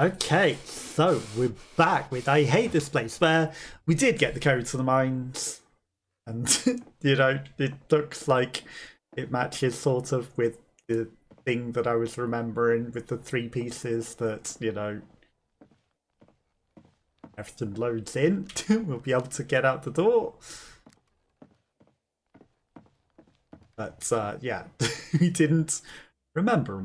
Okay, so we're back with I Hate This Place, where we did get the code to the mines. And, you know, it looks like it matches sort of with the thing that I was remembering with the 3 pieces that, you know, everything loads in. We'll be able to get out the door. But, yeah, we didn't remember.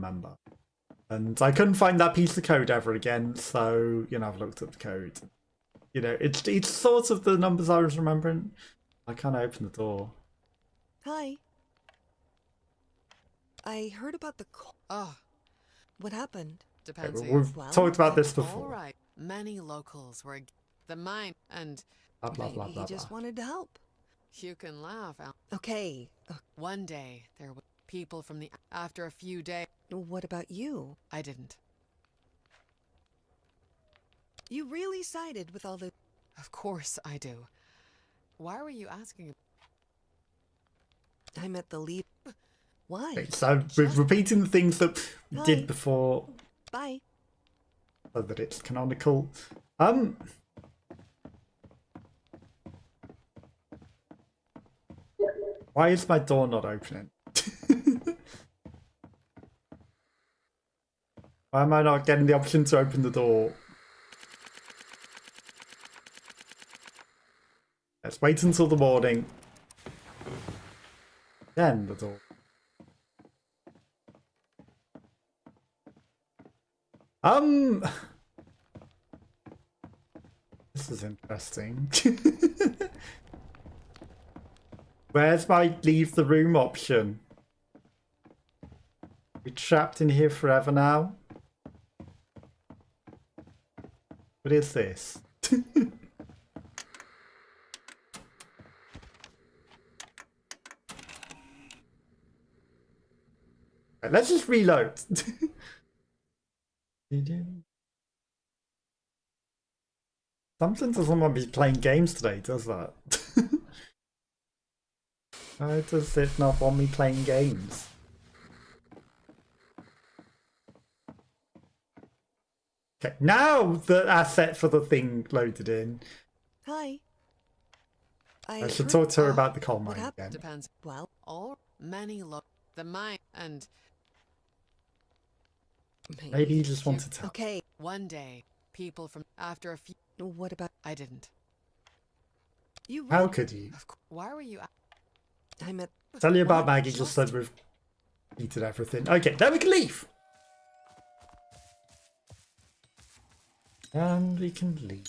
And I couldn't find that piece of code ever again, so, you know, I've looked at the code. You know, it's sort of the numbers I was remembering. I can't open the door. Hi. I heard about the call. Oh, What happened? depends. Okay, we've Well, talked about this before. All right. Many locals were the mine, and Blah, blah, Maybe blah, he blah, just blah. wanted to help. you can laugh. Okay. One day there were people from the. After a few days, What about you? I didn't. You really sided with all the... Of course I do. Why were you asking? I met the lead. Why? Okay, so we're repeating the things that we Bye. did before Bye. so that it's canonical. Why is my door not opening? Why am I not getting the option to open the door? Let's wait until the morning. Then the door. This is interesting. Where's my leave the room option? We're trapped in here forever now. What is this? Right, let's just reload. Something doesn't want me playing games today, does that? Why does it not want me playing games? Okay, now the asset for the thing loaded in. Hi. I should heard- talk to her about the coal what mine happened? again. Depends. Well, All many the mine, and Maybe you just want to tell. Okay. one day people from after a few. What about... I didn't. You How really... could you? Why were you? I met... Tell you about What? Maggie just said we've eaten everything. Okay, then we can leave. And we can leave.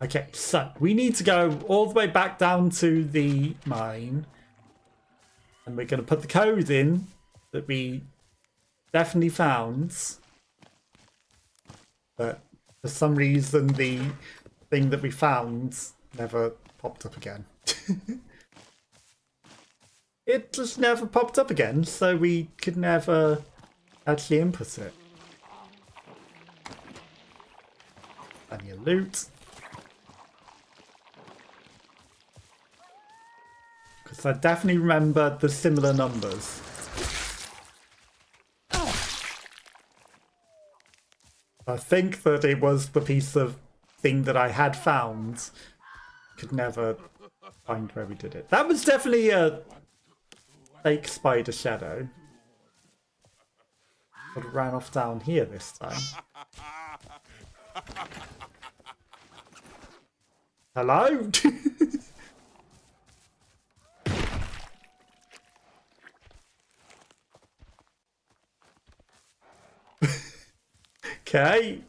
Okay, so we need to go all the way back down to the mine. And we're going to put the code in that we definitely found. But for some reason, the thing that we found never popped up again. It just never popped up again, so we could never actually input it. And your loot. Because I definitely remember the similar numbers. I think that it was the piece of thing that I had found. Could never find where we did it. That was definitely a fake spider shadow. But it ran off down here this time. Hello? Okay.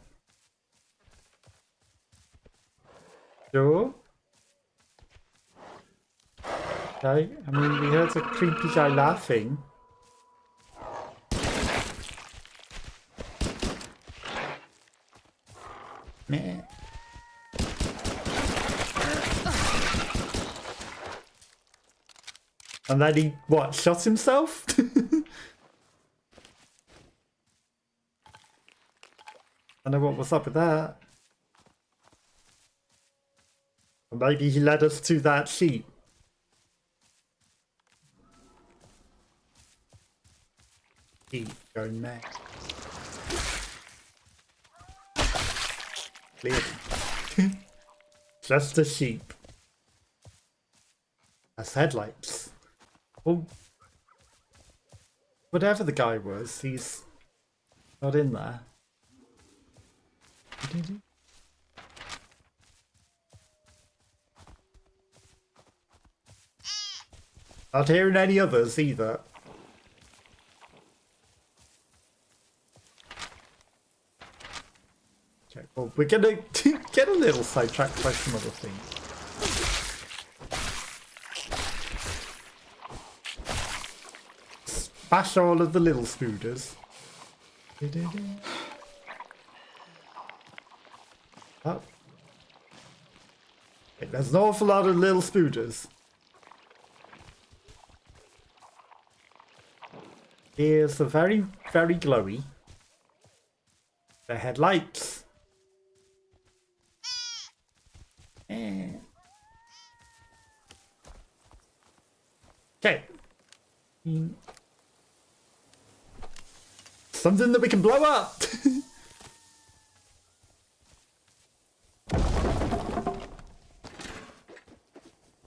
Sure. Okay, I mean, we heard a creepy guy laughing. Meh. And then he, what, shot himself? I don't know what was up with that. Or maybe he led us to that sheep. Keep going mad. clearly. Just a sheep. That's headlights. Well, whatever the guy was, he's not in there. Not hearing any others either. Okay, well, we're gonna get a little sidetracked by some other things. Bash all of the little spooders. Oh. Okay, there's an awful lot of little spooders. Here's the very, very glowy. The headlights. Okay. Something that we can blow up.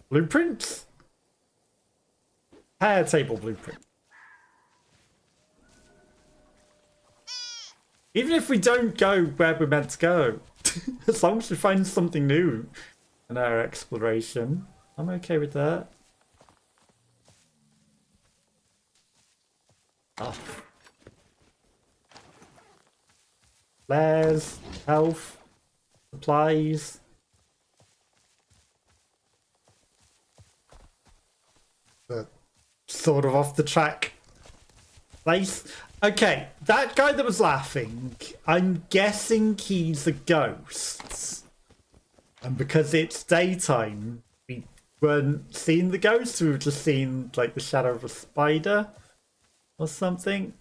Blueprints? Hair table blueprint. Even if we don't go where we're meant to go, as long as we find something new in our exploration, I'm okay with that. Oh. Flares, health, supplies. The sort of off the track place. Okay, that guy that was laughing, I'm guessing he's a ghost. And because it's daytime, we weren't seeing the ghost, we were just seeing like the shadow of a spider or something.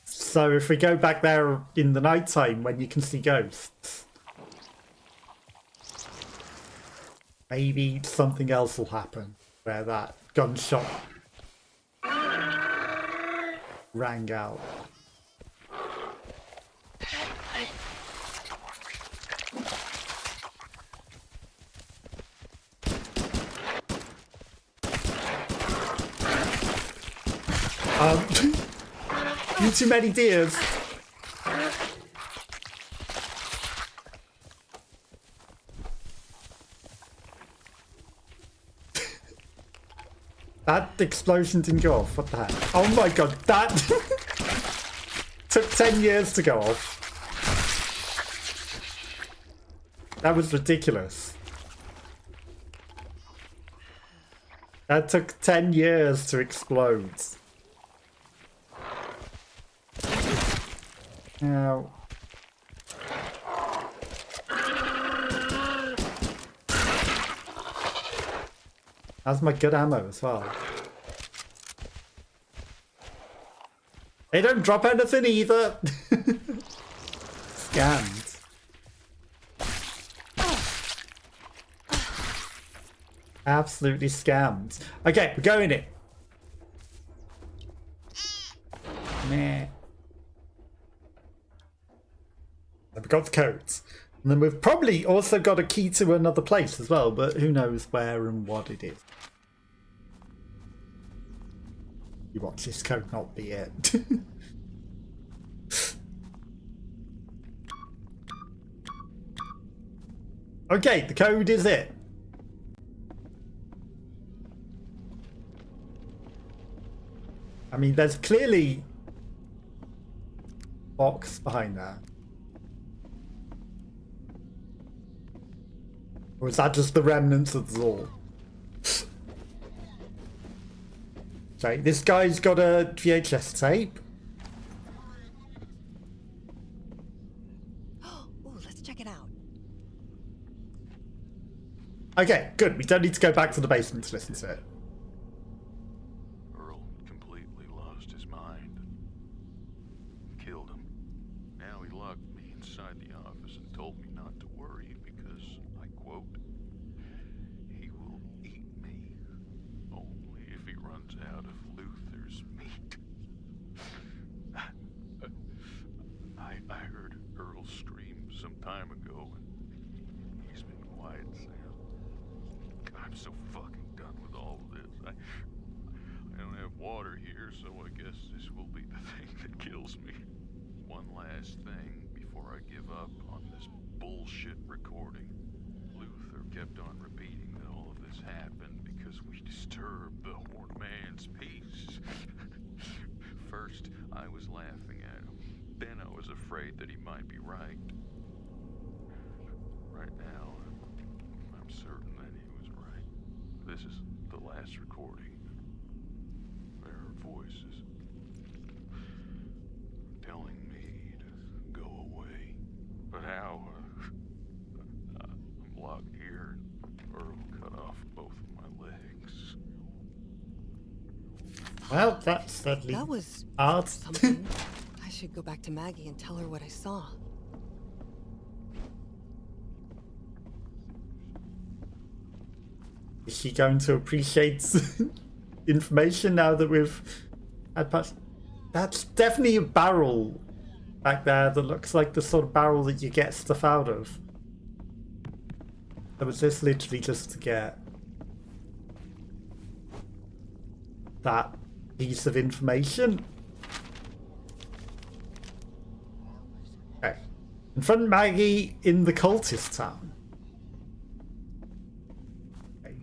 So if we go back there in the nighttime when you can see ghosts, maybe something else will happen where that gunshot rang out. Too many deers. That explosion didn't go off. What the heck? Oh my god, that took 10 years to go off. That was ridiculous. That took 10 years to explode. Now, that's my good ammo as well. They don't drop anything either. Scammed. Absolutely scammed. Okay, we're going in. Meh. We've got the codes. And then we've probably also got a key to another place as well, but who knows where and what it is. You watch this code not be it. Okay, the code is it. I mean, there's clearly a box behind that. Or is that just the remnants of the door? Okay, this guy's got a VHS tape. Ooh, let's check it out. Okay, good. We don't need to go back to the basement to listen to it. Earl completely lost his mind. Killed him. Now he locked me inside the office and told me not to worry because, I quote, he will eat me only if he runs out of Luther's meat. here, so I guess this will be the thing that kills me. One last thing before I give up on this bullshit recording. Luther kept on repeating that all of this happened because we disturbed the Horned Man's peace. First, I was laughing at him. Then I was afraid that he might be right. Right now, I'm certain that he was right. This is the last recording. There are voices telling me to go away. But how? I'm locked here, or cut off both of my legs. Well, that's certainly That was hard. something. I should go back to Maggie and tell her what I saw. Is she going to appreciate information now that we've had much? That's definitely a barrel back there that looks like the sort of barrel that you get stuff out of. So was this literally just to get that piece of information? Okay. Confront Maggie in the cultist town. Okay.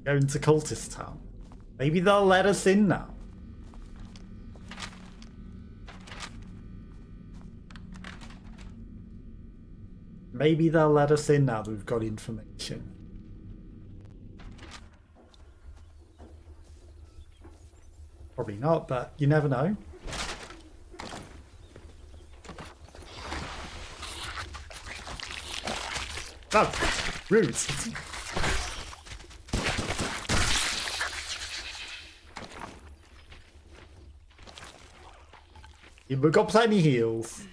Going to cultist town. Maybe they'll let us in now. Maybe they'll let us in now that we've got information. Probably not, but you never know. Oh, rude. We've got plenty of heals.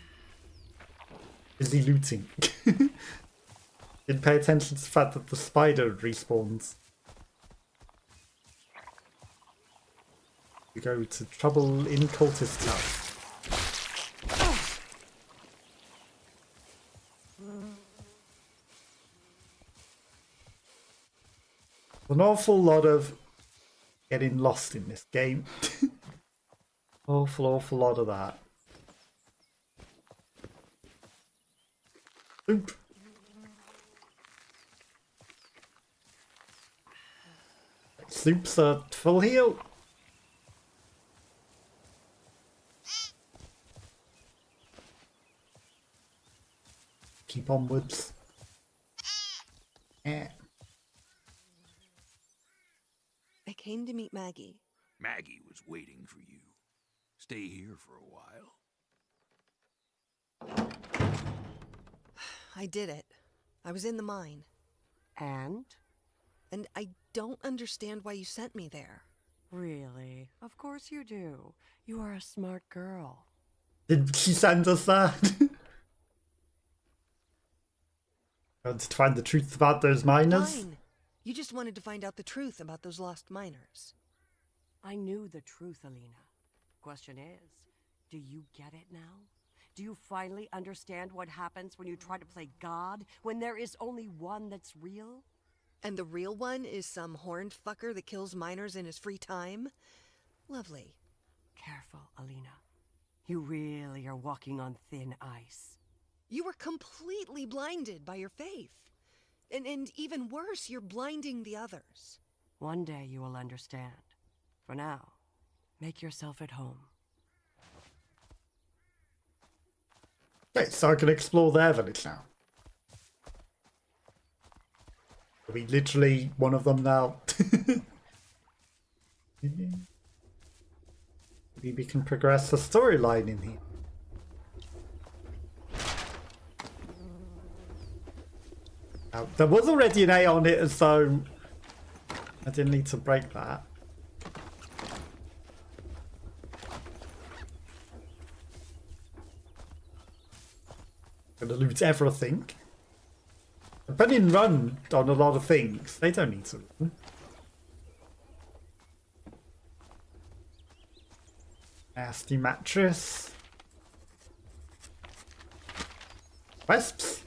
Is he looting? Didn't pay attention to the fact that the spider respawns. We go to trouble in cultist town. An awful lot of getting lost in this game. Awful lot of that. Oop. Soup's a full heal. Keep onwards. Eh. I came to meet Maggie. Maggie was waiting for you. Stay here for a while. I did it. I was in the mine. And? And I don't understand why you sent me there. Really? Of course you do. You are a smart girl. Did she send us that? Wanted to find the truth about those miners? Fine. You just wanted to find out the truth about those lost miners. I knew the truth, Alina. Question is, do you get it now? Do you finally understand what happens when you try to play God, when there is only one that's real? And the real one is some horned fucker that kills miners in his free time? Lovely. Careful, Alina. You really are walking on thin ice. You were completely blinded by your faith. And even worse, you're blinding the others. One day you will understand. For now, make yourself at home. Okay, so I can explore their village now. Are we literally one of them now? Maybe we can progress the storyline in here. Now, there was already an A on it, so I didn't need to break that. Gonna loot everything. I've been in run on a lot of things. They don't need to run. Nasty mattress. Wesps.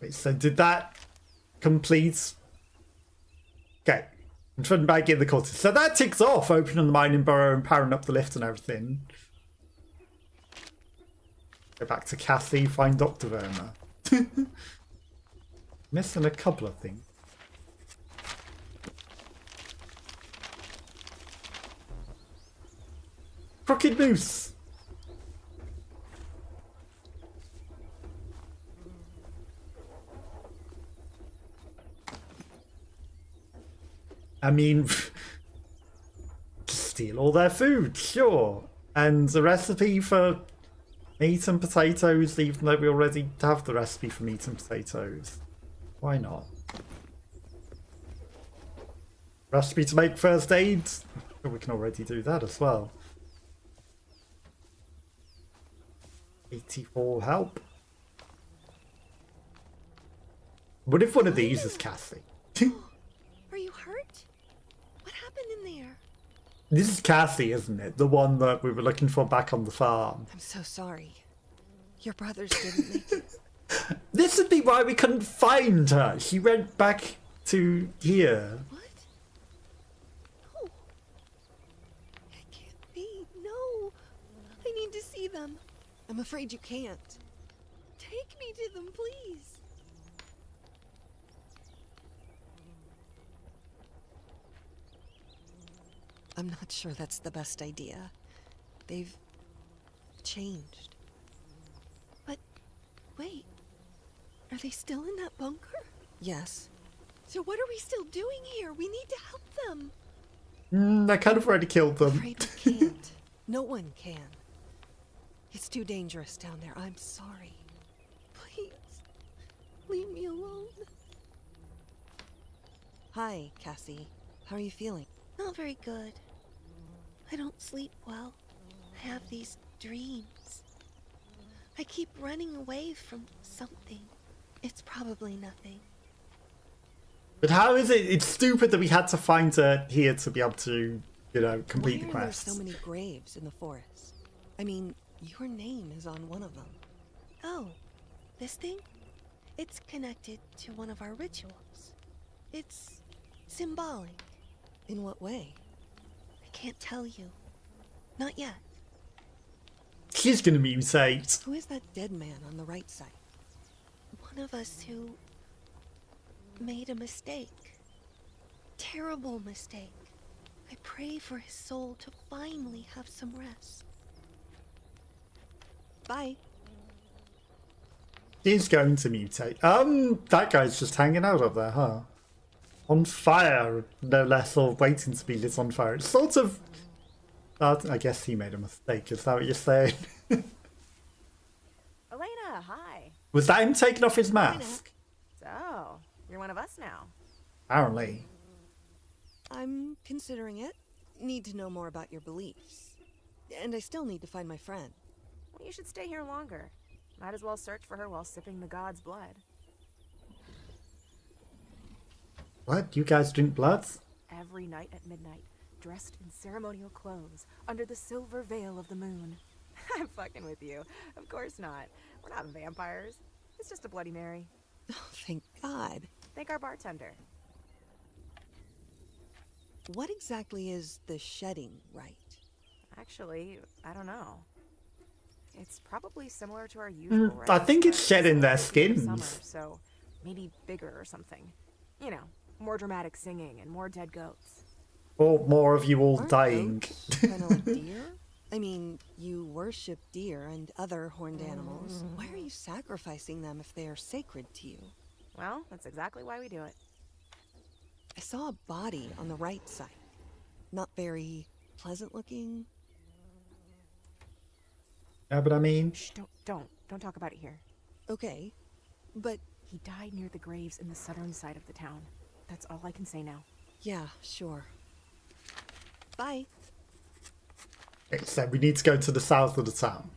Wait, so did that complete Okay. I'm trying back in the quarters. So that ticks off opening the mining burrow and powering up the lift and everything. Go back to Cassie, find Dr. Verma. Missing a couple of things. Crooked Moose. I mean, steal all their food, sure. And the recipe for meat and potatoes, even though we already have the recipe for meat and potatoes. Why not? Recipe to make first aid? We can already do that as well. 84 help. What if one of these is Cassie? Are you hurt? What happened in there? This is Cassie, isn't it? The one that we were looking for back on the farm. I'm so sorry. Your brothers didn't make it. This would be why we couldn't find her. She went back to here. What? No. It can't be. No. I need to see them. I'm afraid you can't. Take me to them, please. I'm not sure that's the best idea. They've changed. But wait, are they still in that bunker? Yes. So what are we still doing here? We need to help them. I kind of already killed I'm them. afraid we can't. No one can. It's too dangerous down there. I'm sorry. Please, leave me alone. Hi, Cassie. How are you feeling? Not very good. I don't sleep well. I have these dreams. I keep running away from something. It's probably nothing. But how is it? It's stupid that we had to find her here to be able to, you know, complete the Why are there quest. so many graves in the forest? I mean, your name is on one of them. Oh, this thing? It's connected to one of our rituals. It's symbolic. In what way? I can't tell you. Not yet. She's gonna mutate. Who is that dead man on the right side? One of us who made a mistake. Terrible mistake. I pray for his soul to finally have some rest. Bye. She's going to mutate. That guy's just hanging out up there, huh? On fire, no less, or waiting to be lit on fire. It's sort of... I guess he made a mistake, is that what you're saying? Elena, hi. Was that him taking off his mask? So, you're one of us now. Apparently. I'm considering it. Need to know more about your beliefs. And I still need to find my friend. Well, you should stay here longer. Might as well search for her while sipping the god's blood. What? You guys drink blood? Every night at midnight, dressed in ceremonial clothes, under the silver veil of the moon. I'm fucking with you. Of course not. We're not vampires. It's just a Bloody Mary. Oh, thank God. Thank our bartender. What exactly is the shedding rite? Actually, I don't know. It's probably similar to our usual rites, I think it's but shedding their it's in the skins. summer, so maybe bigger or something. You know, more dramatic singing and more dead goats. Or more of you all Aren't dying. Kind of like deer? I mean, you worship deer and other horned animals. Why are you sacrificing them if they are sacred to you? Well, that's exactly why we do it. I saw a body on the right side. Not very pleasant looking. Yeah, but I mean... Shh, don't talk about it here. Okay, but He died near the graves in the southern side of the town. That's all I can say now. yeah, sure. Bye. It said we need to go to the south of the town.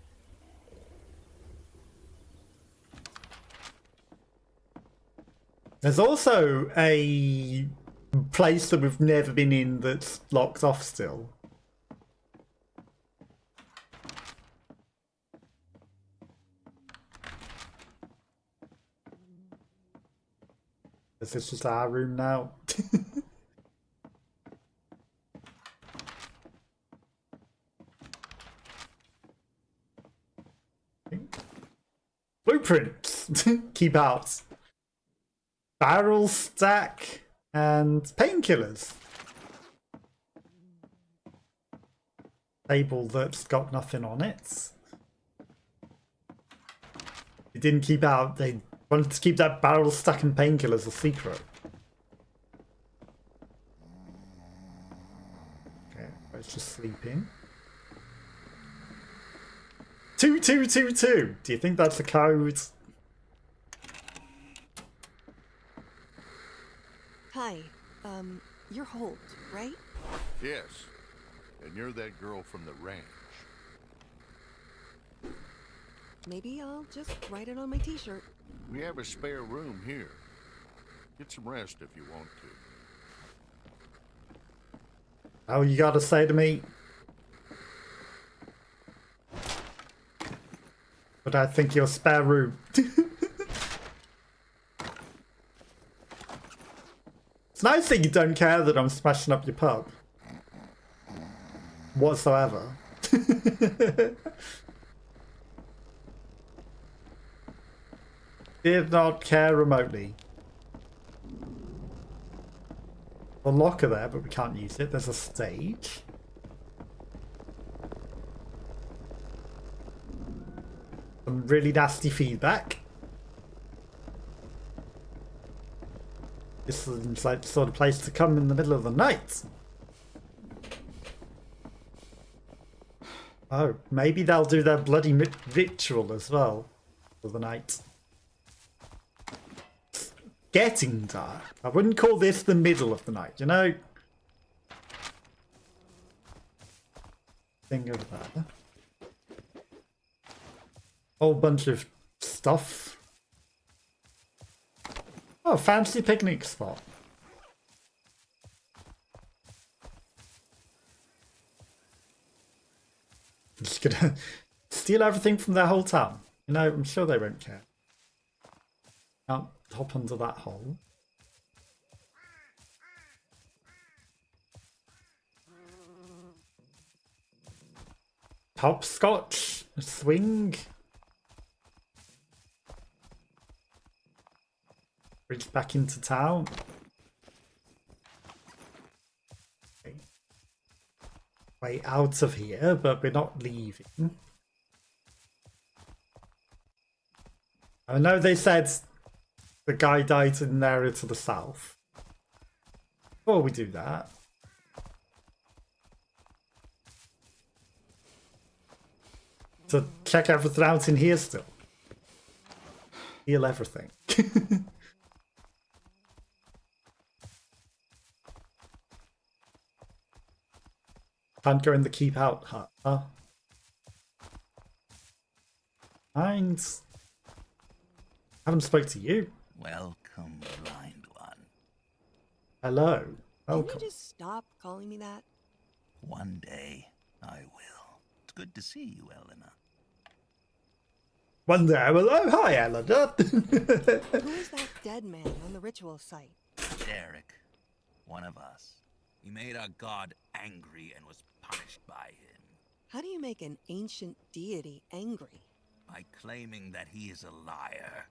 There's also a place that we've never been in that's locked off still. Is this just our room now? footprints. Keep out. Barrel stack and painkillers. Table that's got nothing on it. They didn't keep out. They wanted to keep that barrel stack and painkillers a secret. Okay, it's just sleeping. 2222. Do you think that's the code? Hi, you're Holt, right? Yes. And you're that girl from the ranch. Maybe I'll just write it on my t-shirt. We have a spare room here. Get some rest if you want to. Oh, you gotta say to me. But I think your spare room. It's nice that you don't care that I'm smashing up your pub. Whatsoever. Did not care remotely. A locker there, but we can't use it. There's a stage. Some really nasty feedback. This seems like the sort of place to come in the middle of the night. Oh, maybe they'll do their bloody ritual as well for the night. Getting dark. I wouldn't call this the middle of the night, you know? Thing over there. Whole bunch of stuff. Oh, fancy picnic spot. I'm just gonna steal everything from their whole town. You know, I'm sure they won't care. Can't hop under that hole. Hopscotch, a swing. Bridge back into town. Okay. Way out of here, but we're not leaving. I know they said the guy died in an area to the south. Before we do that, to check everything out in here still. Heal everything. Can't go in the keep out hut, huh? Mind. Haven't spoke to you. Welcome, blind one. Hello. Can Welcome. you just stop calling me that? One day, I will. It's good to see you, Eleanor. One day I will. Oh, hi, Eleanor. Who is that dead man on the ritual site? Derek, one of us. He made our god angry and was punished by him. How do you make an ancient deity angry? By claiming that he is a liar.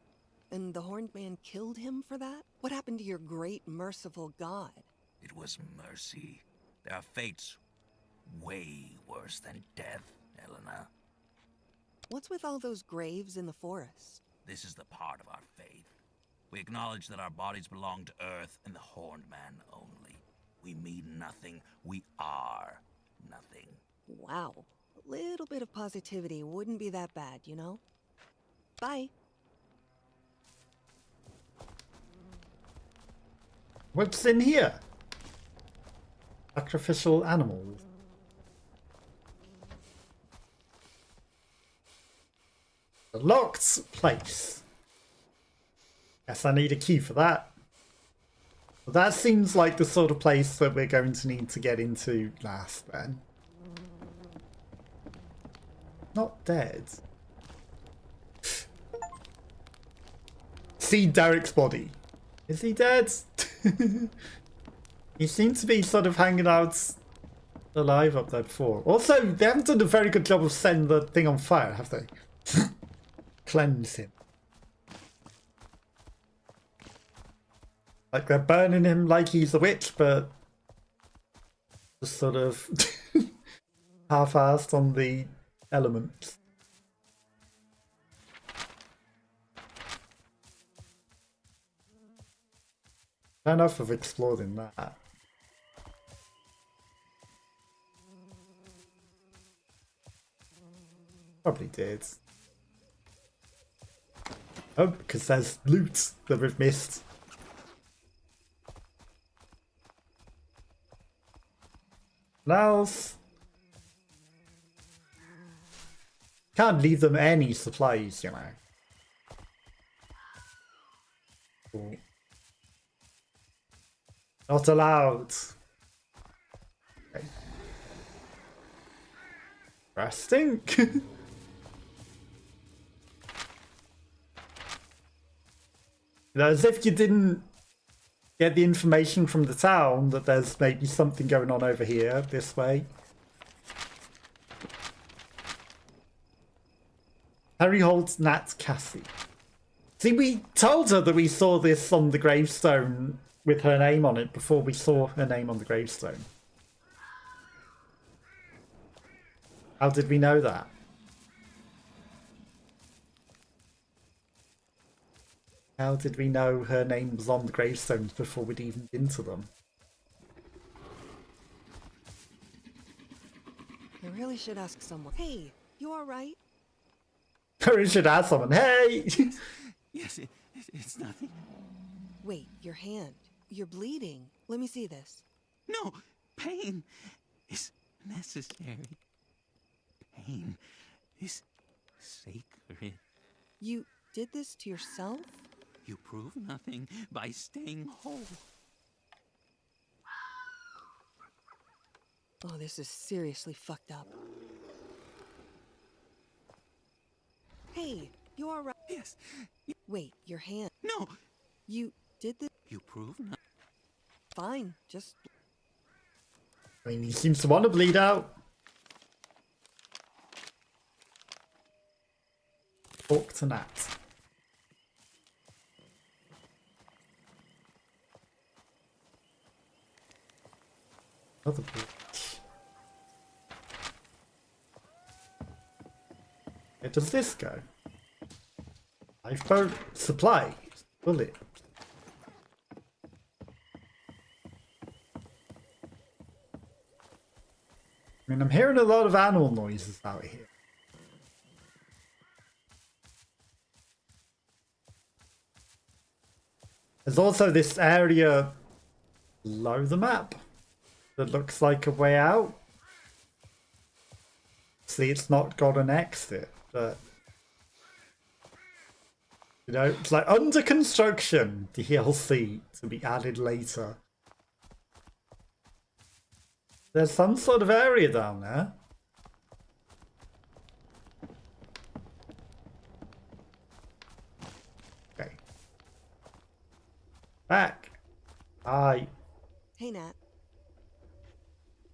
And the Horned Man killed him for that? What happened to your great merciful god? It was mercy. There are fates way worse than death, Eleanor. What's with all those graves in the forest? This is the part of our faith. We acknowledge that our bodies belong to Earth and the Horned Man only. We mean nothing. We are nothing. Wow. A little bit of positivity wouldn't be that bad, you know? Bye. What's in here? Sacrificial animals. A locked place. Guess I need a key for that. But that seems like the sort of place that we're going to need to get into last then. Not dead. See Derek's body. Is he dead? He seemed to be sort of hanging out alive up there before. Also, they haven't done a very good job of setting the thing on fire, have they? Cleanse him. Like they're burning him like he's a witch, but just sort of half-assed on the elements. I don't know if I've explored in that. Probably did. Oh, because there's loot that we've missed. What else? Can't leave them any supplies, you know. Cool. Not allowed. Okay. Resting? As if you didn't get the information from the town that there's maybe something going on over here, this way. Harry holds Nat Cassie. See, we told her that we saw this on the gravestone with her name on it before we saw her name on the gravestone. How did we know that? How did we know her name was on the gravestones before we'd even been to them? I really should ask someone. Hey, you alright? We should ask someone, hey! Yes, it's nothing. Wait, your hand. You're bleeding. Let me see this. No, pain is necessary. Pain is sacred. You did this to yourself? You prove nothing by staying whole. Oh, this is seriously fucked up. Hey, you alright? Yes. Wait, your hand. No. You did this? You prove nothing. Fine, just... I mean, he seems to want to bleed out. Talk to Nat. Another bridge. Where does this go? Lifeboat supply. Bullet. I mean, I'm hearing a lot of animal noises out here. There's also this area below the map that looks like a way out. See, it's not got an exit, but... You know, it's like under construction, DLC to be added later. There's some sort of area down there. Okay. Back. Hi. Hey, Nat.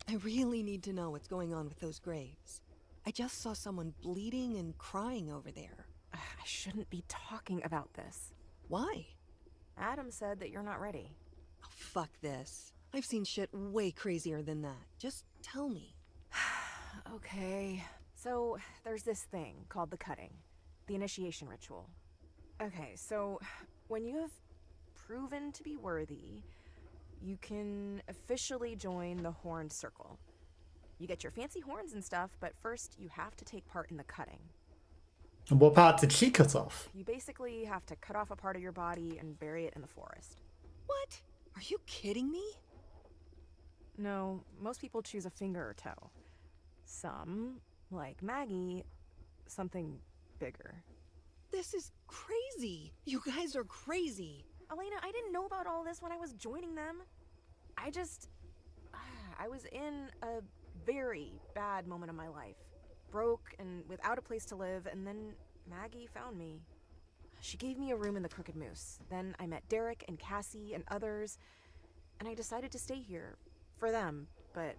I really need to know what's going on with those graves. I just saw someone bleeding and crying over there. I shouldn't be talking about this. Why? Adam said that you're not ready. Oh, fuck this. I've seen shit way crazier than that. Just tell me. Okay. So, there's this thing called the cutting. The initiation ritual. Okay, so when you have proven to be worthy, you can officially join the Horned Circle. You get your fancy horns and stuff, but first you have to take part in the cutting. And what part did she cut off? You basically have to cut off a part of your body and bury it in the forest. What? Are you kidding me? No, most people choose a finger or toe. Some, like Maggie, something bigger. This is crazy. You guys are crazy. Elena, I didn't know about all this when I was joining them. I was in a very bad moment of my life. Broke and without a place to live, and then Maggie found me. She gave me a room in the Crooked Moose. Then I met Derek and Cassie and others, and I decided to stay here for them, but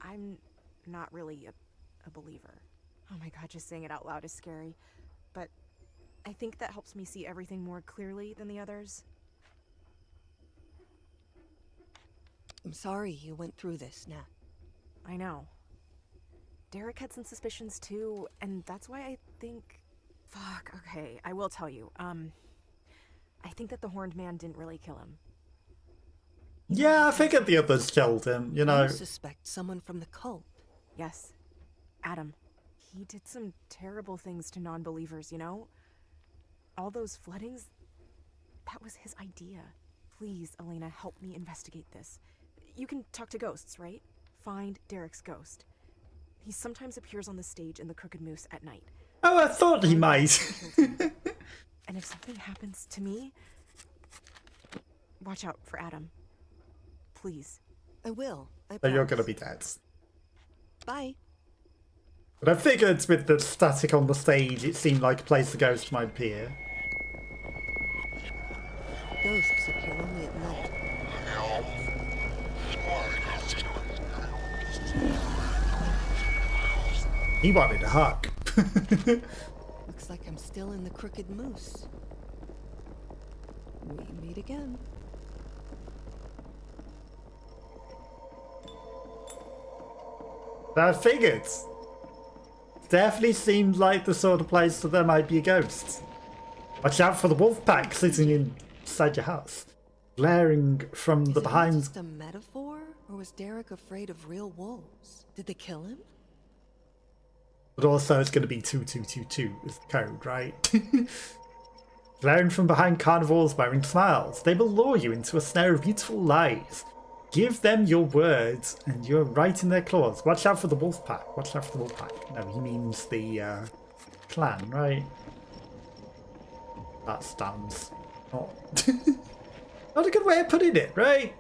I'm not really a believer. Oh my god, just saying it out loud is scary, but I think that helps me see everything more clearly than the others. I'm sorry you went through this, Nat. I know. Derek had some suspicions too, and that's why I think... Fuck, okay, I will tell you. I think that the Horned Man didn't really kill him. Yeah, I figured the others killed him, you know. You suspect someone from the cult. Yes, Adam. He did some terrible things to non-believers, you know? All those floodings, that was his idea. Please, Elena, help me investigate this. You can talk to ghosts, right? Find Derek's ghost. He sometimes appears on the stage in the Crooked Moose at night. Oh, I thought he might. And if something happens to me, watch out for Adam. Please. I will. I So you're promise. gonna be dead. Bye. But I figured with the static on the stage, it seemed like a place the ghost might appear. Ghosts appear only at night. He wanted a hug. Looks like I'm still in the Crooked Moose. We meet again. I figured. Definitely seemed like the sort of place that there might be a ghost. Watch out for the wolf pack sitting inside your house. Glaring from the Is it all behind. just a metaphor, or was Derek afraid of real wolves? Did they kill him? But also it's going to be 2222 is the code, right? Glaring from behind carnivores wearing smiles. They will lure you into a snare of beautiful lies. Give them your words and you're right in their claws. Watch out for the wolf pack. Watch out for the wolf pack. No, he means the clan, right? That stands not... not a good way of putting it, right?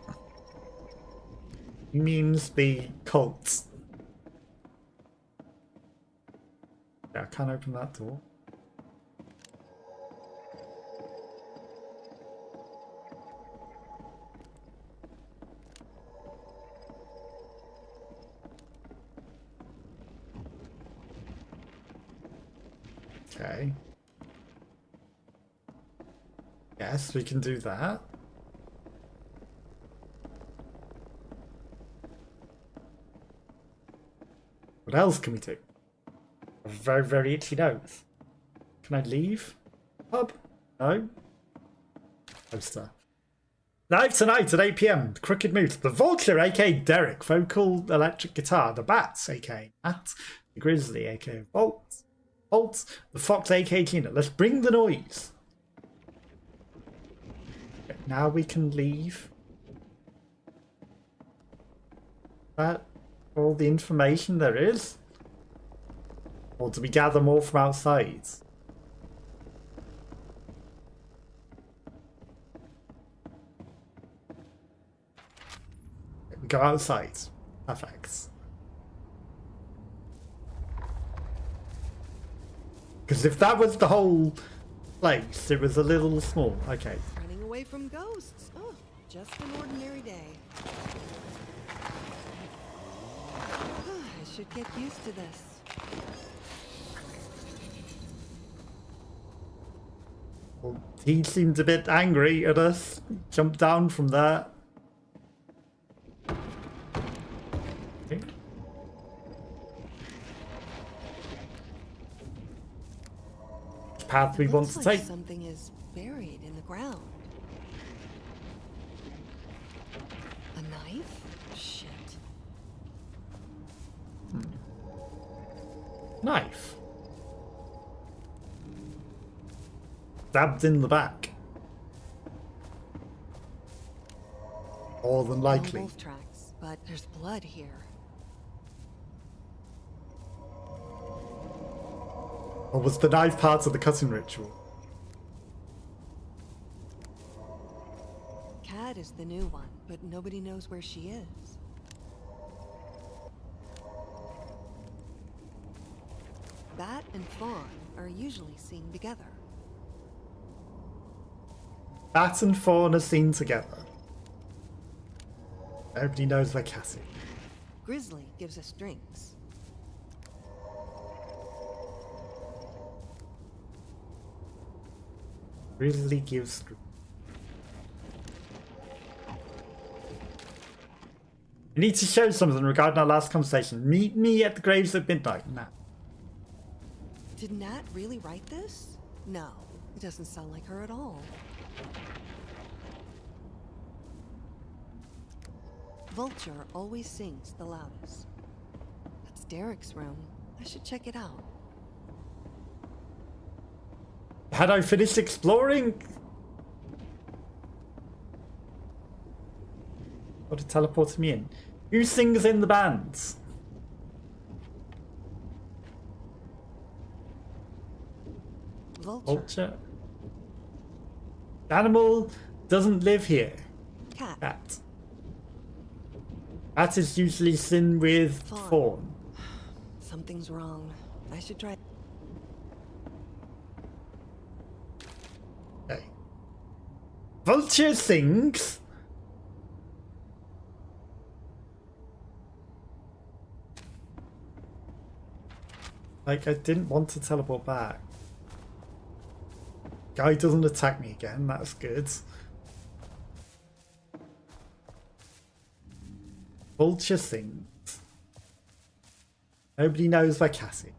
He means the cult. Yeah, I can't open that door. Okay. Yes, we can do that. What else can we do? A very, very itchy nose. Can I leave? Pub? No? Poster. Live tonight at 8 PM. Crooked Moose. The Vulture, aka Derek. Vocal electric guitar. The Bats, aka Matt. The Grizzly, aka Bolt. The Fox, aka Gina. Let's bring the noise. Okay, now we can leave. That all the information there is? Or do we gather more from outside? We go outside. Perfect. Because if that was the whole place, it was a little small. Okay. Running away from ghosts. Oh, just an ordinary day. I should get used to this. Well, he seemed a bit angry at us. Jumped down from there. Okay. Path we want Looks to like take. something is buried in the ground. A knife? Shit. Knife. Stabbed in the back. More than No likely. wolf tracks, but there's blood here. Or was the knife part of the cutting ritual? Kat is the new one, but nobody knows where she is. Bat and Fawn are usually seen together. Bat and Fawn are seen together. Nobody knows where Cassie. Grizzly gives us drinks. Grizzly gives. I need to show something regarding our last conversation. Meet me at the graves at midnight. Now. Did Nat really write this? No, it doesn't sound like her at all. Vulture always sings the loudest. That's Derek's room. I should check it out. Had I finished exploring? What it teleported me in? Who sings in the bands? Vulture. The animal doesn't live here. Cat. Cat. That is usually sin with fawn. Something's wrong. I should try. Okay. Vulture sings. Like, I didn't want to teleport back. Guy doesn't attack me again, that's good. Vulture sings. Nobody knows where Cassie.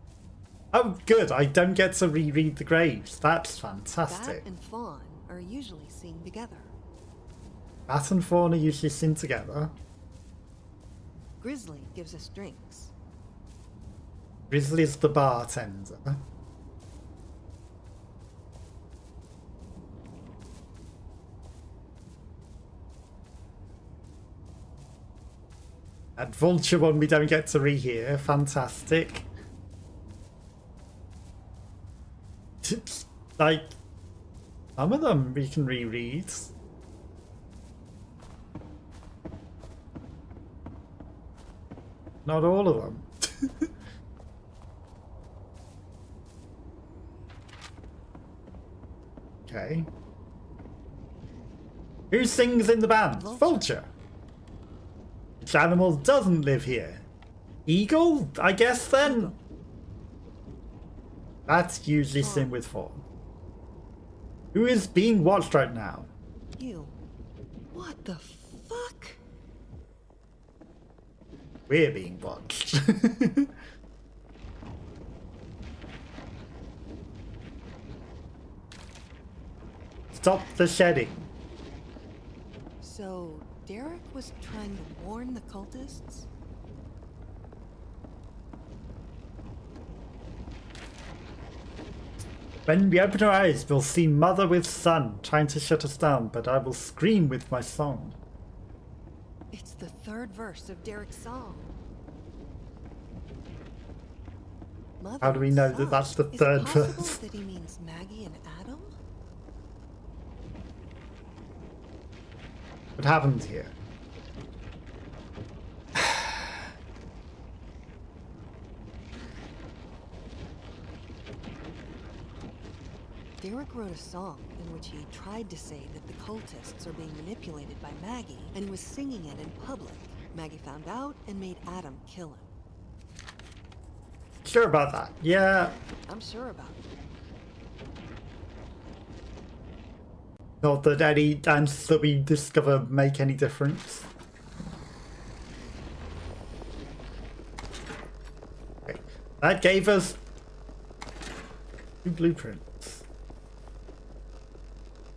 Oh, good, I don't get to reread the graves. That's fantastic. Bat and fawn are usually seen together. Bat and fawn are usually seen together. Grizzly gives us drinks. Grizzly's the bartender. And Vulture one we don't get to rehear. Fantastic. Like, some of them we can reread. Not all of them. Okay. Who sings in the band? Vulture. Which animal doesn't live here? Eagle, I guess then? That's usually sin with fawn. Who is being watched right now? You. What the fuck? We're being watched. Stop the shedding. So, Derek was trying to warn the cultists? When we open our eyes, we'll see Mother with Son trying to shut us down, but I will scream with my song. It's the third verse of Derek's song. Mother How do we know and that son. that's the Is third it possible verse? that he means Maggie and Adam? What happened here? Derek wrote a song in which he tried to say that the cultists are being manipulated by Maggie, and he was singing it in public. Maggie found out and made Adam kill him. Sure about that. Yeah. I'm sure about it. Not that any answers that we discover make any difference. Okay. That gave us 2 blueprints.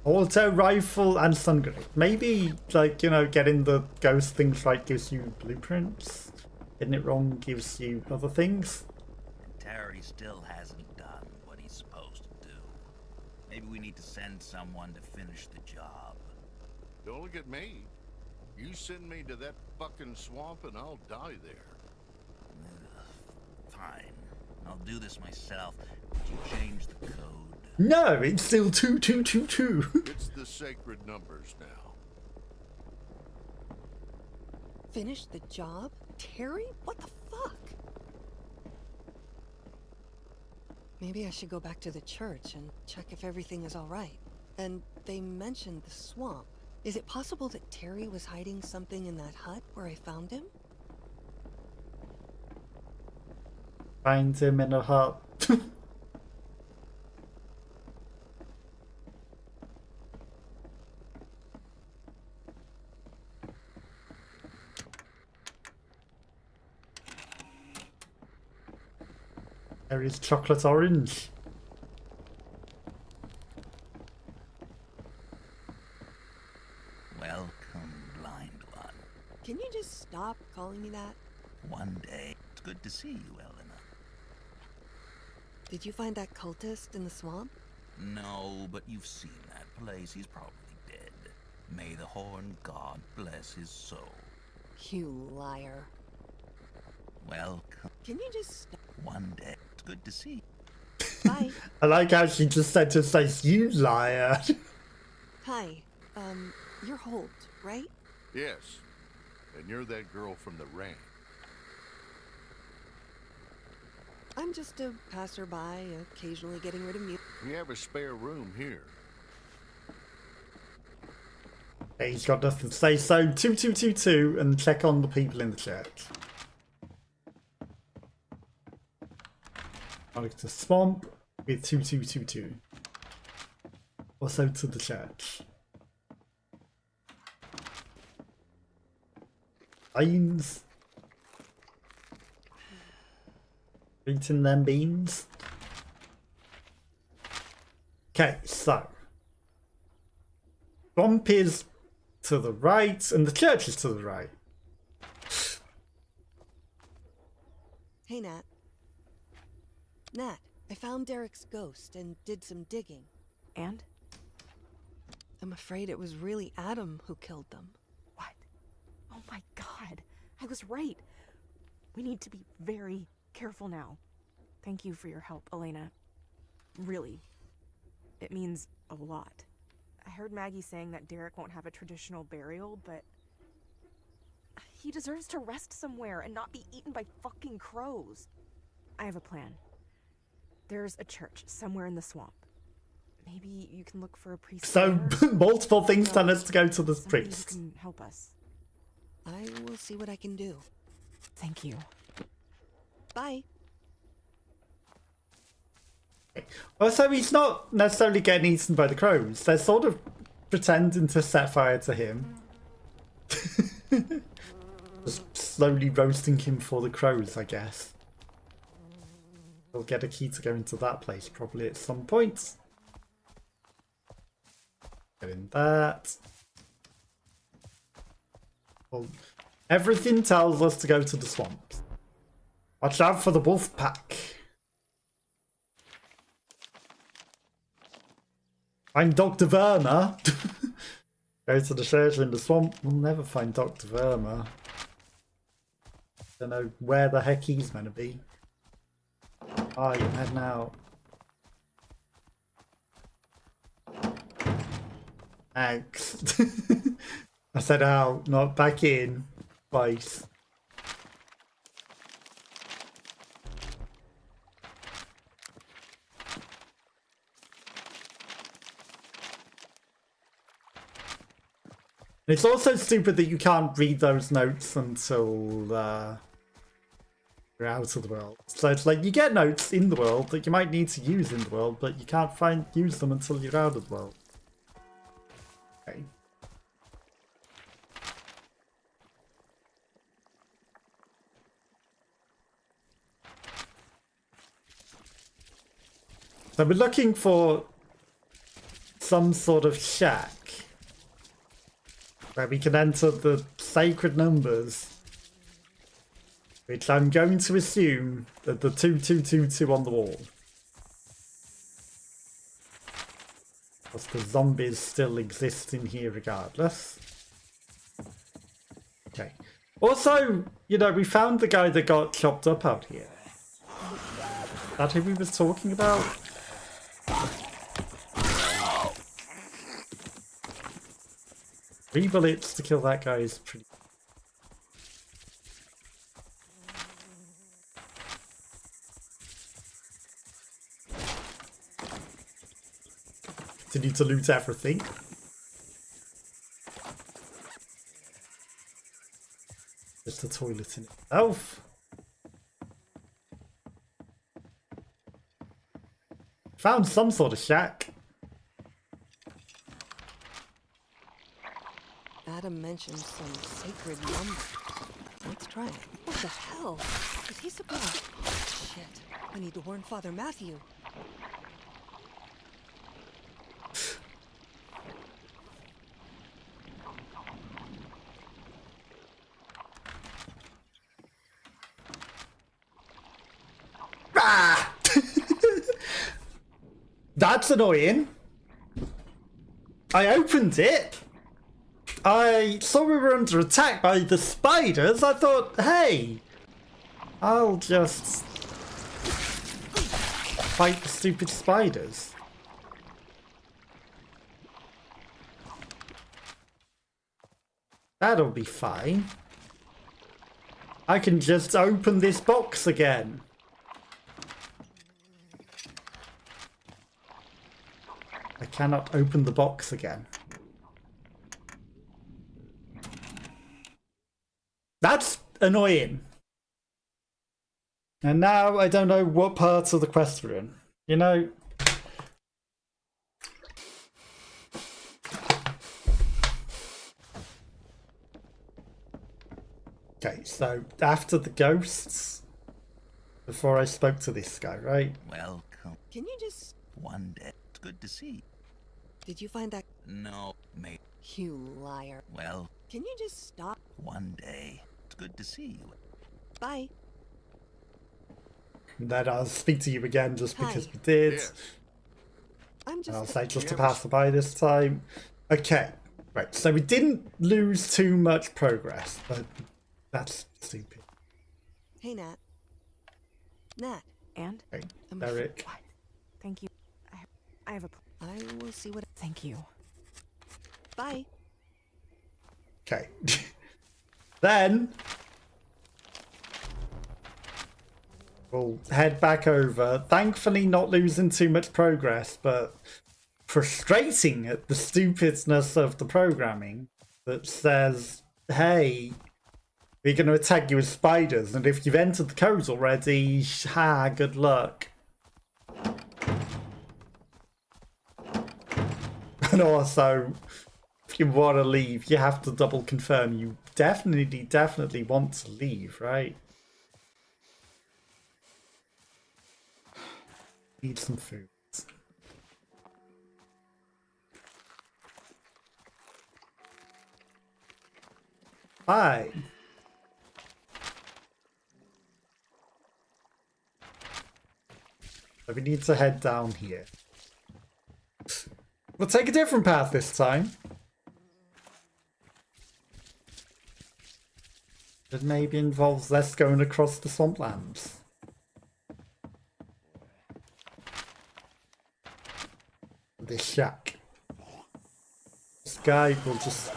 Auto rifle and sun grenade. Maybe, like, you know, getting the ghost things right gives you blueprints. Getting it wrong gives you other things. Terry still hasn't done what he's supposed to do. Maybe we need to send someone to finish the job. Don't look at me. You send me to that fucking swamp and I'll die there. Fine. I'll do this myself. Would you change the code? No, it's still 2222. It's the sacred numbers now. Finish the job? Terry? What the fuck? Maybe I should go back to the church and check if everything is all right. And they mentioned the swamp. Is it possible that Terry was hiding something in that hut where I found him? Find him in a hut. There is chocolate orange. Welcome, blind one. Can you just stop calling me that? One day. It's good to see you, Eleanor. Did you find that cultist in the swamp? No, but you've seen that place. He's probably dead. May the Horn God bless his soul. You liar. Welcome. Can you just stop? One day. It's good to see you. Bye. I like how she just said to say, "You liar." Hi. You're Holt, right? Yes. And you're that girl from the ranch. I'm just a passerby, occasionally getting rid of mute. We have a spare room here. He's got nothing to say, so 2222 and check on the people in the church. I'll look to swamp with 2222. Also to the church. Beans. Eating them beans. Okay, so swamp is to the right and the church is to the right. Hey, Nat. Nat, I found Derek's ghost and did some digging. And? I'm afraid it was really Adam who killed them. What? Oh my god. I was right. We need to be very careful now. Thank you for your help, Elena. Really. It means a lot. I heard Maggie saying that Derek won't have a traditional burial, but he deserves to rest somewhere and not be eaten by fucking crows. I have a plan. There's a church somewhere in the swamp. Maybe you can look for a priest. So there? multiple things tell us to go to the Somebody who priest. can help us. I will see what I can do. Thank you. Bye. Also, he's not necessarily getting eaten by the crows. They're sort of pretending to set fire to him. Just slowly roasting him for the crows, I guess. We'll get a key to go into that place probably at some point. Getting that. Well, everything tells us to go to the swamp. Watch out for the wolf pack. Find Dr. Verma. Go to the church in the swamp. We'll never find Dr. Verma. Don't know where the heck he's meant to be. Oh, you're heading out. Thanks. I said out, not back in. Twice. It's also stupid that you can't read those notes until you're out of the world. So it's like you get notes in the world that you might need to use in the world, but you can't use them until you're out of the world. Okay. So we're looking for some sort of shack where we can enter the sacred numbers, which I'm going to assume that the 2222 on the wall. Because the zombies still exist in here regardless. Okay. Also, you know, we found the guy that got chopped up out here. Is that who we was talking about? 3 bullets to kill that guy is pretty... Continue to loot everything. Just a toilet in itself. Found some sort of shack. Adam mentioned some sacred numbers. Let's try it. What the hell? Is he supposed? Oh, shit. I need to warn Father Matthew. Ah! That's annoying. I opened it. I saw we were under attack by the spiders. I thought, hey, I'll just fight the stupid spiders. That'll be fine. I can just open this box again. I cannot open the box again. That's annoying. And now I don't know what parts of the quest we're in. You know... Okay, so after the ghosts, before I spoke to this guy, right? Welcome. Can you just... One day. It's good to see you. Did you find that... No, mate. You liar. Well, Can you just stop? one day. It's good to see you. Bye. Then I'll speak to you again just because Hi. we did. Yes. I'm And I'll just... say just to pass the by this time. Okay, right, so we didn't lose too much progress, but that's stupid. Hey, Nat. Nat. And? Okay, I'm Derek. What? Thank you. I have a... I will see what... Thank you. Bye. Okay. Then we'll head back over. Thankfully not losing too much progress, but frustrating at the stupidness of the programming that says, hey, we're going to attack you with spiders, and if you've entered the code already, good luck. And also, if you want to leave, you have to double confirm you definitely want to leave, right? Need some food. Fine. So we need to head down here. We'll take a different path this time. It maybe involves less going across the swamplands. This shack. This guy will just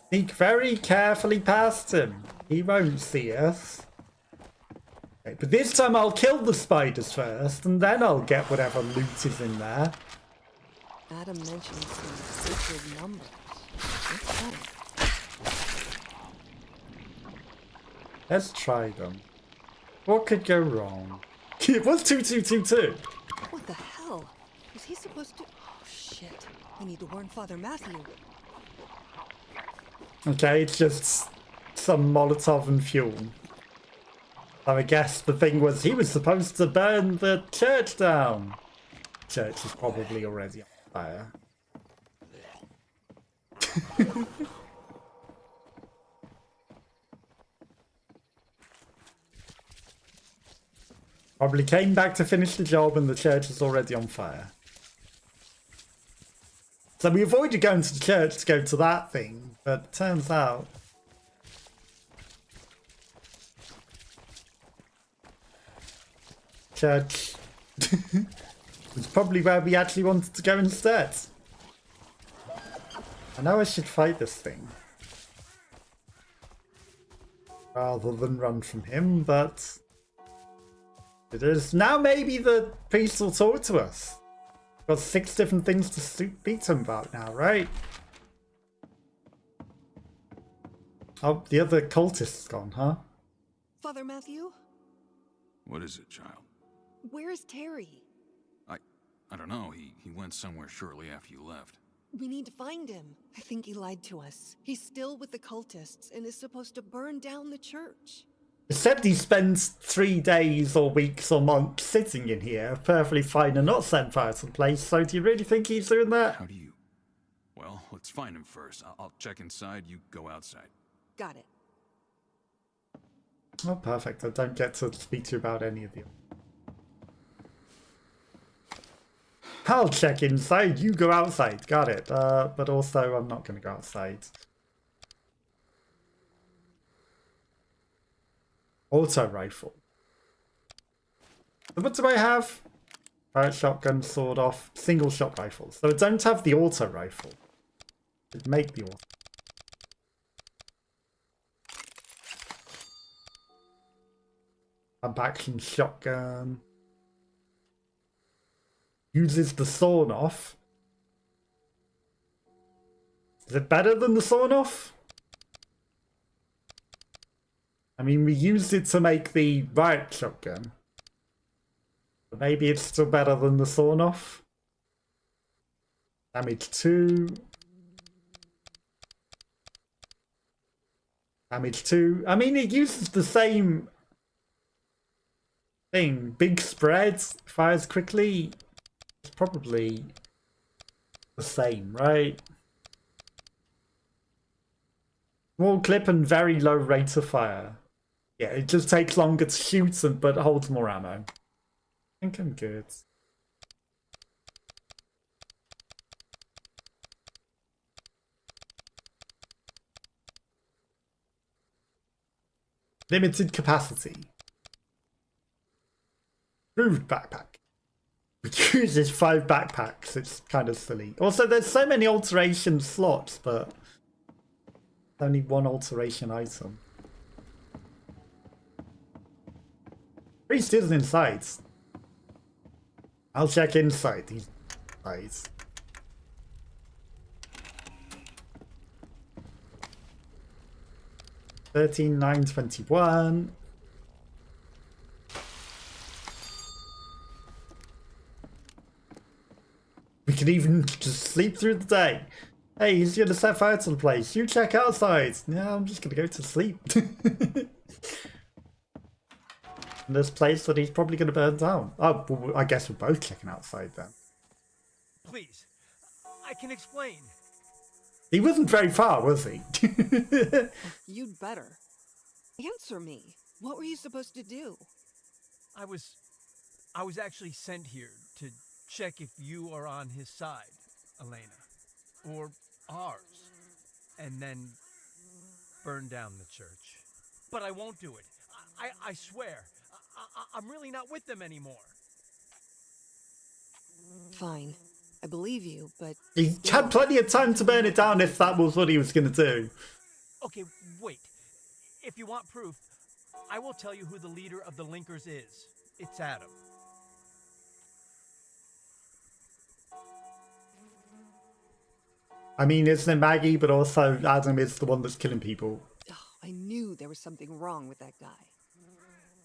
sneak very carefully past him. He won't see us. Okay, but this time I'll kill the spiders first, and then I'll get whatever loot is in there. Adam mentioned some sacred numbers. What's that? Let's try them. What could go wrong? It was 2222. What the hell? Was he supposed to... Oh, shit. I need to warn Father Matthew. Okay, it's just some Molotov and fuel. So I guess the thing was he was supposed to burn the church down. Church is probably already on fire. Probably came back to finish the job and the church is already on fire. So we avoided going to the church to go to that thing, but turns out... Church was probably where we actually wanted to go instead. I know I should fight this thing. Rather than run from him, but... It is. Now maybe the priest will talk to us. Got 6 different things to speak to him about now, right? Oh, the other cultist's gone, huh? Father Matthew? What is it, child? Where is Terry? I don't know. He went somewhere shortly after you left. We need to find him. I think he lied to us. He's still with the cultists and is supposed to burn down the church. Except he spends 3 days or weeks or months sitting in here, perfectly fine and not sent fire to the place, so do you really think he's doing that? How do you... Well, let's find him first. I'll check inside, you go outside. Got it. Oh, perfect. I don't get to speak to you about any of you. I'll check inside, you go outside. Got it. But also, I'm not going to go outside. Auto rifle. So what do I have? Shotgun, sword off, single shot rifle. So I don't have the auto rifle. It'd make the auto. Pump action shotgun. Uses the sawn off. Is it better than the sawn off? I mean, we used it to make the riot shotgun. But maybe it's still better than the sawn off. Damage 2. Damage 2. I mean, it uses the same thing. Big spread, fires quickly. It's probably the same, right? Small clip and very low rate of fire. Yeah, it just takes longer to shoot, but holds more ammo. I think I'm good. Limited capacity. Improved backpack. Which uses 5 backpacks. It's kind of silly. Also, there's so many alteration slots, but only one alteration item. Priest isn't inside. I'll check inside these guys. $13,921. We can even just sleep through the day. Hey, he's gonna set fire to the place. You check outside. Yeah, I'm just gonna go to sleep. This place that he's probably gonna burn down. Oh, well, I guess we're both checking outside then. Please, I can explain. He wasn't very far, was he? You'd better. Answer me. What were you supposed to do? I was actually sent here to check if you are on his side, Elena. Or ours. And then burn down the church. But I won't do it. I swear. I'm really not with them anymore. Fine. I believe you, but... He had plenty of time to burn it down if that was what he was going to do. Okay, wait. If you want proof, I will tell you who the leader of the Linkers is. It's Adam. I mean, isn't it Maggie, but also Adam is the one that's killing people. Oh, I knew there was something wrong with that guy.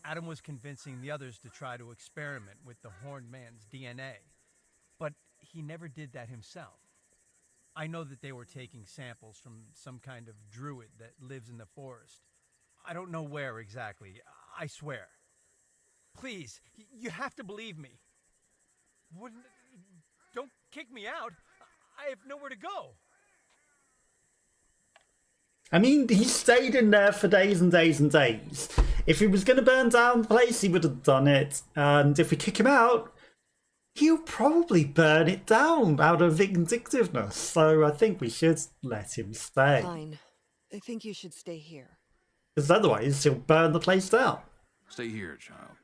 Adam was convincing the others to try to experiment with the Horned Man's DNA. But he never did that himself. I know that they were taking samples from some kind of druid that lives in the forest. I don't know where exactly, I swear. Please, you have to believe me. Don't kick me out. I have nowhere to go. I mean, he stayed in there for days and days and days. If he was going to burn down the place, he would have done it. And if we kick him out, he'll probably burn it down out of vindictiveness. So I think we should let him stay. Fine. I think you should stay here. Because otherwise, he'll burn the place down. Stay here, child.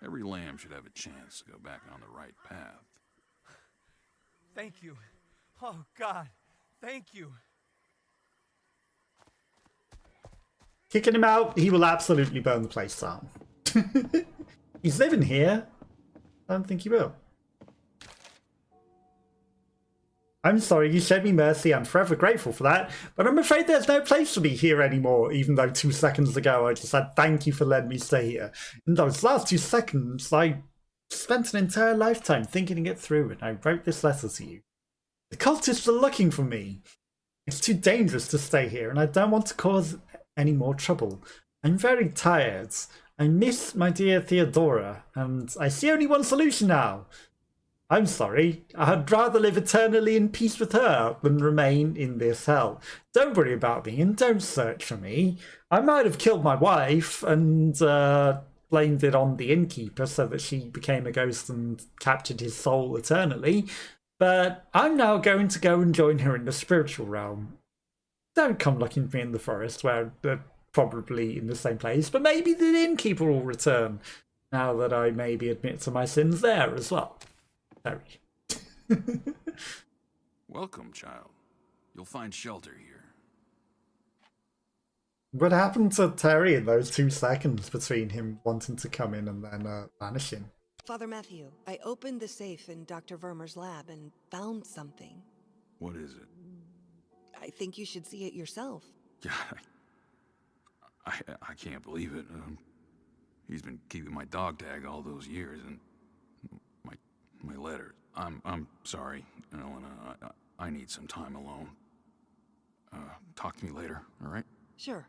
Every lamb should have a chance to go back on the right path. Thank you. Oh, God. Thank you. Kicking him out, he will absolutely burn the place down. He's living here. I don't think he will. I'm sorry, you showed me mercy. I'm forever grateful for that. But I'm afraid there's no place for me here anymore, even though 2 seconds ago I just said thank you for letting me stay here. In those last 2 seconds, I spent an entire lifetime thinking it through, and I wrote this letter to you. The cultists are looking for me. It's too dangerous to stay here, and I don't want to cause any more trouble. I'm very tired. I miss my dear Theodora, and I see only one solution now. I'm sorry. I'd rather live eternally in peace with her than remain in this hell. Don't worry about me and don't search for me. I might have killed my wife and blamed it on the innkeeper so that she became a ghost and captured his soul eternally. But I'm now going to go and join her in the spiritual realm. Don't come looking for me in the forest where they're probably in the same place, but maybe the innkeeper will return now that I maybe admit to my sins there as well. Terry. Welcome, child. You'll find shelter here. What happened to Terry in those 2 seconds between him wanting to come in and then vanishing? Father Matthew, I opened the safe in Dr. Vermeer's lab and found something. What is it? I think you should see it yourself. Yeah, I can't believe it. He's been keeping my dog tag all those years, and my letter. I'm sorry, Elena. I need some time alone. Talk to me later, all right? Sure.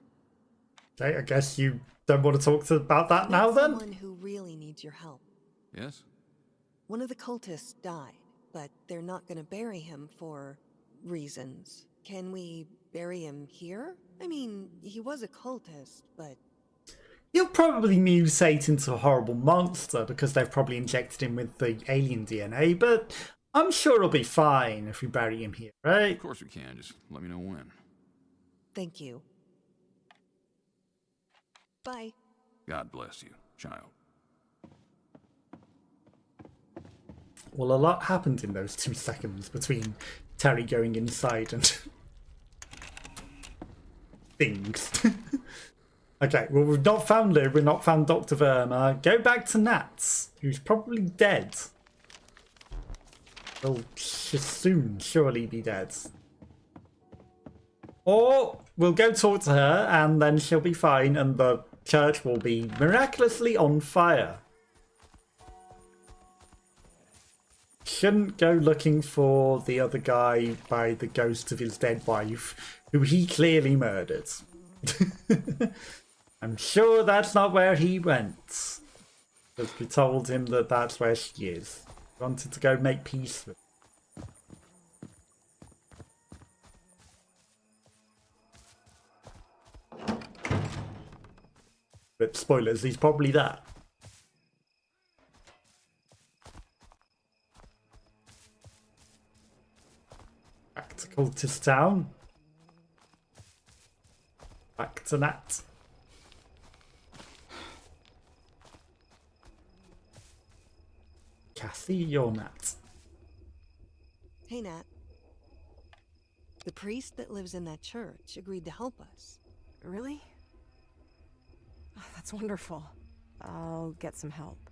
Okay, I guess you don't want to talk about that now then? Someone who really needs your help. Yes? One of the cultists died, but they're not going to bury him for reasons. Can we bury him here? I mean, he was a cultist, but... He'll probably mutate into a horrible monster because they've probably injected him with the alien DNA, but I'm sure it'll be fine if we bury him here, right? Of course we can. Just let me know when. Thank you. Bye. God bless you, child. Well, a lot happened in those 2 seconds between Terry going inside and things. Okay, well, we've not found Lou, we've not found Dr. Vermeer. Go back to Nats, who's probably dead. Will soon surely be dead. Or we'll go talk to her and then she'll be fine and the church will be miraculously on fire. Shouldn't go looking for the other guy by the ghost of his dead wife, who he clearly murdered. I'm sure that's not where he went. Because we told him that that's where she is. He wanted to go make peace with her. But spoilers, he's probably there. Back to Cultist Town. Back to Nat. Cassie, you're Nat. Hey, Nat. The priest that lives in that church agreed to help us. Really? Oh, that's wonderful. I'll get some help.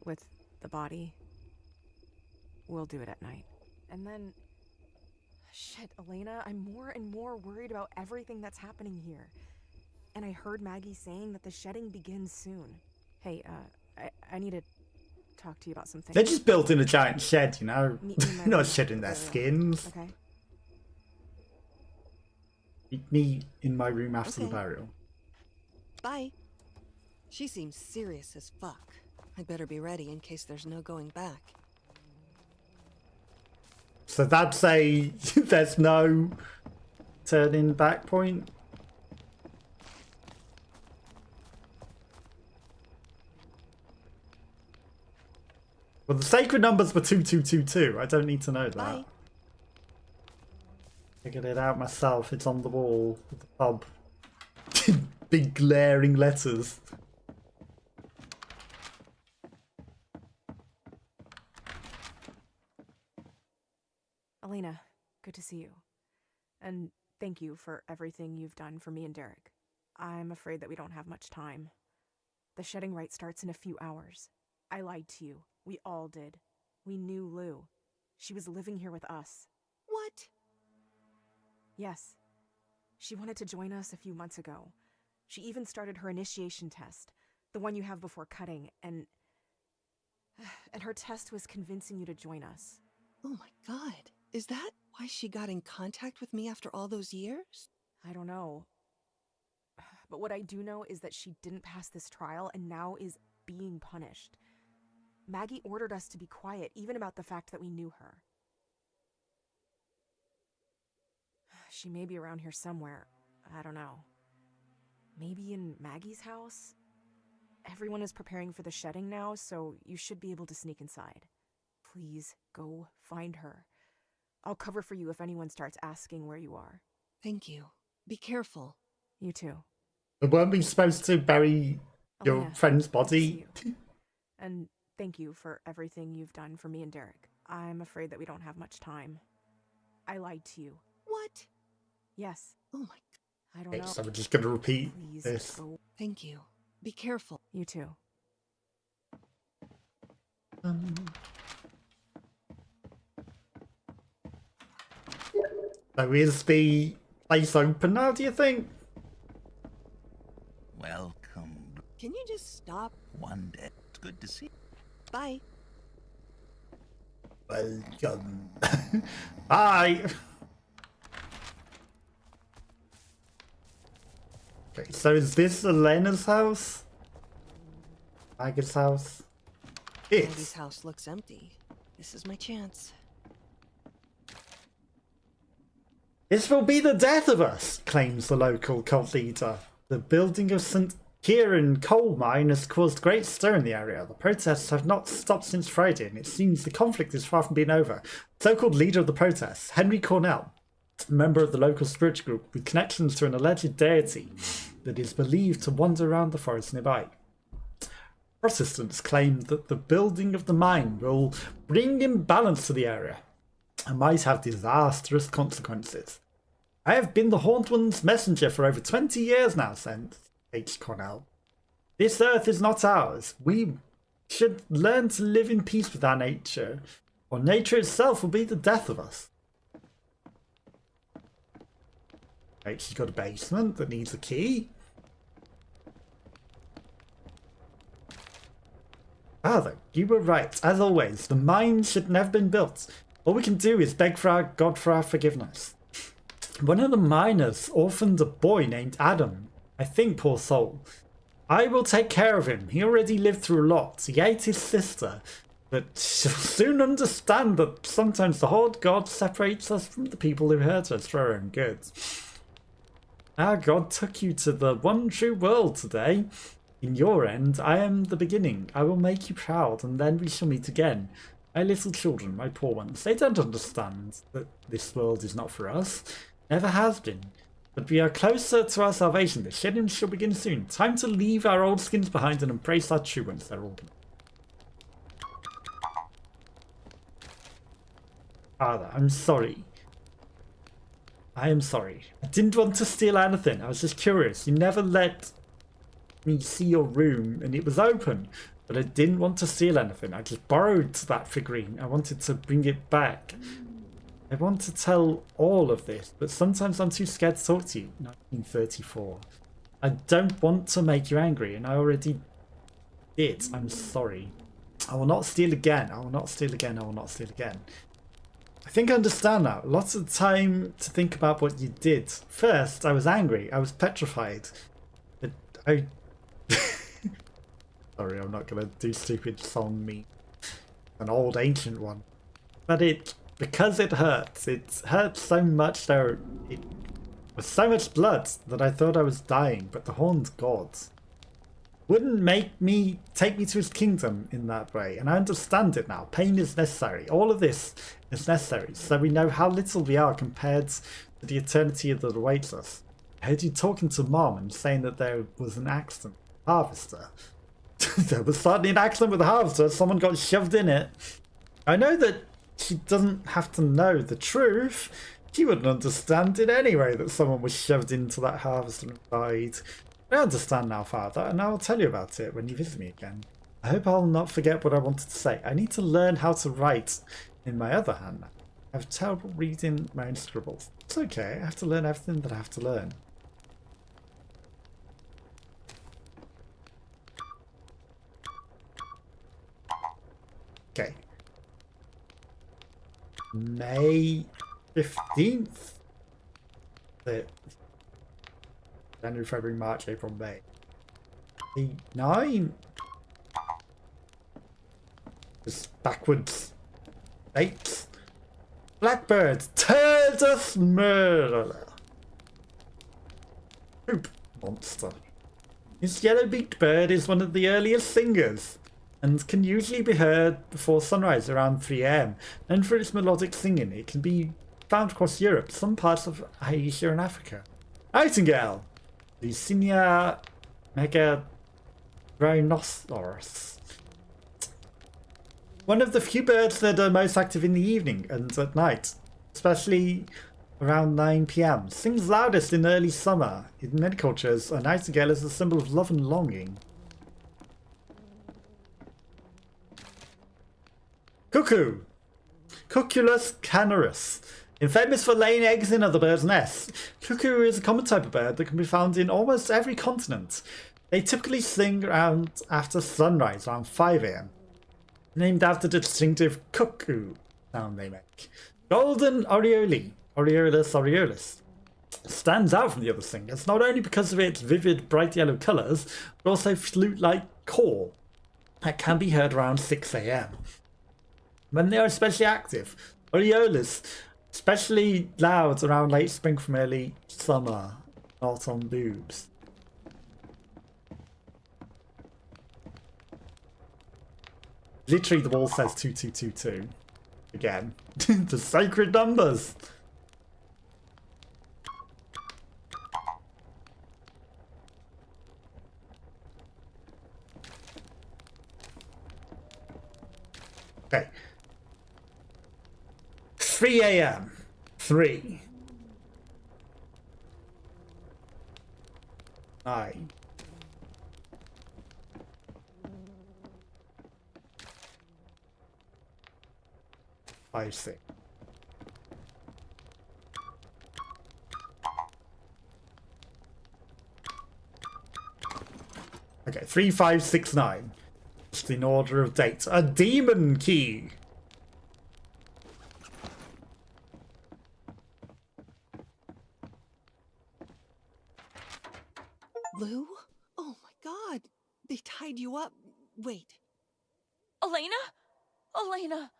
With the body. We'll do it at night. And then... Shit, Elena, I'm more and more worried about everything that's happening here. And I heard Maggie saying that the shedding begins soon. Hey, I need to talk to you about something. They're just built in a giant shed, you know. Meet me in my Not room shedding their after, skins. Okay. Meet me in my room after the Okay. burial. Bye. She seems serious as fuck. I'd better be ready in case there's no going back. So that's a... there's no turning back point? Well, the sacred numbers were 2222. I don't need to know that. Bye. Figured it out myself. It's on the wall of the pub. Big glaring letters. Elena, good to see you. And thank you for everything you've done for me and Derek. I'm afraid that we don't have much time. The shedding rite starts in a few hours. I lied to you. We all did. We knew Lou. She was living here with us. What? Yes. She wanted to join us a few months ago. She even started her initiation test, the one you have before cutting, and her test was convincing you to join us. Oh my god. Is that why she got in contact with me after all those years? I don't know. But what I do know is that she didn't pass this trial and now is being punished. Maggie ordered us to be quiet, even about the fact that we knew her. She may be around here somewhere. I don't know. Maybe in Maggie's house? Everyone is preparing for the shedding now, so you should be able to sneak inside. Please go find her. I'll cover for you if anyone starts asking where you are. Thank you. Be careful. You too. But weren't we supposed to bury your Elena, friend's good to see body? you. And thank you for everything you've done for me and Derek. I'm afraid that we don't have much time. I lied to you. What? Yes. Oh my god. I don't Okay, know. so we're just going to repeat Please this. go. Thank you. Be careful. You too. So is the place open now, do you think? Welcome. Can you just stop? One day. It's good to see. Bye. Welcome. Bye. Okay, so is this Elena's house? Maggie's house? Maggie's It's. house looks empty. This is my chance. This will be the death of us, claims the local cult leader. The building of St. Kieran coal mine has caused great stir in the area. The protests have not stopped since Friday, and it seems the conflict is far from being over. The so-called leader of the protests, Henry Cornell, a member of the local spiritual group with connections to an alleged deity that is believed to wander around the forest nearby. Protestants claim that the building of the mine will bring imbalance to the area and might have disastrous consequences. I have been the Haunt One's messenger for over 20 years now, said H. Cornell. This earth is not ours. We should learn to live in peace with our nature, or nature itself will be the death of us. Right, she's got a basement that needs a key. Father, you were right. As always, the mine should never have been built. All we can do is beg for our God for our forgiveness. One of the miners orphaned a boy named Adam. I think, poor soul. I will take care of him. He already lived through a lot. He ate his sister. But she'll soon understand that sometimes the hard God separates us from the people who hurt us for our own good. Our God took you to the one true world today. In your end, I am the beginning. I will make you proud, and then we shall meet again. My little children, my poor ones, they don't understand that this world is not for us. Never has been. But we are closer to our salvation. The shedding shall begin soon. Time to leave our old skins behind and embrace our true ones. They're all gone. Father, I'm sorry. I am sorry. I didn't want to steal anything. I was just curious. You never let me see your room and it was open, but I didn't want to steal anything. I just borrowed that figurine. I wanted to bring it back. I want to tell all of this, but sometimes I'm too scared to talk to you. 1934. I don't want to make you angry, and I already did. I'm sorry. I will not steal again. I will not steal again. I will not steal again. I think I understand now. Lots of time to think about what you did. First, I was angry. I was petrified. But I... Sorry, I'm not going to do stupid song me. An old ancient one. But because it hurts so much there. It was so much blood that I thought I was dying, but the horned gods wouldn't take me to his kingdom in that way. And I understand it now. Pain is necessary. All of this is necessary, so we know how little we are compared to the eternity that awaits us. I heard you talking to Mom and saying that there was an accident. Harvester. There was certainly an accident with the harvester. Someone got shoved in it. I know that she doesn't have to know the truth. She wouldn't understand it anyway that someone was shoved into that harvester and died. I understand now, Father, and I'll tell you about it when you visit me again. I hope I'll not forget what I wanted to say. I need to learn how to write in my other hand. I have terrible reading my own scribbles. It's okay, I have to learn everything that I have to learn. Okay. May 15th. January, February, March, April, May. 9. Just backwards. 8. Blackbird, Turdus murderer. Poop monster. This yellow-beaked bird is one of the earliest singers and can usually be heard before sunrise around 3 am. Known for its melodic singing, it can be found across Europe, some parts of Asia and Africa. Nightingale, Lucinia megarhinoceros. One of the few birds that are most active in the evening and at night, especially around 9 p.m. Sings loudest in early summer. In many cultures, a nightingale is a symbol of love and longing. Cuckoo, Cuculus canarus. Infamous for laying eggs in other birds' nests, cuckoo is a common type of bird that can be found in almost every continent. They typically sing around after sunrise, around 5 am. Named after the distinctive cuckoo sound they make. Golden oriole, Oriolus aureolus, stands out from the other singers, not only because of its vivid bright yellow colours, but also flute-like call that can be heard around 6 am. When they are especially active, Oriolus especially loud around late spring from early summer, not on boobs. Literally the wall says 2222. Again. The sacred numbers! Okay. 3 am. 3. 9. 5, 6. Okay, 3, 5, 6, 9. Just in order of dates. A demon key! Lou? Oh my god. They tied you up. Wait. Elena? Elena,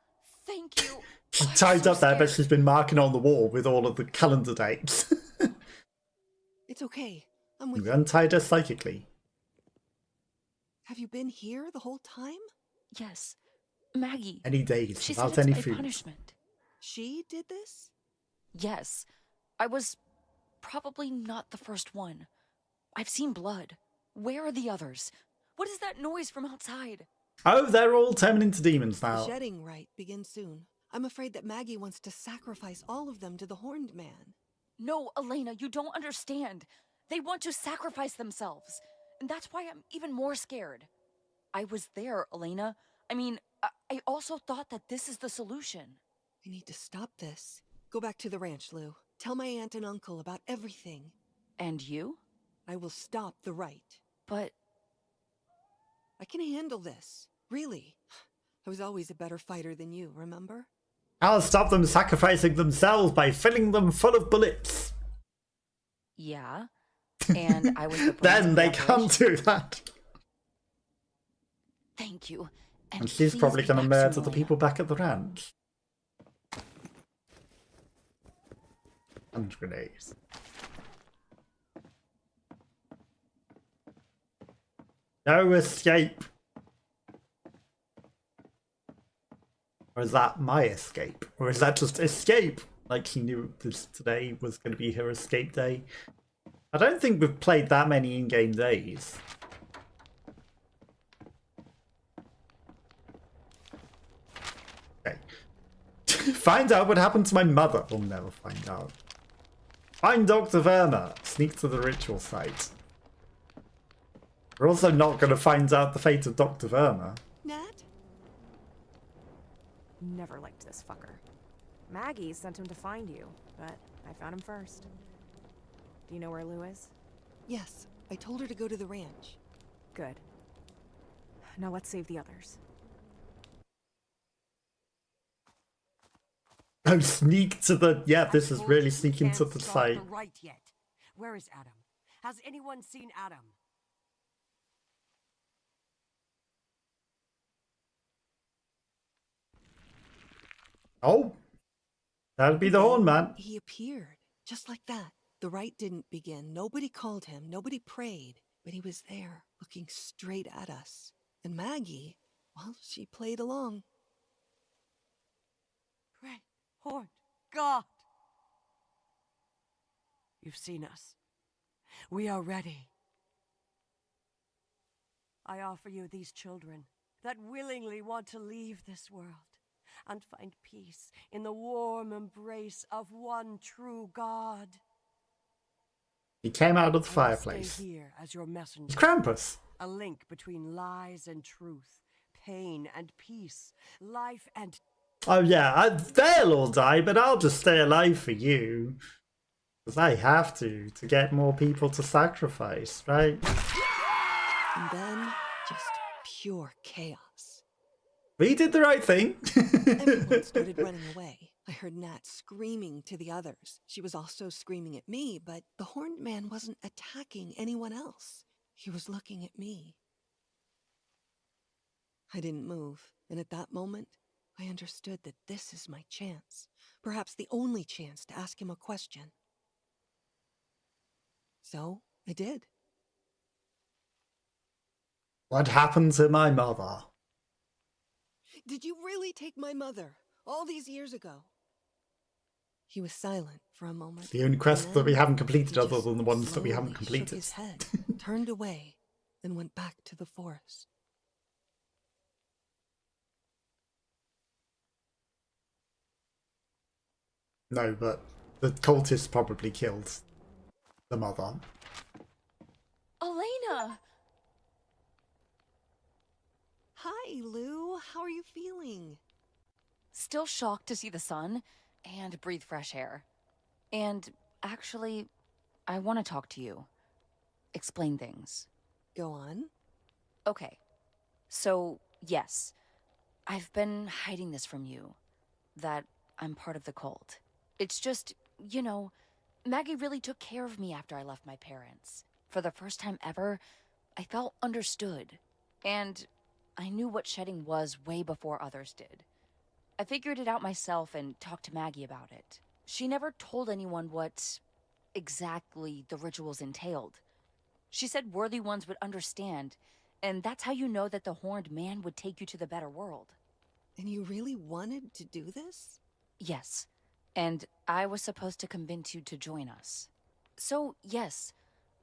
thank you. She's tied up there, but she's been marking on the wall with all of the calendar dates. It's okay. I'm with You you. untied her psychically. Have you been here the whole time? Yes. Maggie. Any days She without said any it's my food. punishment. She did this? Yes. I was probably not the first one. I've seen blood. Where are the others? What is that noise from outside? Oh, they're all turning into demons The now. shedding rite begins soon. I'm afraid that Maggie wants to sacrifice all of them to the Horned Man. No, Elena, you don't understand. They want to sacrifice themselves. And that's why I'm even more scared. I was there, Elena. I mean, I also thought that this is the solution. I need to stop this. Go back to the ranch, Lou. Tell my aunt and uncle about everything. And you? I will stop the rite. But I can handle this. Really. I was always a better fighter than you, remember? I'll stop them sacrificing themselves by filling them full of bullets. yeah. And I was the brains Then of they the can't operation. do that. Thank you. And she's please probably be going to back murder soon, the Elena. people back at the ranch. And grenades. No escape. Or is that my escape? Or is that just escape? Like she knew this today was going to be her escape day. I don't think we've played that many in-game days. Okay. Find out what happened to my mother. We'll never find out. Find Dr. Verma. Sneak to the ritual site. We're also not going to find out the fate of Dr. Verma. Nat? Never liked this fucker. Maggie sent him to find you, but I found him first. Do you know where Lou is? Yes, I told her to go to the ranch. Good. Now let's save the others. Oh, sneak to the... Yeah, this I is told really you we sneaking to can't the start site. the right yet. Where is Adam? Has anyone seen Adam? Oh, that'd be the horn man. He appeared, just like that. The rite didn't begin. Nobody called him. Nobody prayed. But he was there, looking straight at us. And Maggie, well, she played along. Great Horned God! You've seen us. We are ready. I offer you these children that willingly want to leave this world and find peace in the warm embrace of one true God. He came out of the I will fireplace. stay here as your messenger. It's Krampus. A link between lies and truth, pain and peace, life and... Oh yeah, they'll all die, but I'll just stay alive for you. Because I have to get more people to sacrifice, right? And then, just pure chaos. We did the right thing. Everyone started running away. I heard Nat screaming to the others. She was also screaming at me, but the horned man wasn't attacking anyone else. He was looking at me. I didn't move, and at that moment, I understood that this is my chance. Perhaps the only chance to ask him a question. So, I did. What happened to my mother? Did you really take my mother all these years ago? He was silent for a moment. It's the only quest that we haven't completed he other just than the ones that we haven't slowly completed. Shook his head, turned away, and went back to the forest. No, but the cultist probably killed the mother. Elena! Hi, Lou. How are you feeling? Still shocked to see the sun and breathe fresh air. And actually, I want to talk to you. Explain things. Go on. Okay. So, yes. I've been hiding this from you. That I'm part of the cult. It's just, you know, Maggie really took care of me after I left my parents. For the first time ever, I felt understood. And I knew what shedding was way before others did. I figured it out myself and talked to Maggie about it. She never told anyone what exactly the rituals entailed. She said worthy ones would understand, and that's how you know that the horned man would take you to the better world. And you really wanted to do this? Yes, and I was supposed to convince you to join us. So, yes,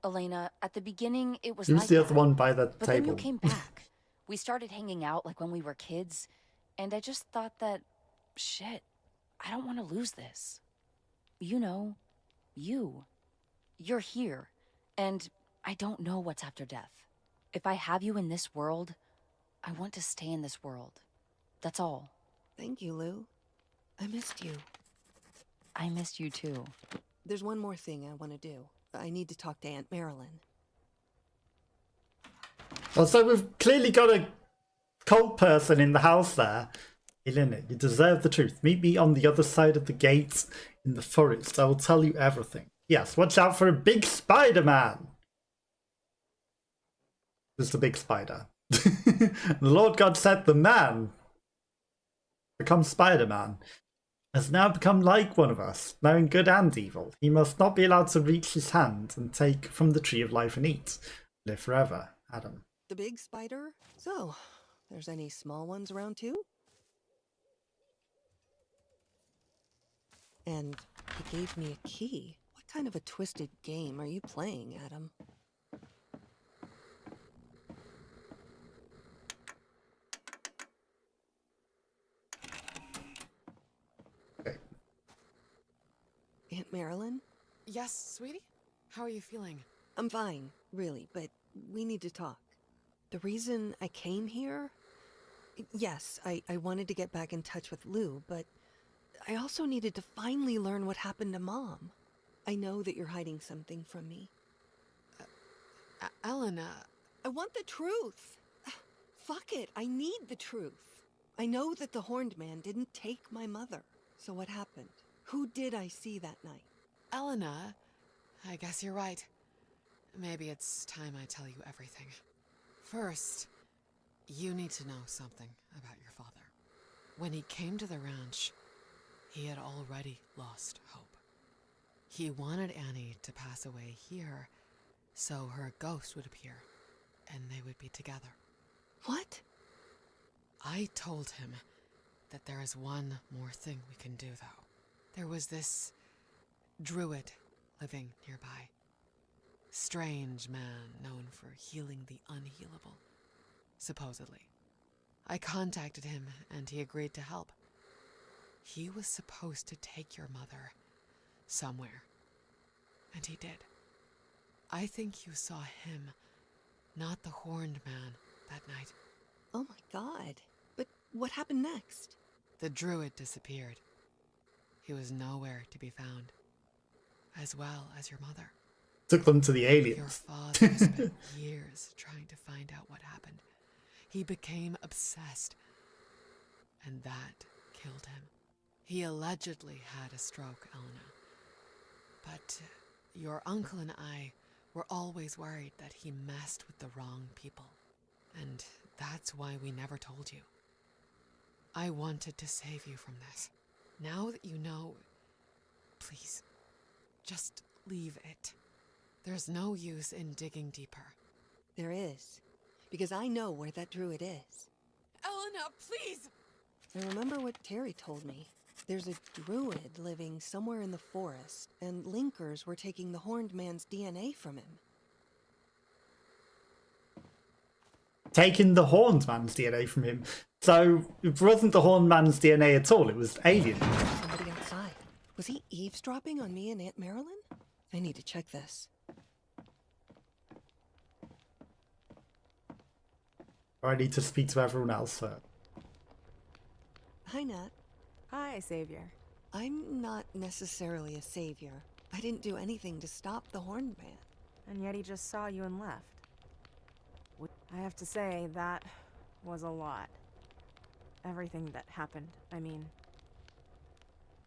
Elena, at the beginning it was Who's like the that, other one by the but then table? you came back. We started hanging out like when we were kids, and I just thought that, shit, I don't want to lose this. You know, you're here, and I don't know what's after death. If I have you in this world, I want to stay in this world. That's all. Thank you, Lou. I missed you. I missed you too. There's one more thing I want to do. I need to talk to Aunt Marilyn. Well, so we've clearly got a cult person in the house there. Elena, you deserve the truth. Meet me on the other side of the gate in the forest. I will tell you everything. Yes, watch out for a big Spider-Man. Just a big spider. The Lord God said the man become Spider-Man has now become like one of us, knowing good and evil. He must not be allowed to reach his hand and take from the tree of life and eat. Live forever, Adam. The big spider? So, there's any small ones around too? And he gave me a key. What kind of a twisted game are you playing, Adam? Okay. Aunt Marilyn? Yes, sweetie? How are you feeling? I'm fine, really, but we need to talk. The reason I came here... Yes, I wanted to get back in touch with Lou, but I also needed to finally learn what happened to Mom. I know that you're hiding something from me. Elena... I want the truth. Fuck it, I need the truth. I know that the Horned Man didn't take my mother. So what happened? Who did I see that night? Elena, I guess you're right. Maybe it's time I tell you everything. First, you need to know something about your father. When he came to the ranch, he had already lost hope. He wanted Annie to pass away here, so her ghost would appear, and they would be together. What? I told him that there is one more thing we can do, though. There was this druid living nearby. Strange man known for healing the unhealable, supposedly. I contacted him, and he agreed to help. He was supposed to take your mother somewhere, and he did. I think you saw him, not the horned man, that night. Oh my god. But what happened next? The druid disappeared. He was nowhere to be found, as well as your mother. Took them to the Your aliens. father spent years trying to find out what happened. He became obsessed, and that killed him. He allegedly had a stroke, Elena. But your uncle and I were always worried that he messed with the wrong people. And that's why we never told you. I wanted to save you from this. Now that you know, please, just leave it. There's no use in digging deeper. There is. Because I know where that druid is. Elena, please! I remember what Terry told me. There's a druid living somewhere in the forest, and Linkers were taking the Horned Man's DNA from him. Taking the Horned Man's DNA from him. So it wasn't the Horned Man's DNA at all, it was alien. Somebody outside. Was he eavesdropping on me and Aunt Marilyn? I need to check this. I need to speak to everyone else first. Hi, Nat. Hi, Savior. I'm not necessarily a savior. I didn't do anything to stop the Horned Man. And yet he just saw you and left. I have to say, that was a lot. Everything that happened, I mean.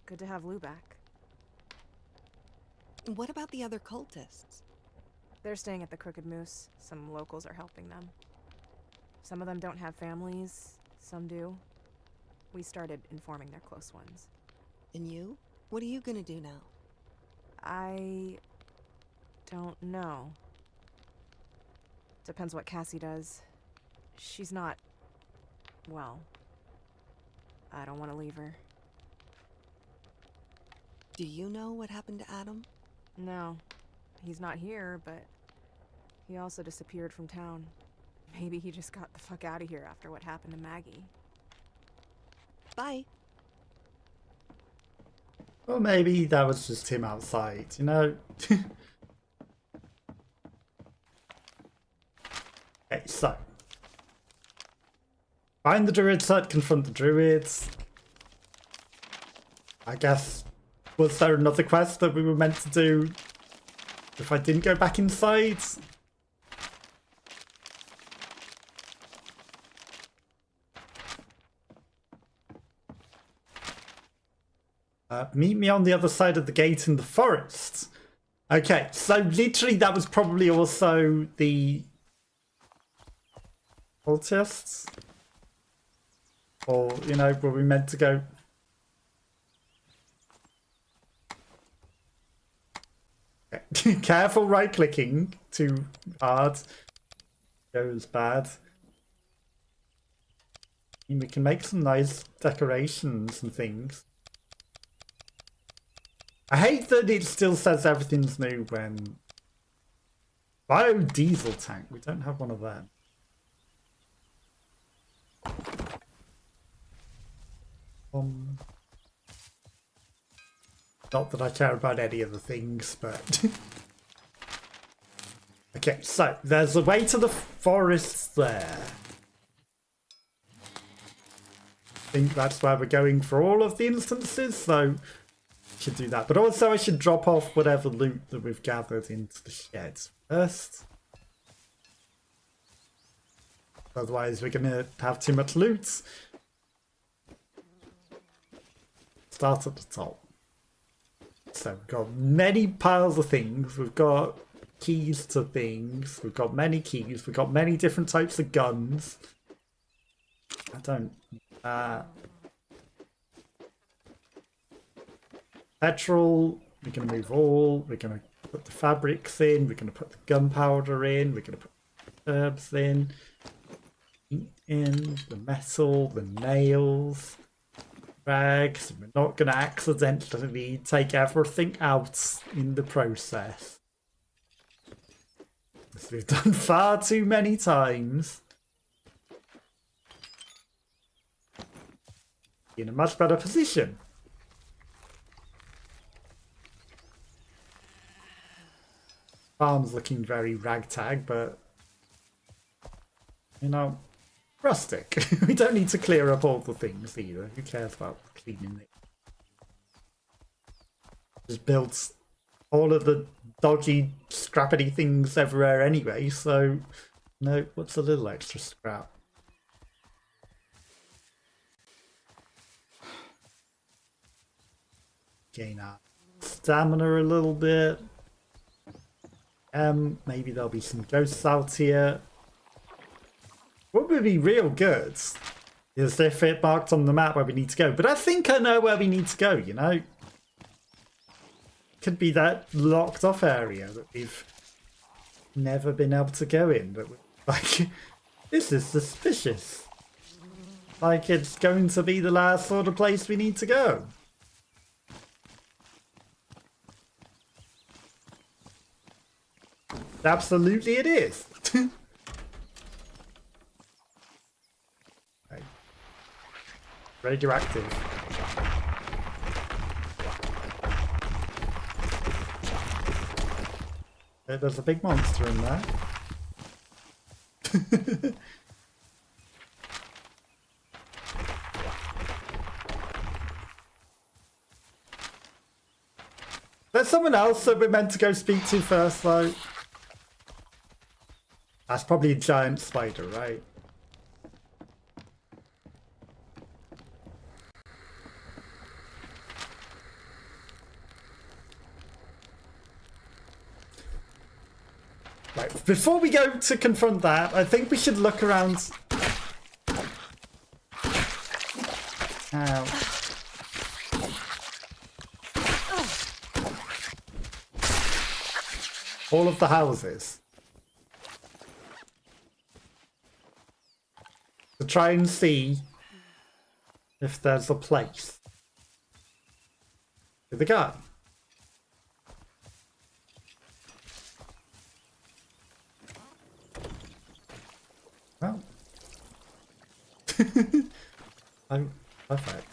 Good to have Lou back. What about the other cultists? They're staying at the Crooked Moose. Some locals are helping them. Some of them don't have families, some do. We started informing their close ones. And you? What are you gonna do now? I don't know. Depends what Cassie does. She's not... well... I don't want to leave her. Do you know what happened to Adam? No. He's not here, but... he also disappeared from town. Maybe he just got the fuck out of here after what happened to Maggie. Bye. Or maybe that was just him outside, you know? Okay, so. Find the druid site, confront the druids. I guess, was there another quest that we were meant to do if I didn't go back inside? Meet me on the other side of the gate in the forest. Okay, so literally that was probably also the cultists. Or, you know, were we meant to go... Okay. Careful right-clicking too hard. Goes bad. I mean, we can make some nice decorations and things. I hate that it still says everything's new when... Biodiesel tank. We don't have one of them. Not that I care about any of the things, but... Okay, so there's a way to the forest there. I think that's where we're going for all of the instances, so... should do that, but also I should drop off whatever loot that we've gathered into the sheds first. Otherwise we're gonna have too much loot. start at the top. So we've got many piles of things. We've got keys to things. We've got many keys. We've got many different types of guns. I don't... petrol. We're going to move all. We're going to put the fabrics in. We're going to put the gunpowder in. We're going to put herbs in. In the metal, the nails, rags. We're not going to accidentally take everything out in the process. As we've done far too many times. In a much better position. Farm's looking very ragtag, but you know, rustic. We don't need to clear up all the things either. Who cares about cleaning it? Just built all of the dodgy, scrappity things everywhere anyway, so no, what's a little extra scrap? Gain our stamina a little bit. Maybe there'll be some ghosts out here. What would be real good is if it marked on the map where we need to go. But I think I know where we need to go, you know? Could be that locked off area that we've never been able to go in. But like, this is suspicious. Like it's going to be the last sort of place we need to go. Absolutely it is. Okay. Radioactive. There's a big monster in there. There's someone else that we're meant to go speak to first, though. That's probably a giant spider, right? Right, before we go to confront that, I think we should look around. Ow. All of the houses. To try and see if there's a place with the gun. Well, I'm perfect.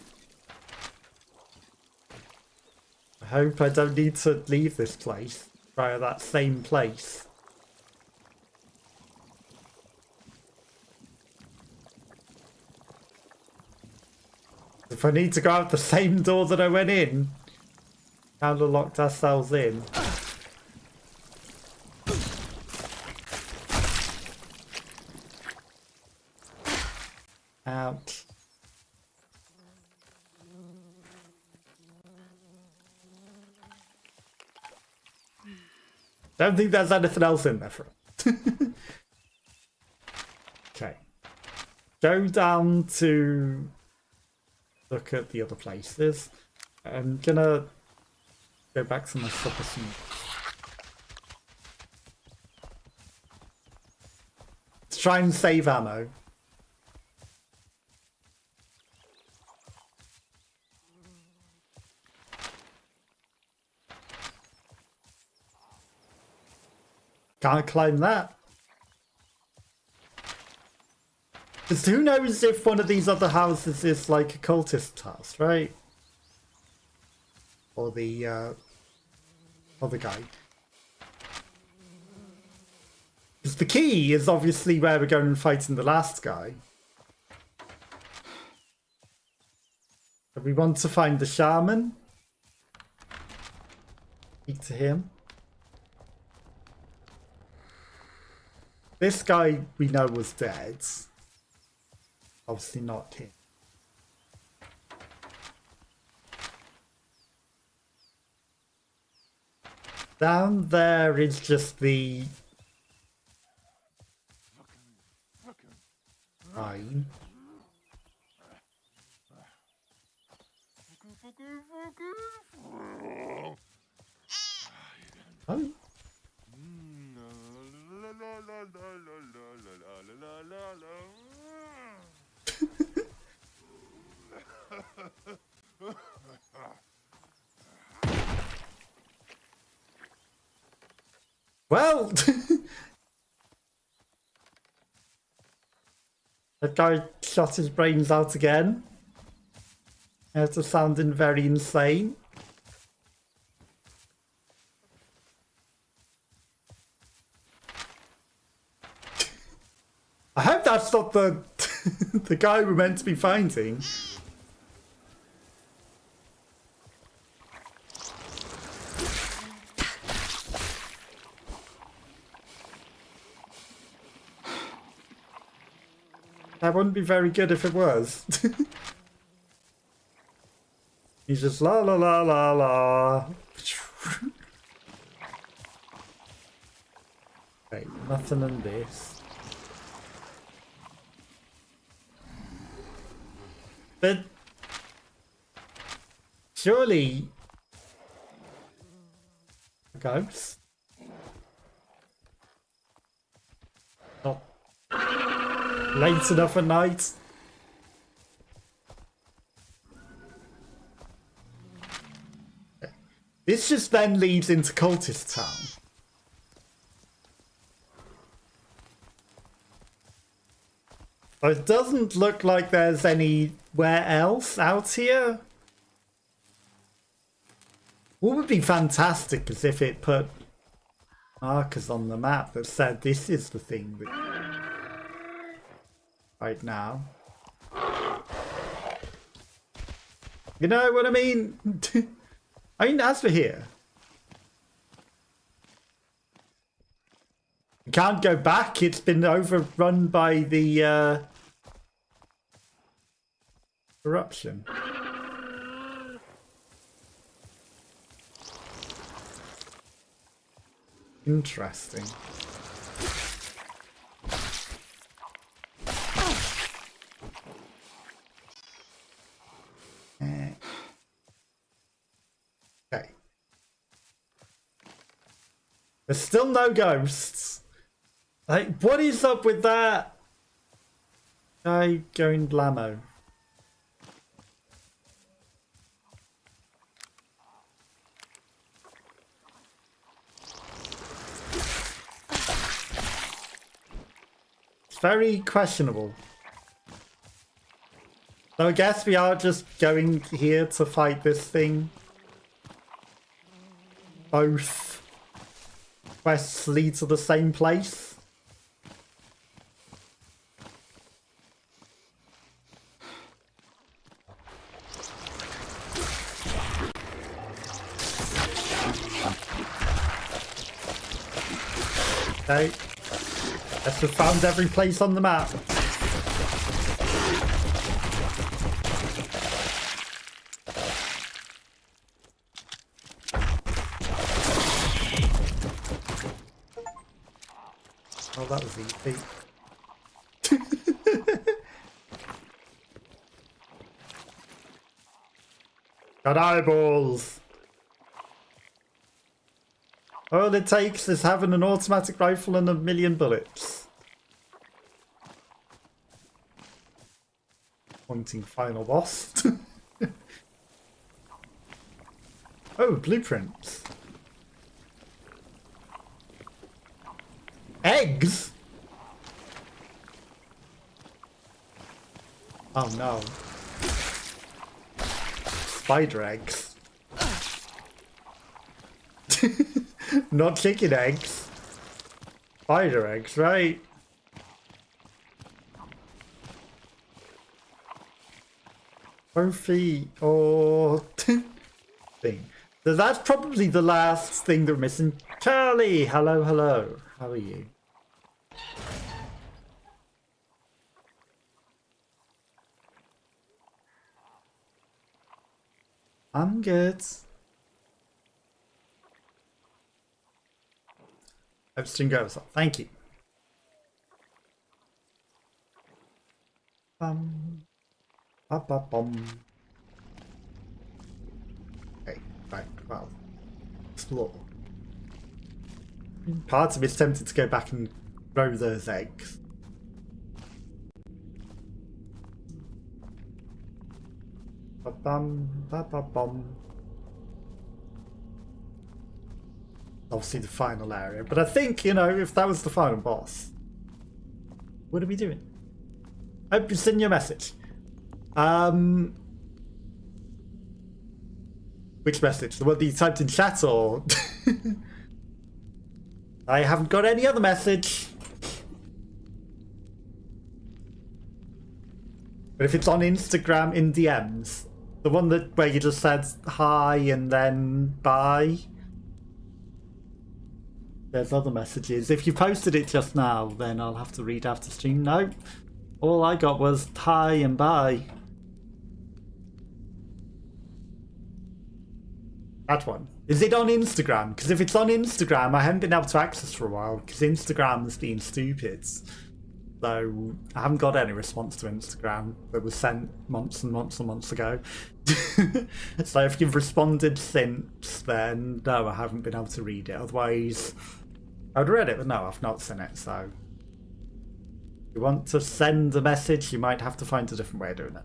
I hope I don't need to leave this place via that same place. If I need to go out the same door that I went in, kind of locked ourselves in. Ouch. Don't think there's anything else in there for it. Okay. Go down to look at the other places. I'm gonna go back to my supper scene. Let's try and save ammo. Can't climb that. Because who knows if one of these other houses is like a cultist house, right? Or the other guy. Because the key is obviously where we're going and fighting the last guy. But we want to find the shaman. Speak to him. This guy we know was dead. Obviously not him. Down there is just the mine. Oh. Well, that guy shot his brains out again. After sounding very insane. I hope that's not the the guy we're meant to be finding. That wouldn't be very good if it was. He's just la la la la la. Okay, nothing in this. But surely a ghost? Not late enough at night. This just then leads into Cultist Town. But it doesn't look like there's anywhere else out here. What would be fantastic is if it put markers on the map that said this is the thing that right now. You know what I mean? I mean, as for here, you can't go back. It's been overrun by the corruption. Interesting. Okay. There's still no ghosts. Like, what is up with that? Guy going blammo. It's very questionable. So I guess we are just going here to fight this thing. Both quests lead to the same place. Okay. Guess we've found every place on the map. Oh, that was easy. Got eyeballs. All it takes is having an automatic rifle and a million bullets. Wanting final boss. Oh, blueprints. Eggs? Oh no. Spider eggs. Not chicken eggs. Spider eggs, right? Trophy or thing. So that's probably the last thing they're missing. Charlie, hello, hello. How are you? I'm good. Hope stream goes well. Thank you. Bum. Okay, right, well, explore. Part of me's tempted to go back and grow those eggs. Ba-bum. Obviously the final area, but I think, you know, if that was the final boss, what are we doing? Hope you've seen your message. Which message? The one that you typed in chat, or? I haven't got any other message. But if it's on Instagram in DMs, the one that where you just said hi and then bye. There's other messages. If you posted it just now, then I'll have to read after stream. No, all I got was hi and bye. That one. Is it on Instagram? Because if it's on Instagram, I haven't been able to access for a while because Instagram's been stupid. So I haven't got any response to Instagram that was sent months and months and months ago. So if you've responded since, then no, I haven't been able to read it. Otherwise, I'd read it, but no, I've not seen it. So if you want to send a message, you might have to find a different way of doing it.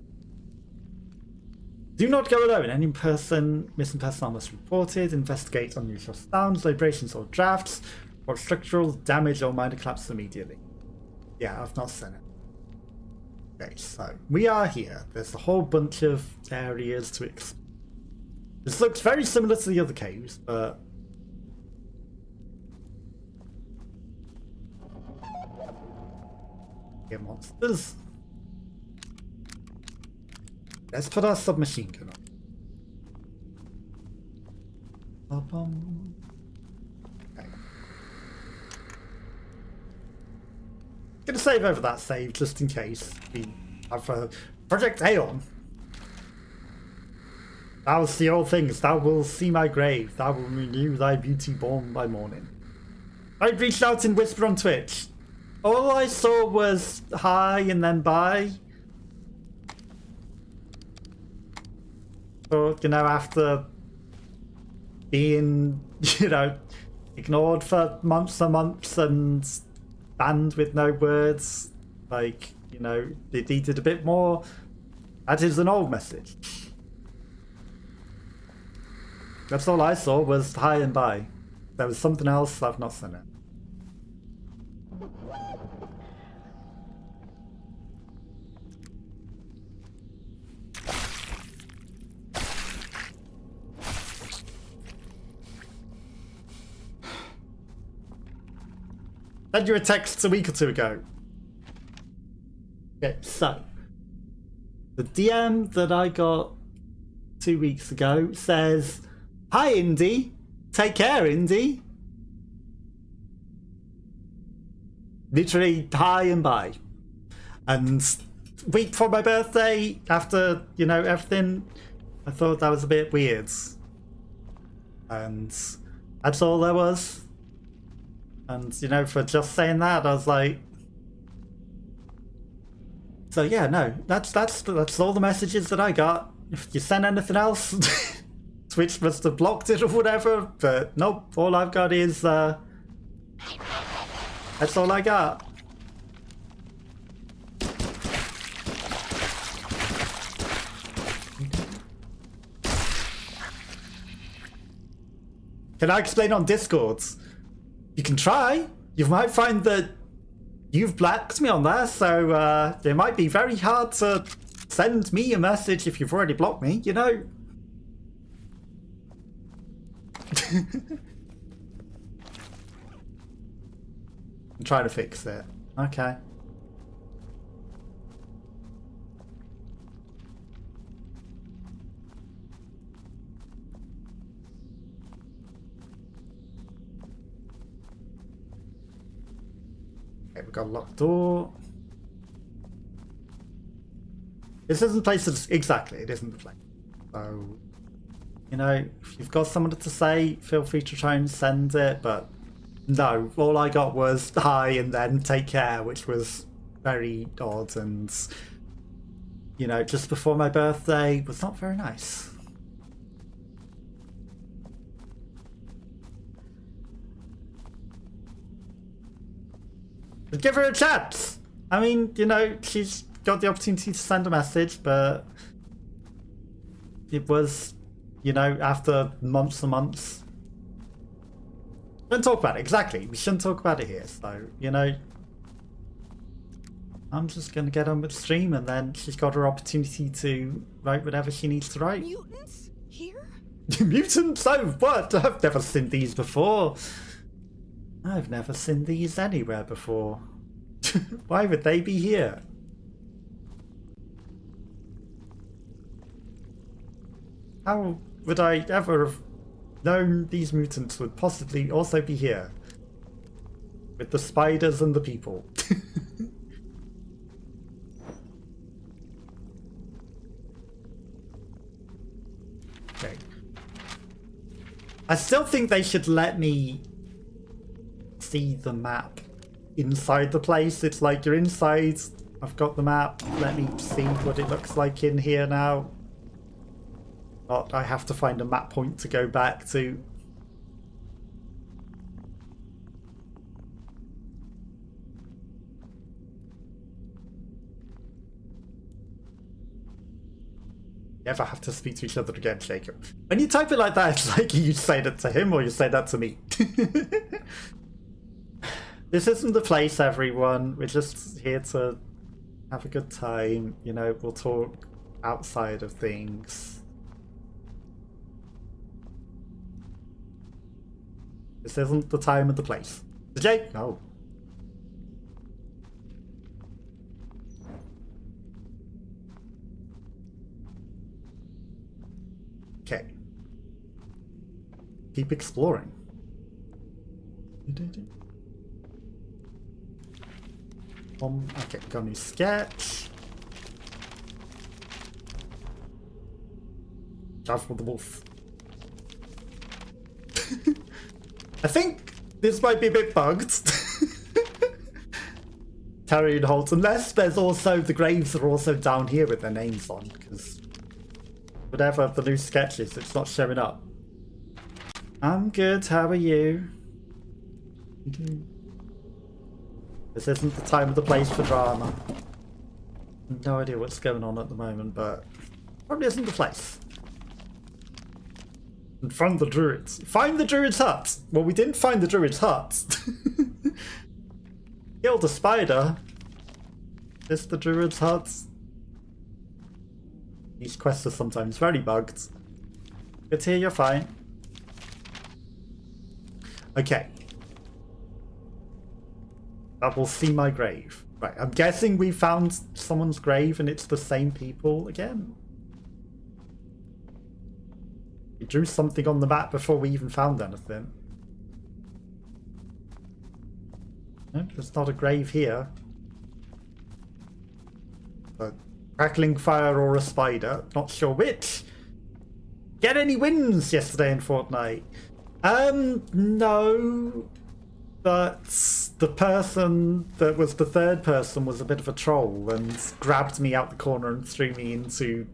Do not go alone. Any missing personnel must be reported. Investigate unusual sounds, vibrations, or drafts, or structural damage or minor collapse immediately. Yeah, I've not seen it. Okay, so we are here. There's a whole bunch of areas to explore. This looks very similar to the other caves, but here, monsters. Let's put our submachine gun on. Okay. Gonna save over that save just in case we have Project Aeon. Thou see all things, thou will see my grave, thou will renew thy beauty born by morning. I reached out and whispered on Twitch. All I saw was hi and then bye. So, you know, after being, you know, ignored for months and months and banned with no words, like, you know, they needed a bit more. That is an old message. That's all I saw was hi and bye. There was something else, I've not seen it. Sent you a text a week or two ago. Okay, so the DM that I got 2 weeks ago says, "Hi Indy, take care Indy." Literally hi and bye. And week before my birthday, after, you know, everything, I thought that was a bit weird. And that's all there was. And, you know, for just saying that, I was like... So, yeah, no, that's all the messages that I got. If you send anything else, Twitch must have blocked it or whatever. But, nope, all I've got is... that's all I got. Can I explain on Discord? You can try. You might find that you've blocked me on there, so it might be very hard to send me a message if you've already blocked me, you know? I'm trying to fix it. Okay. Okay, we've got a locked door. This isn't the place exactly, it isn't the place. So, you know, if you've got something to say, feel free to try and send it, but No, all I got was hi and then take care, which was very odd and, you know, just before my birthday was not very nice. But give her a chance! I mean, you know, she's got the opportunity to send a message, but it was, you know, after months and months. Don't talk about it, exactly. We shouldn't talk about it here, so, you know, I'm just gonna get on with the stream and then she's got her opportunity to write whatever she needs to write. Mutants? Here? Mutants? Oh, what? I've never seen these before. I've never seen these anywhere before. Why would they be here? How would I ever have known these mutants would possibly also be here? With the spiders and the people. Okay. I still think they should let me see the map inside the place. It's like you're inside, I've got the map, let me see what it looks like in here now. Not I have to find a map point to go back to. Ever have to speak to each other again, Jacob? When you type it like that, it's like you say that to him or you say that to me. This isn't the place, everyone. We're just here to have a good time. You know, we'll talk outside of things. This isn't the time and the place. Jake? No. Okay. Keep exploring. Okay, got a new sketch. Charge for the wolf. I think this might be a bit bugged. Terry and Holt, unless there's also the graves are also down here with their names on, because whatever the new sketch is, it's not showing up. I'm good, how are you? This isn't the time or the place for drama. No idea what's going on at the moment, but probably isn't the place. And find the druids. Find the druid's hut! Well, we didn't find the druid's hut. Killed a spider. Is this the druid's hut? These quests are sometimes very bugged. Good to hear you're fine. Okay. That will see my grave. Right, I'm guessing we found someone's grave and it's the same people again. We drew something on the map before we even found anything. No, there's not a grave here. A crackling fire or a spider, not sure which. Get any wins yesterday in Fortnite? No. But the person that was the third person was a bit of a troll and grabbed me out the corner and threw me into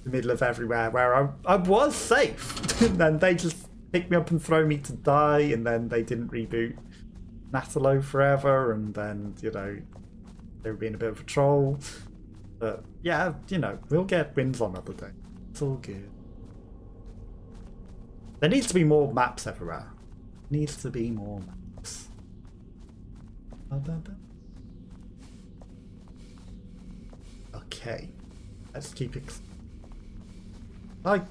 the middle of everywhere where I was safe. And then they just picked me up and throw me to die, and then they didn't reboot Natalo forever, and then, you know, they were being a bit of a troll. But yeah, you know, we'll get wins on other days. It's all good. There needs to be more maps everywhere. Needs to be more maps. Okay, let's keep I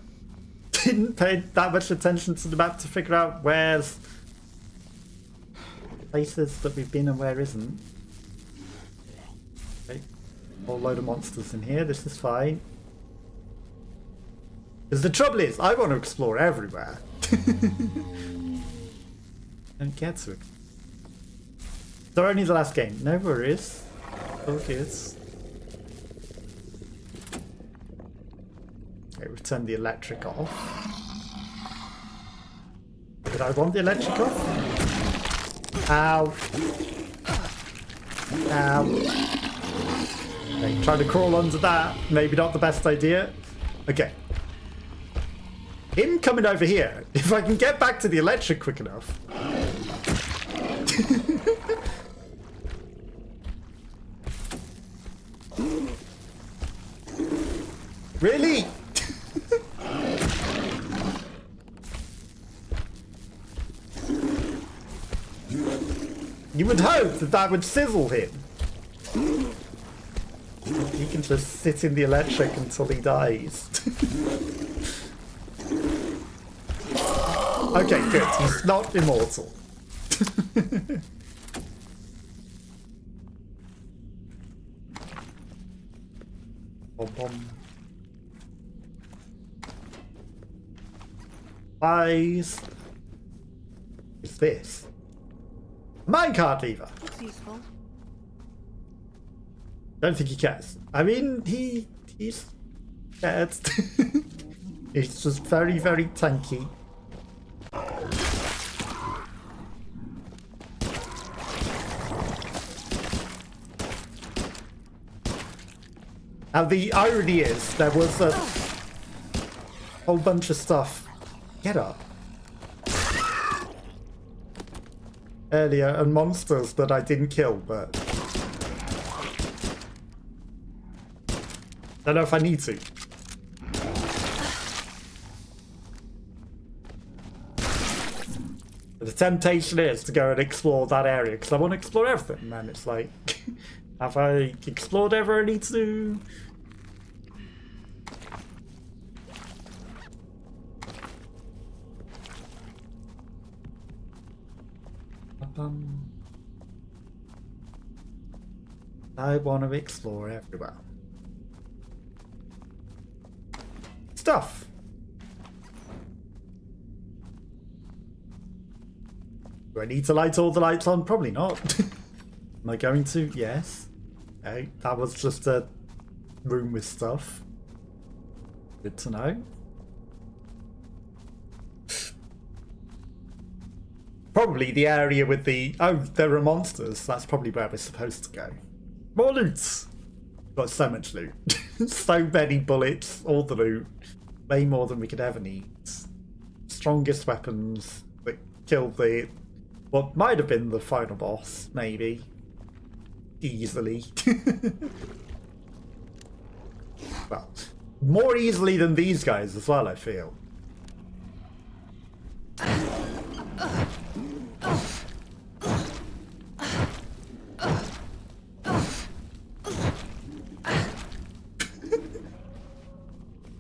didn't pay that much attention to the map to figure out where's places that we've been and where isn't. Okay, whole load of monsters in here, this is fine. Because the trouble is, I want to explore everywhere. And get to it. So only the last game. No worries. All good. Okay, we've turned the electric off. Did I want the electric off? Ow. Ow. Okay, trying to crawl under that. Maybe not the best idea. Okay. Him coming over here. If I can get back to the electric quick enough. Really? You would hope that that would sizzle him. He can just sit in the electric until he dies. Okay, good. He's not immortal. Bom, bom. Eyes. What's this? Minecart lever. Looks useful. Don't think he cares. I mean, he's scared. He's just very, very tanky. Now the irony is, there was a whole bunch of stuff. Get up. Earlier, and monsters that I didn't kill, but don't know if I need to. But the temptation is to go and explore that area because I want to explore everything, and then it's like, have I explored ever I need to do? I want to explore everywhere. Stuff! Do I need to light all the lights on? Probably not. Am I going to? Yes. Okay, that was just a room with stuff. Good to know. Probably the area with the... Oh, there are monsters. That's probably where we're supposed to go. More loot! Got so much loot. So many bullets. All the loot. Way more than we could ever need. Strongest weapons that killed the... what might have been the final boss, maybe. Easily. Well, more easily than these guys as well, I feel.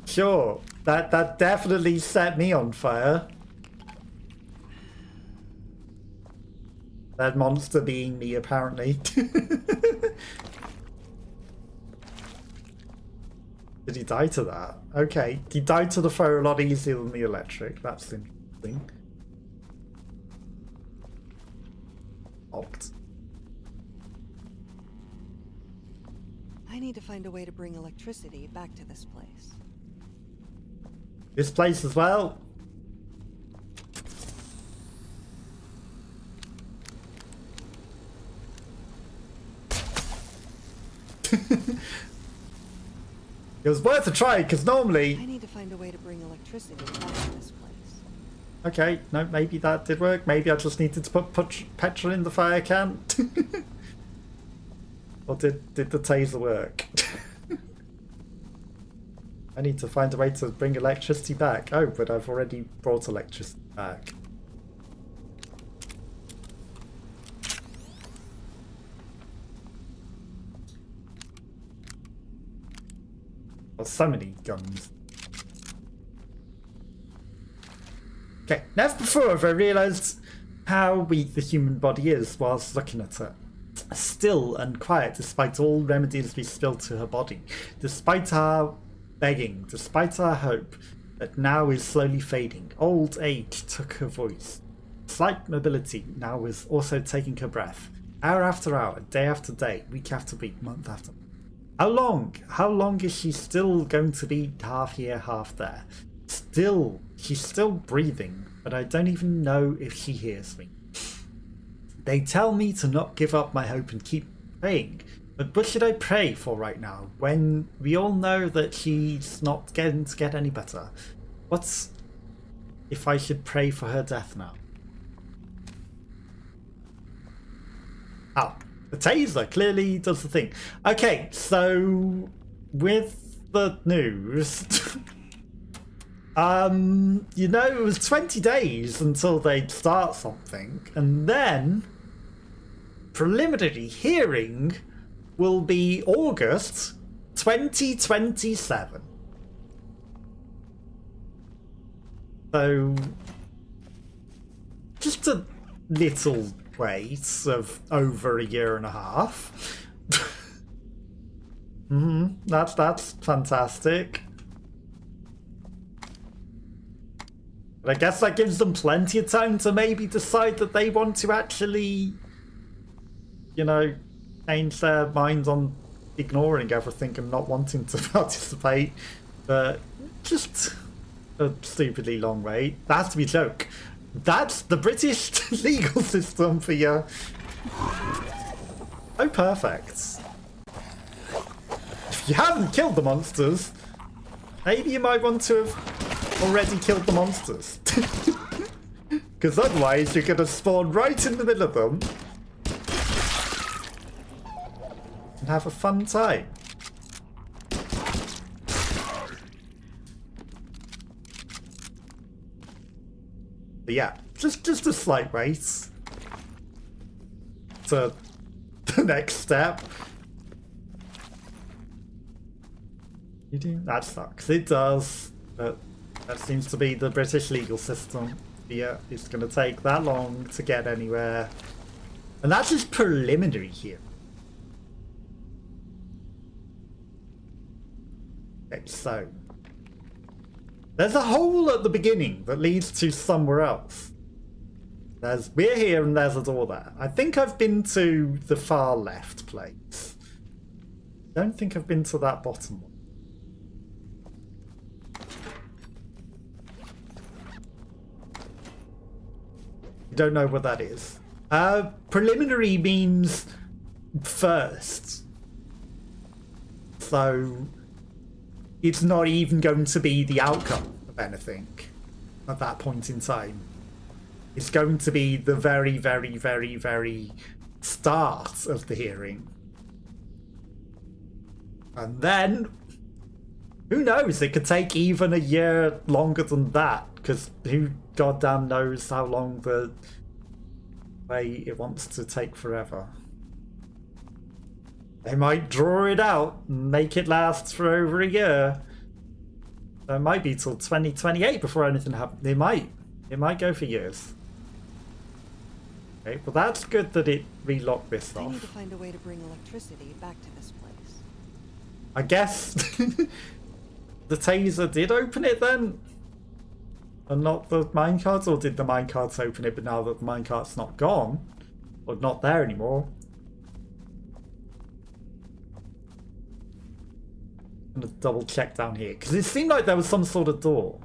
Sure, that definitely set me on fire. That monster being me, apparently. Did he die to that? Okay, he died to the fire a lot easier than the electric. That's interesting. Locked. I need to find a way to bring electricity back to this place. This place as well. It was worth a try because normally... I need to find a way to bring electricity back to this place. Okay, no, maybe that did work. Maybe I just needed to put petrol in the fire can. Or did the taser work? I need to find a way to bring electricity back. Oh, but I've already brought electricity back. Well, so many guns. Okay, never before have I realised how weak the human body is whilst looking at her. Still and quiet despite all remedies we spilled to her body, despite our begging, despite our hope that now is slowly fading. Old age took her voice. Slight mobility now is also taking her breath. Hour after hour, day after day, week after week, month after month. How long is she still going to be half here, half there? She's still breathing, but I don't even know if she hears me. They tell me to not give up my hope and keep praying. But what should I pray for right now, when we all know that she's not going to get any better? What's if I should pray for her death now? Oh, the taser clearly does the thing. Okay, so with the news, you know, it was 20 days until they'd start something, and then preliminary hearing will be August 2027. So, just a little wait of over a year and a half. That's fantastic. But I guess that gives them plenty of time to maybe decide that they want to actually, you know, change their minds on ignoring everything and not wanting to participate. But just a stupidly long wait. That has to be a joke. That's the British legal system for you. Oh, perfect. If you haven't killed the monsters, maybe you might want to have already killed the monsters. Because otherwise you're going to spawn right in the middle of them and have a fun time. But yeah, just a slight wait to the next step. That sucks. It does, but that seems to be the British legal system. Yeah, it's going to take that long to get anywhere. And that's just preliminary here. Okay, so there's a hole at the beginning that leads to somewhere else. We're here and there's a door there. I think I've been to the far left place. Don't think I've been to that bottom one. Don't know what that is. Preliminary means first. So it's not even going to be the outcome of anything at that point in time. It's going to be the very, very, very, very start of the hearing. And then, who knows? It could take even a year longer than that, because who goddamn knows how long the way it wants to take forever. They might draw it out and make it last for over a year. So it might be till 2028 before anything happens. It might go for years. Okay, but that's good that it relocked this I need to off. find a way to bring electricity back to this place. I guess the taser did open it then? And not the minecarts? Or did the minecarts open it, but now that the minecart's not gone, or not there anymore? I'm gonna double check down here, because it seemed like there was some sort of door.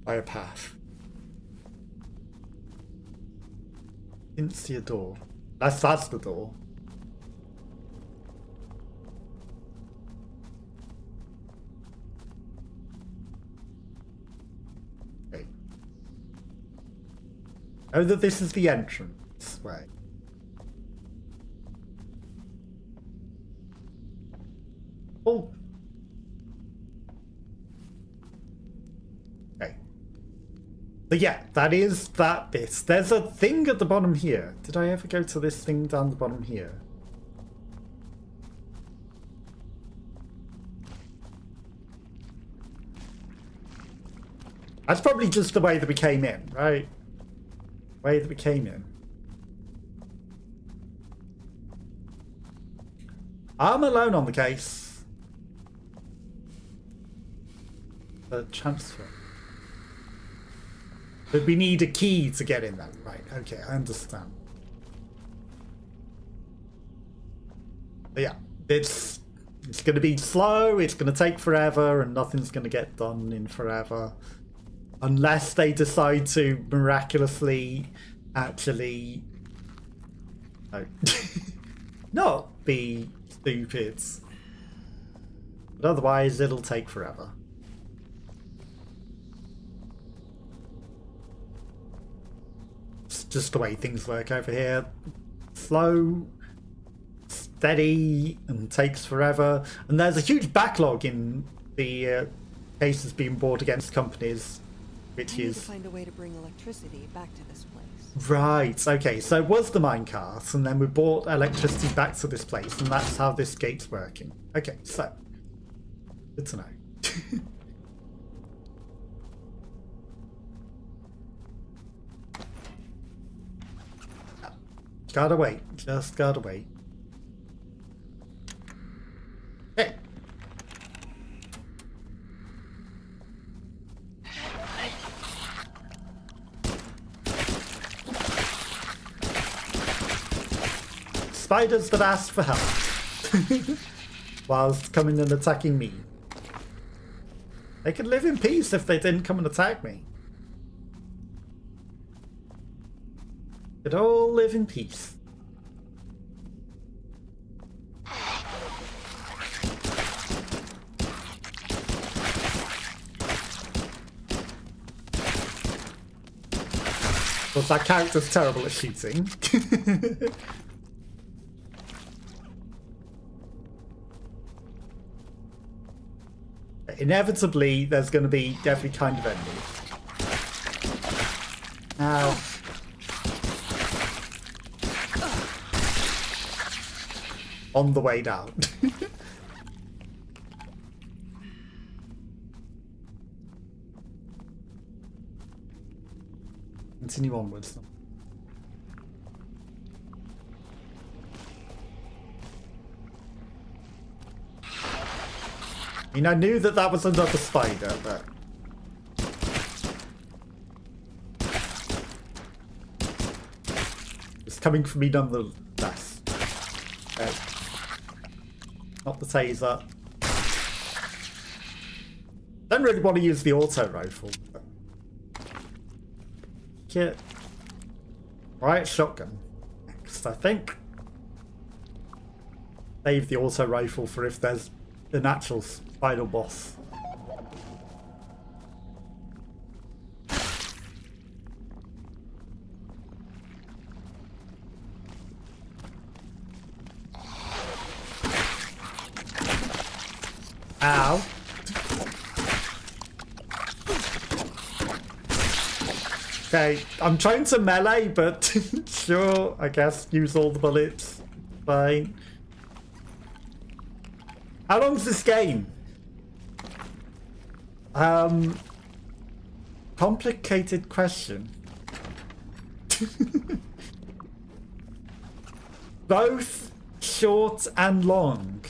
By a path. Didn't see a door. That's the door. Okay. Know that this is the entrance way. Oh. Okay. But yeah, that is that bit. There's a thing at the bottom here. Did I ever go to this thing down the bottom here? That's probably just the way that we came in, right? Way that we came in. I'm alone on the case. The transfer. But we need a key to get in there. Right, okay, I understand. But yeah, it's going to be slow, it's going to take forever, and nothing's going to get done in forever. Unless they decide to miraculously actually no, not be stupid. But otherwise, it'll take forever. It's just the way things work over here. Slow, steady, and takes forever. And there's a huge backlog in the cases being brought against companies, which I need is... to find a way to bring electricity back to this place. Right, okay, so it was the minecart, and then we brought electricity back to this place, and that's how this gate's working. Okay, so, good to know. Gotta wait, just gotta wait. Hey! Spiders that ask for help whilst coming and attacking me. They could live in peace if they didn't come and attack me. Could all live in peace. Well, that character's terrible at shooting. Inevitably, there's going to be every kind of enemy. Now, on the way down. Continue onwards. I mean, I knew that that was another spider, but... it's coming for me nonetheless. Okay. Not the taser. Don't really want to use the auto rifle. But... yeah. Right, shotgun. Next, I think. Save the auto rifle for if there's an actual final boss. Ow. Okay, I'm trying to melee, but sure, I guess use all the bullets. Fine. How long's this game? Complicated question. Both short and long.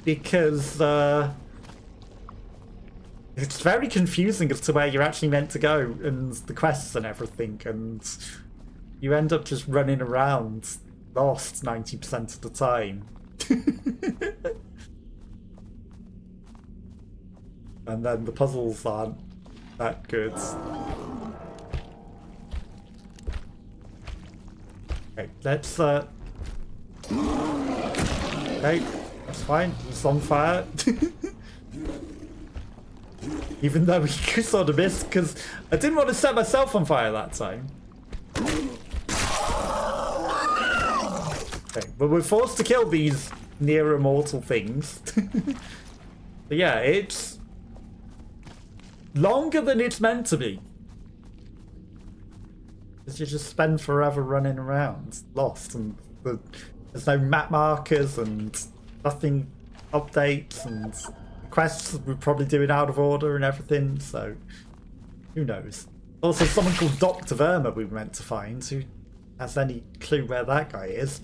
Because, it's very confusing as to where you're actually meant to go and the quests and everything, and you end up just running around lost 90% of the time. And then the puzzles aren't that good. Okay, let's okay, that's fine. It's on fire. Even though we sort of missed, because I didn't want to set myself on fire that time. Okay, but we're forced to kill these near immortal things. But yeah, it's longer than it's meant to be. Because you just spend forever running around, lost, and there's no map markers and nothing updates, and quests we're probably doing out of order and everything, so who knows. Also, someone called Dr. Verma we were meant to find, who has any clue where that guy is.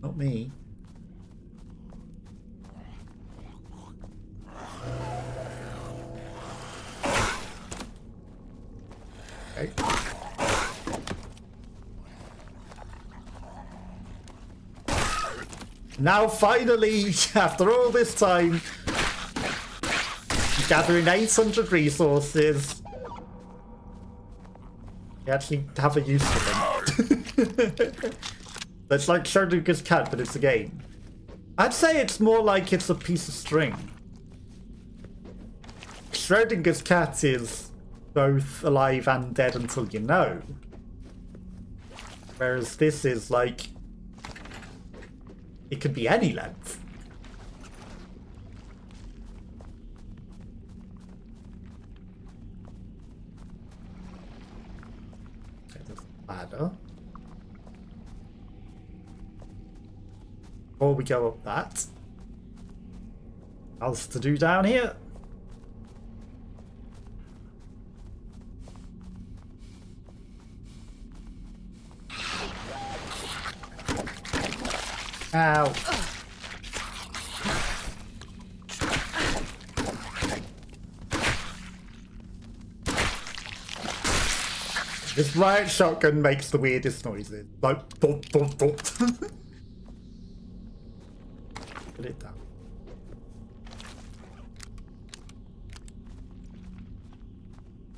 Not me. Okay. Now finally, after all this time, gathering 800 resources. You actually have a use for them. It's like Schrodinger's cat, but it's a game. I'd say it's more like it's a piece of string. Schrodinger's cat is both alive and dead until you know. Whereas this is like... it could be any length. Okay, there's a ladder. Before we go up that, what else to do down here? Ow. This riot shotgun makes the weirdest noises. Like, thump, thump, thump. Put it down.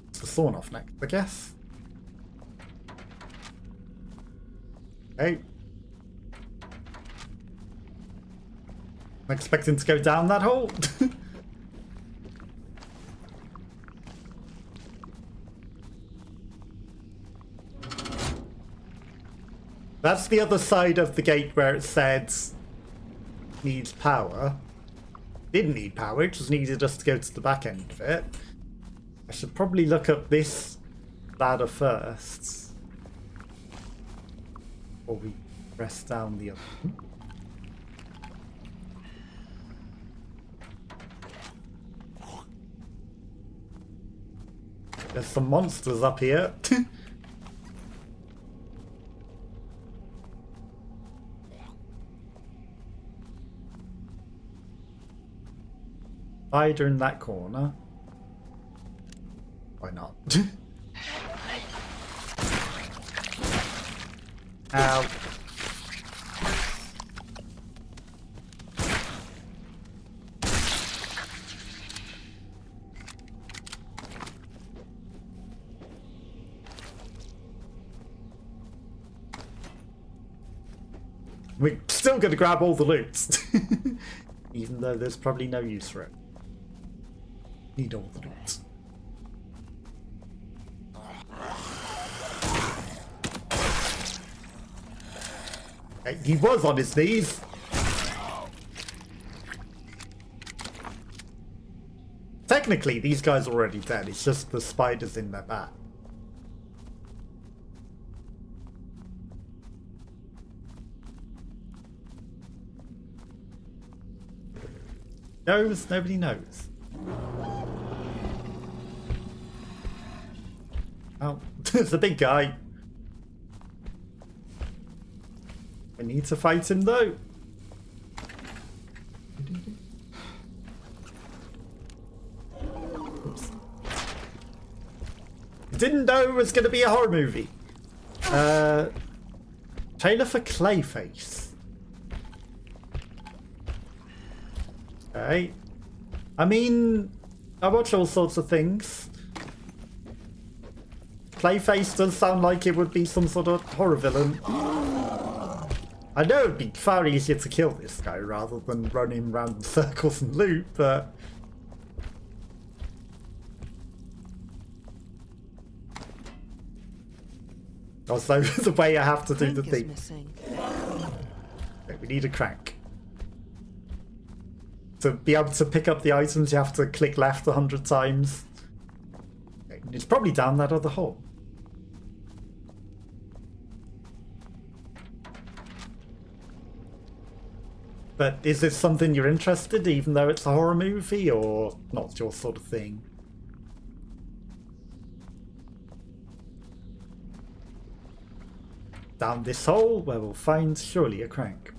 It's the sawn off next, I guess. Hey. I'm expecting to go down that hole. That's the other side of the gate where it said needs power. Didn't need power, it just needed us to go to the back end of it. I should probably look up this ladder first before we press down the other one. There's some monsters up here. Spider in that corner. Why not? Ow. We're still going to grab all the loot. Even though there's probably no use for it. Need all the loot. Okay, he was on his knees. Technically, these guys are already dead. It's just the spiders in their back. Knows, nobody knows. Oh, there's a big guy. I need to fight him though. Oops. Didn't know it was going to be a horror movie. Trailer for Clayface. Okay. I mean, I watch all sorts of things. Clayface does sound like it would be some sort of horror villain. I know it'd be far easier to kill this guy rather than run him around in circles and loot, but... also, the way I have to do the thing. Okay, we need a crank. To be able to pick up the items, you have to click left 100 times. Okay, it's probably down that other hole. But is this something you're interested in, even though it's a horror movie, or not your sort of thing? Down this hole, where we'll find surely a crank.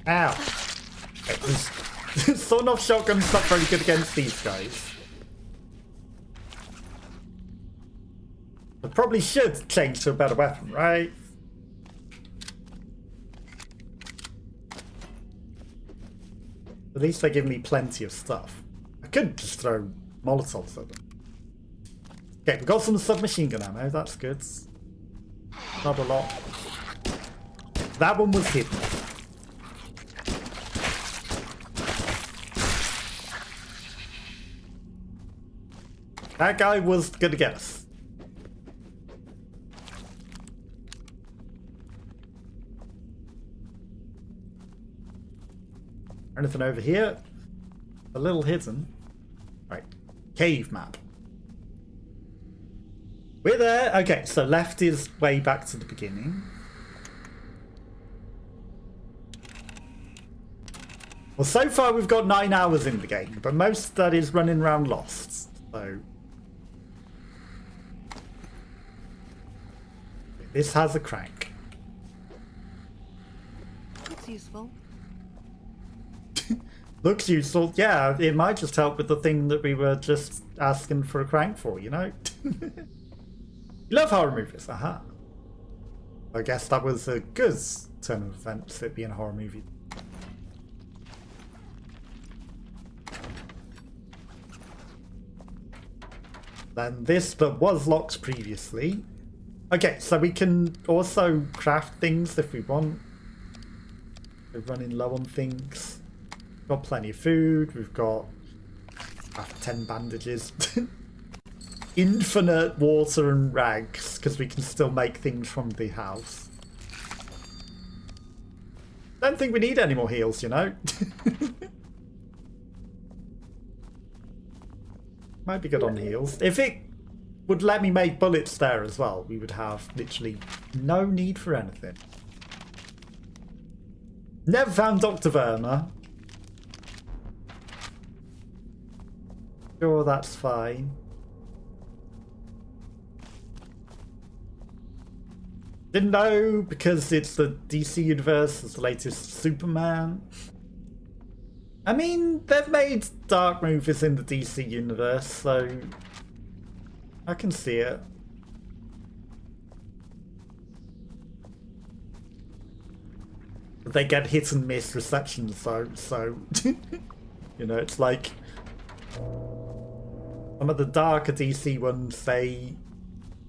Ow! Sawn-off shotgun's not very good against these guys. The probably should change to a better weapon, right? At least they give me plenty of stuff. I could just throw Molotovs at them. Okay, we got some submachine gun ammo, that's good. Not a lot. That one was hidden. That guy was gonna get us. Anything over here? A little hidden. Right. Cave map. We're there. Okay, so left is way back to the beginning. Well, so far we've got 9 hours in the game, but most of that is running around lost. So this has a crank. Looks useful. Looks useful. Yeah, it might just help with the thing that we were just asking for a crank for, you know? You love horror movies, aha. I guess that was a good turn of events, it being a horror movie. Then this that was locked previously. Okay, so we can also craft things if we want. We're running low on things. We've got plenty of food. We've got 10 bandages. Infinite water and rags, because we can still make things from the house. Don't think we need any more heals, you know? Might be good on heals. If it would let me make bullets there as well, we would have literally no need for anything. Never found Dr. Verma. Sure, that's fine. Didn't know because it's the DC universe, it's the latest Superman. I mean, they've made dark movies in the DC universe, so I can see it. But they get hit and miss receptions though, so you know, it's like some of the darker DC ones, they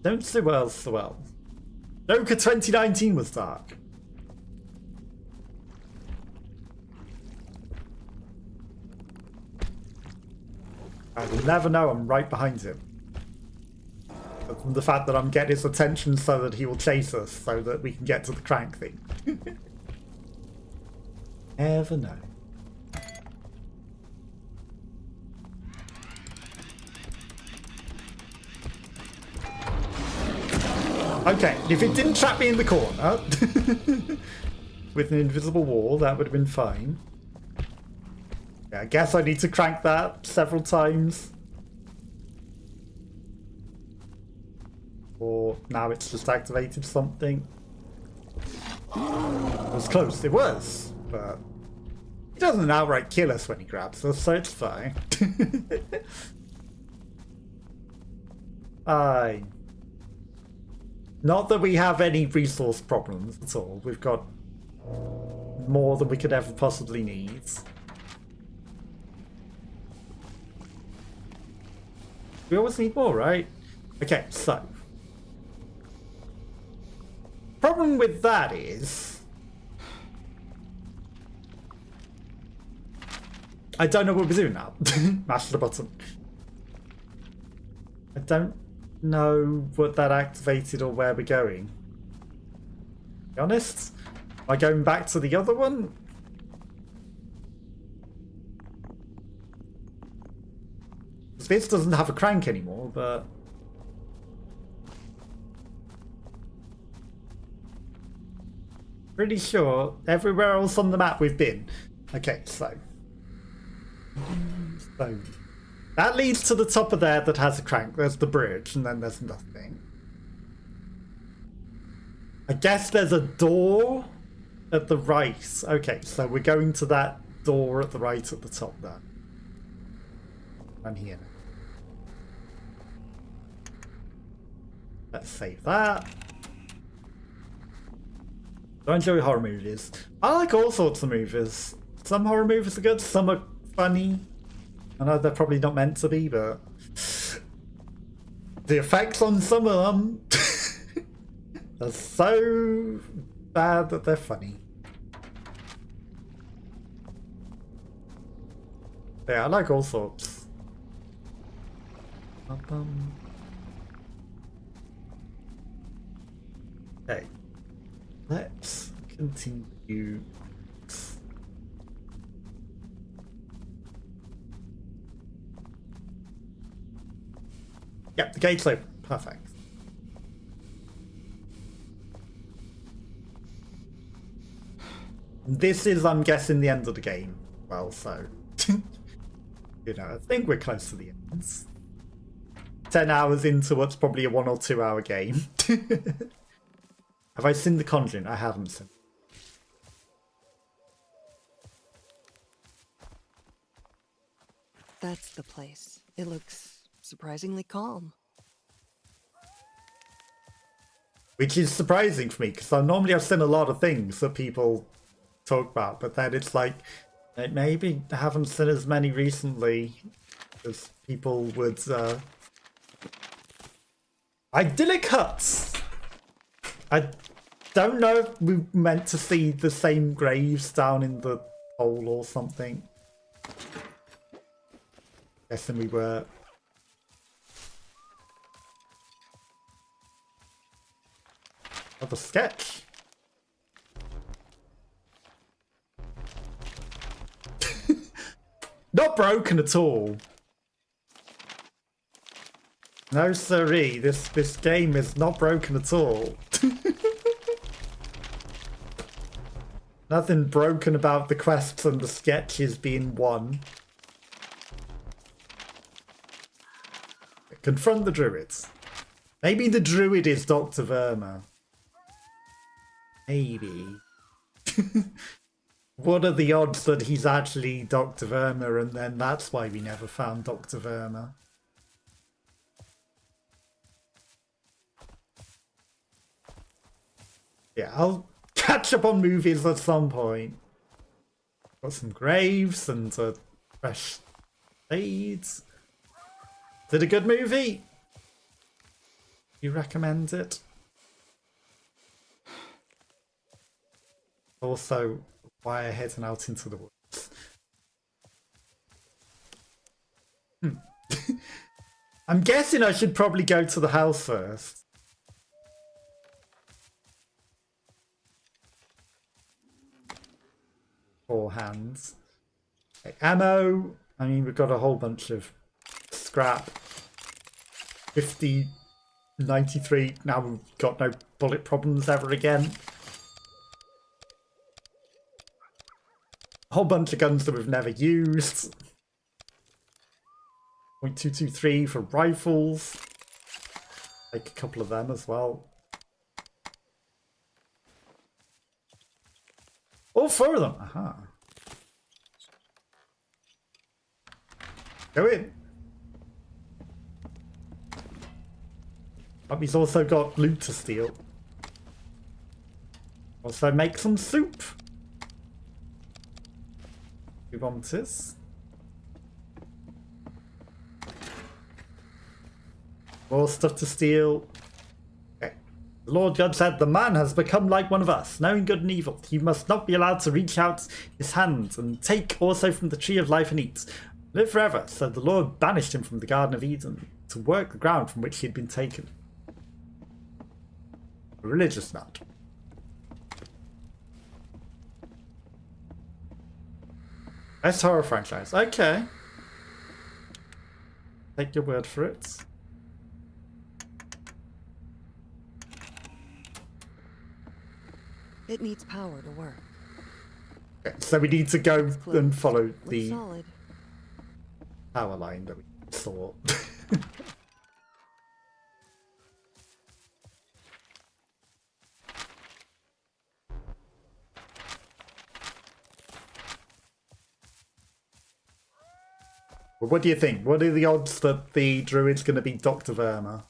don't do well so well. Joker 2019 was dark. I will never know I'm right behind him. But from the fact that I'm getting his attention so that he will chase us so that we can get to the crank thing. Never know. Okay, if it didn't trap me in the corner with an invisible wall, that would have been fine. Yeah, I guess I need to crank that several times. Or now it's just activated something. It was close, it was, but he doesn't outright kill us when he grabs us, so it's fine. Aye. Not that we have any resource problems at all. We've got more than we could ever possibly need. We always need more, right? Okay, so. Problem with that is I don't know what we're doing now. Mash the button. I don't know what that activated or where we're going. To be honest, am I going back to the other one? This doesn't have a crank anymore, but pretty sure everywhere else on the map we've been. Okay, so that leads to the top of there that has a crank. There's the bridge, and then there's nothing. I guess there's a door at the right. Okay, so we're going to that door at the right at the top there. I'm here. Let's save that. I enjoy horror movies. I like all sorts of movies. Some horror movies are good, some are funny. I know they're probably not meant to be, but the effects on some of them are so bad that they're funny. Yeah, I like all sorts. Okay, let's continue. Yep, the gate's open. Perfect. This is, I'm guessing, the end of the game. Well, so you know, I think we're close to the end. 10 hours into what's probably a 1 or 2 hour game. Have I seen The Conjuring? I haven't seen. That's the place. It looks surprisingly calm. Which is surprising for me, because normally I've seen a lot of things that people talk about, but then it's like, maybe I haven't seen as many recently as people would. Idyllic huts! I don't know if we meant to see the same graves down in the hole or something. Guessing we were. Oh, the sketch. Not broken at all. No siree, this game is not broken at all. Nothing broken about the quests and the sketches being won. Confront the druids. Maybe the druid is Dr. Verma. Maybe. What are the odds that he's actually Dr. Verma, and then that's why we never found Dr. Verma? Yeah, I'll catch up on movies at some point. Got some graves and fresh shades. Is it a good movie? You recommend it? Also, why are heading out into the woods? I'm guessing I should probably go to the house first. Four hands. Okay, ammo. I mean, we've got a whole bunch of scrap. 50, 93. Now we've got no bullet problems ever again. A whole bunch of guns that we've never used. .223 for rifles. Take a couple of them as well. All four of them. Aha. Go in. But he's also got loot to steal. Also make some soup. We want this. More stuff to steal. Okay. The Lord God said, the man has become like one of us, knowing good and evil. He must not be allowed to reach out his hands and take also from the tree of life and eat. Live forever. So the Lord banished him from the Garden of Eden to work the ground from which he had been taken. A religious nut. Best horror franchise. Okay. Take your word for it. It needs power to work. Okay, so we need to go and follow Looks the solid. power line that we saw. Well, what do you think? What are the odds that the druid's going to be Dr. Verma?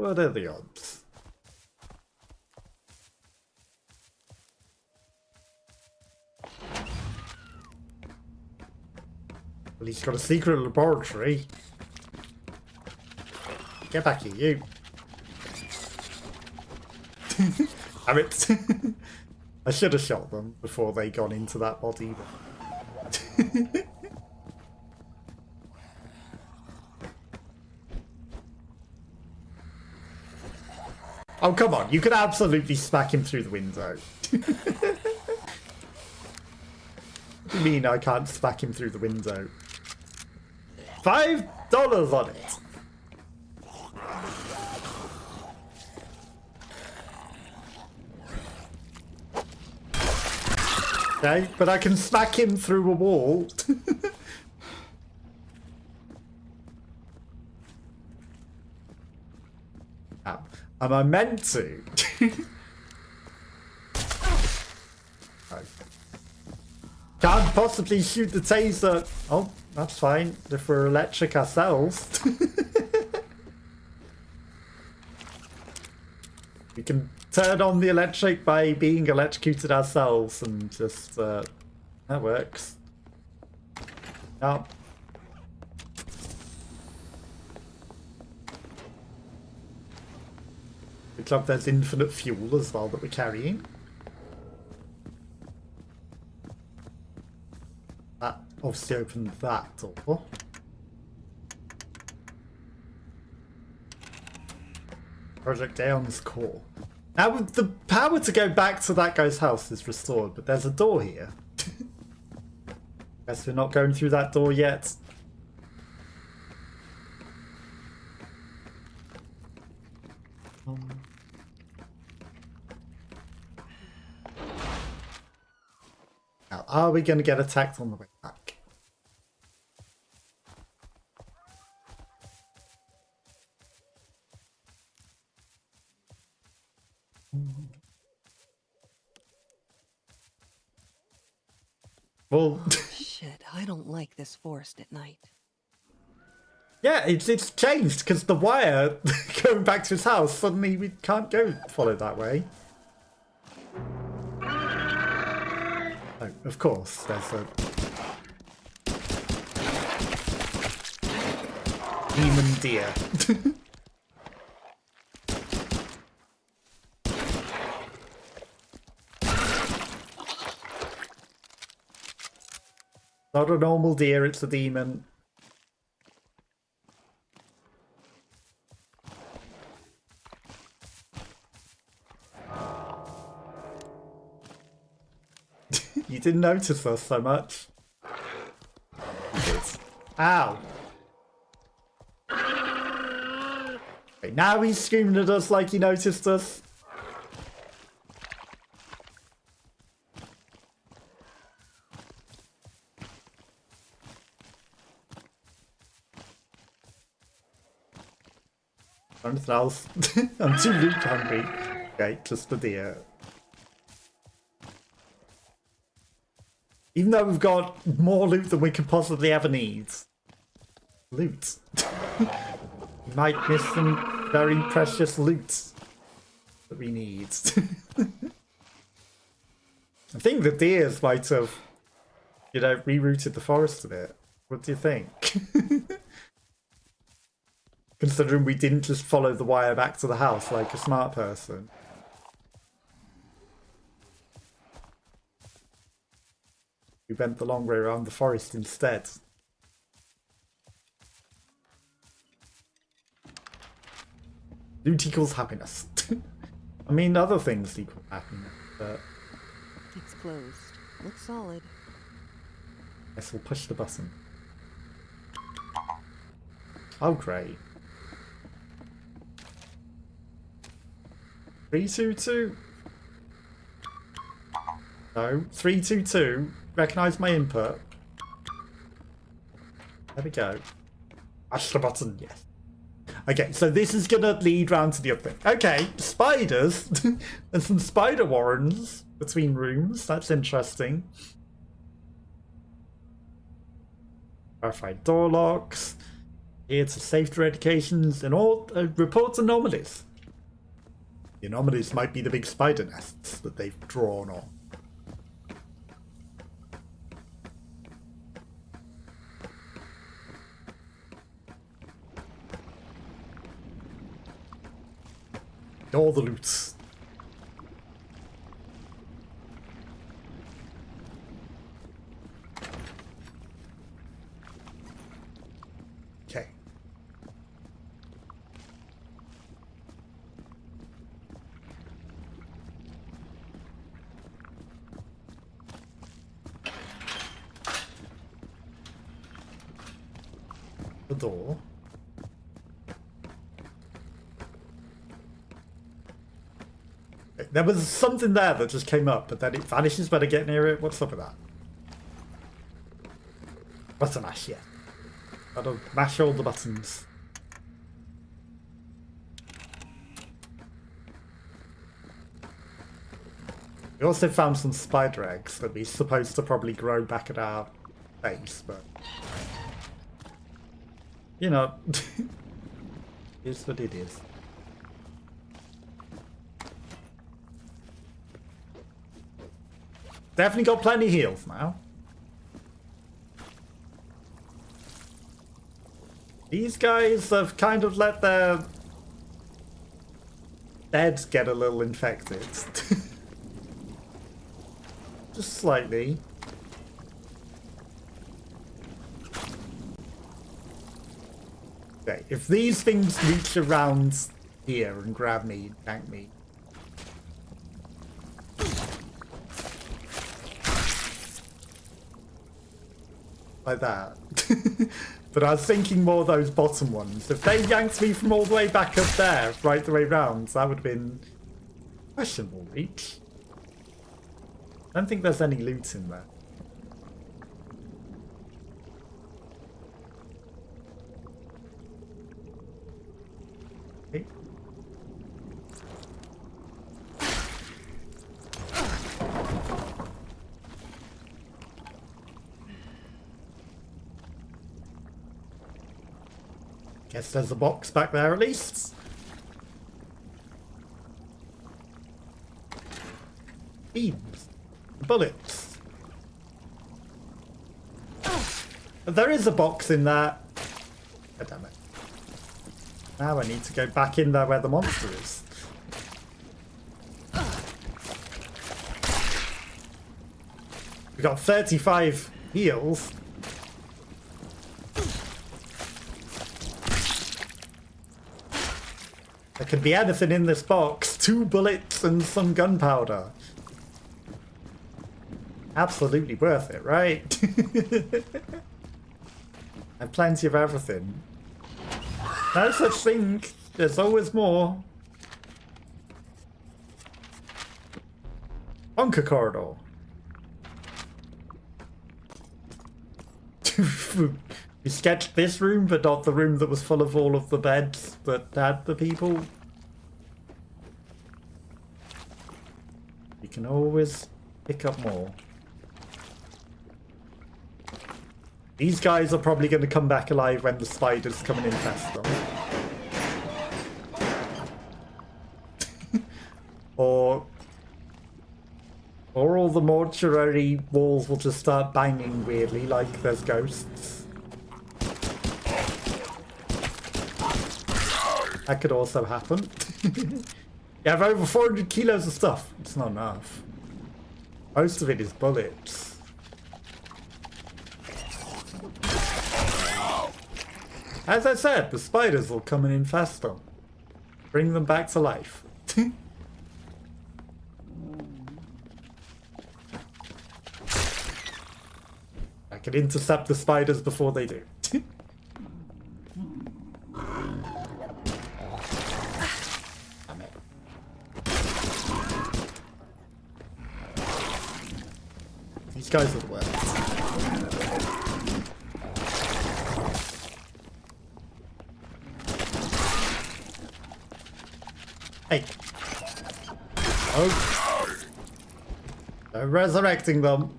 What are the odds? Well, he's got a secret laboratory. Get back here, you. Damn it. I should have shot them before they got into that body. But... oh, come on. You could absolutely smack him through the window. What do you mean I can't smack him through the window? $5 on it. Okay, but I can smack him through a wall. Ow. Am I meant to? Oh. Can't possibly shoot the taser. Oh, that's fine. If we're electric ourselves. We can turn on the electric by being electrocuted ourselves and just, that works. Oh. Good job there's infinite fuel as well that we're carrying. That obviously opened that door. Project Aeon's core. Now the power to go back to that guy's house is restored, but there's a door here. Guess we're not going through that door yet. Now, are we going to get attacked on the way back? Well, Shit, I don't like this forest at night. yeah, it's changed because the wire going back to his house, suddenly we can't go follow that way. Oh, of course, there's a demon deer. Not a normal deer, it's a demon. You didn't notice us so much. You did. Ow. Okay, now he's screaming at us like he noticed us. Anything else? I'm too loot hungry. Okay, just the deer. Even though we've got more loot than we could possibly ever need. Loot. We might miss some very precious loot that we need. I think the deers might have, you know, rerouted the forest a bit. What do you think? Considering we didn't just follow the wire back to the house like a smart person. We went the long way around the forest instead. Loot equals happiness. I mean, other things equal happiness, but... It's closed. Looks solid. Guess we'll push the button. Oh, great. 322? No, 322. Recognise my input. There we go. Push the button, yes. Okay, so this is gonna lead round to the other thing. Okay, spiders. There's some spider warrens between rooms. That's interesting. Verified door locks. Here to safety eradications and all reports anomalies. The anomalies might be the big spider nests that they've drawn on. All the loots. Okay. The door. There was something there that just came up, but then it vanishes when I get near it. What's up with that? Button mash, yeah. Gotta mash all the buttons. We also found some spider eggs that we're supposed to probably grow back at our base, but... You know, here's what it is. Definitely got plenty of heals now. These guys have kind of let their beds get a little infected. Just slightly. Okay, if these things reach around here and grab me, yank me. Like that. But I was thinking more those bottom ones. If they yanked me from all the way back up there, right the way round, that would have been questionable reach. I don't think there's any loot in there. Okay. Guess there's a box back there at least. Beams. Bullets. There is a box in there. Oh, damn it. Now I need to go back in there where the monster is. We got 35 heals. There could be anything in this box. 2 bullets and some gunpowder. Absolutely worth it, right? And plenty of everything. No such thing. There's always more. Bunker corridor. We sketched this room, but not the room that was full of all of the beds that had the people. You can always pick up more. These guys are probably going to come back alive when the spiders come and infest them. or all the mortuary walls will just start banging weirdly like there's ghosts. That could also happen. You have over 400 kilos of stuff. It's not enough. Most of it is bullets. As I said, the spiders will come and infest them. Bring them back to life. I can intercept the spiders before they do. Damn it. These guys are the worst. Hey. Oh. They're resurrecting them.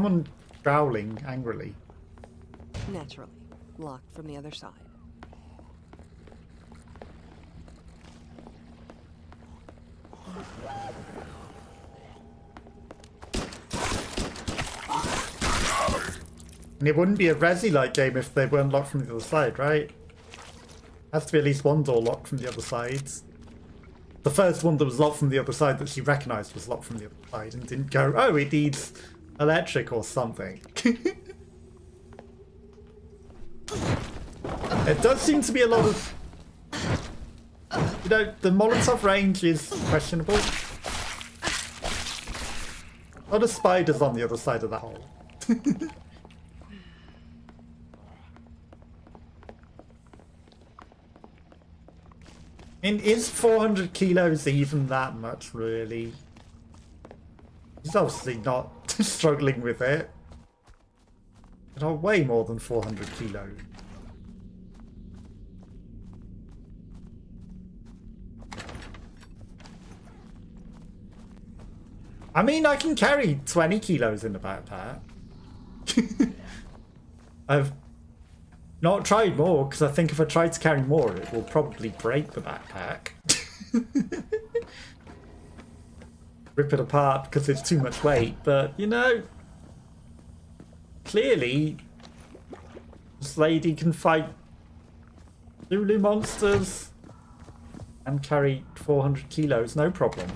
someone growling angrily. Naturally, locked from the other side. And it wouldn't be a Resi-like game if they weren't locked from the other side, right? Has to be at least one door locked from the other side. The first one that was locked from the other side that she recognised was locked from the other side and didn't go, oh, it needs electric or something. It does seem to be a lot of... You know, the Molotov range is questionable. A lot of spiders on the other side of that hole. And is 400 kilos even that much, really? He's obviously not struggling with it. It are way more than 400 kilos. I mean, I can carry 20 kilos in the backpack. I've not tried more, because I think if I try to carry more, it will probably break the backpack. Rip it apart because it's too much weight, but, you know, clearly, this lady can fight Zulu monsters and carry 400 kilos, no problem.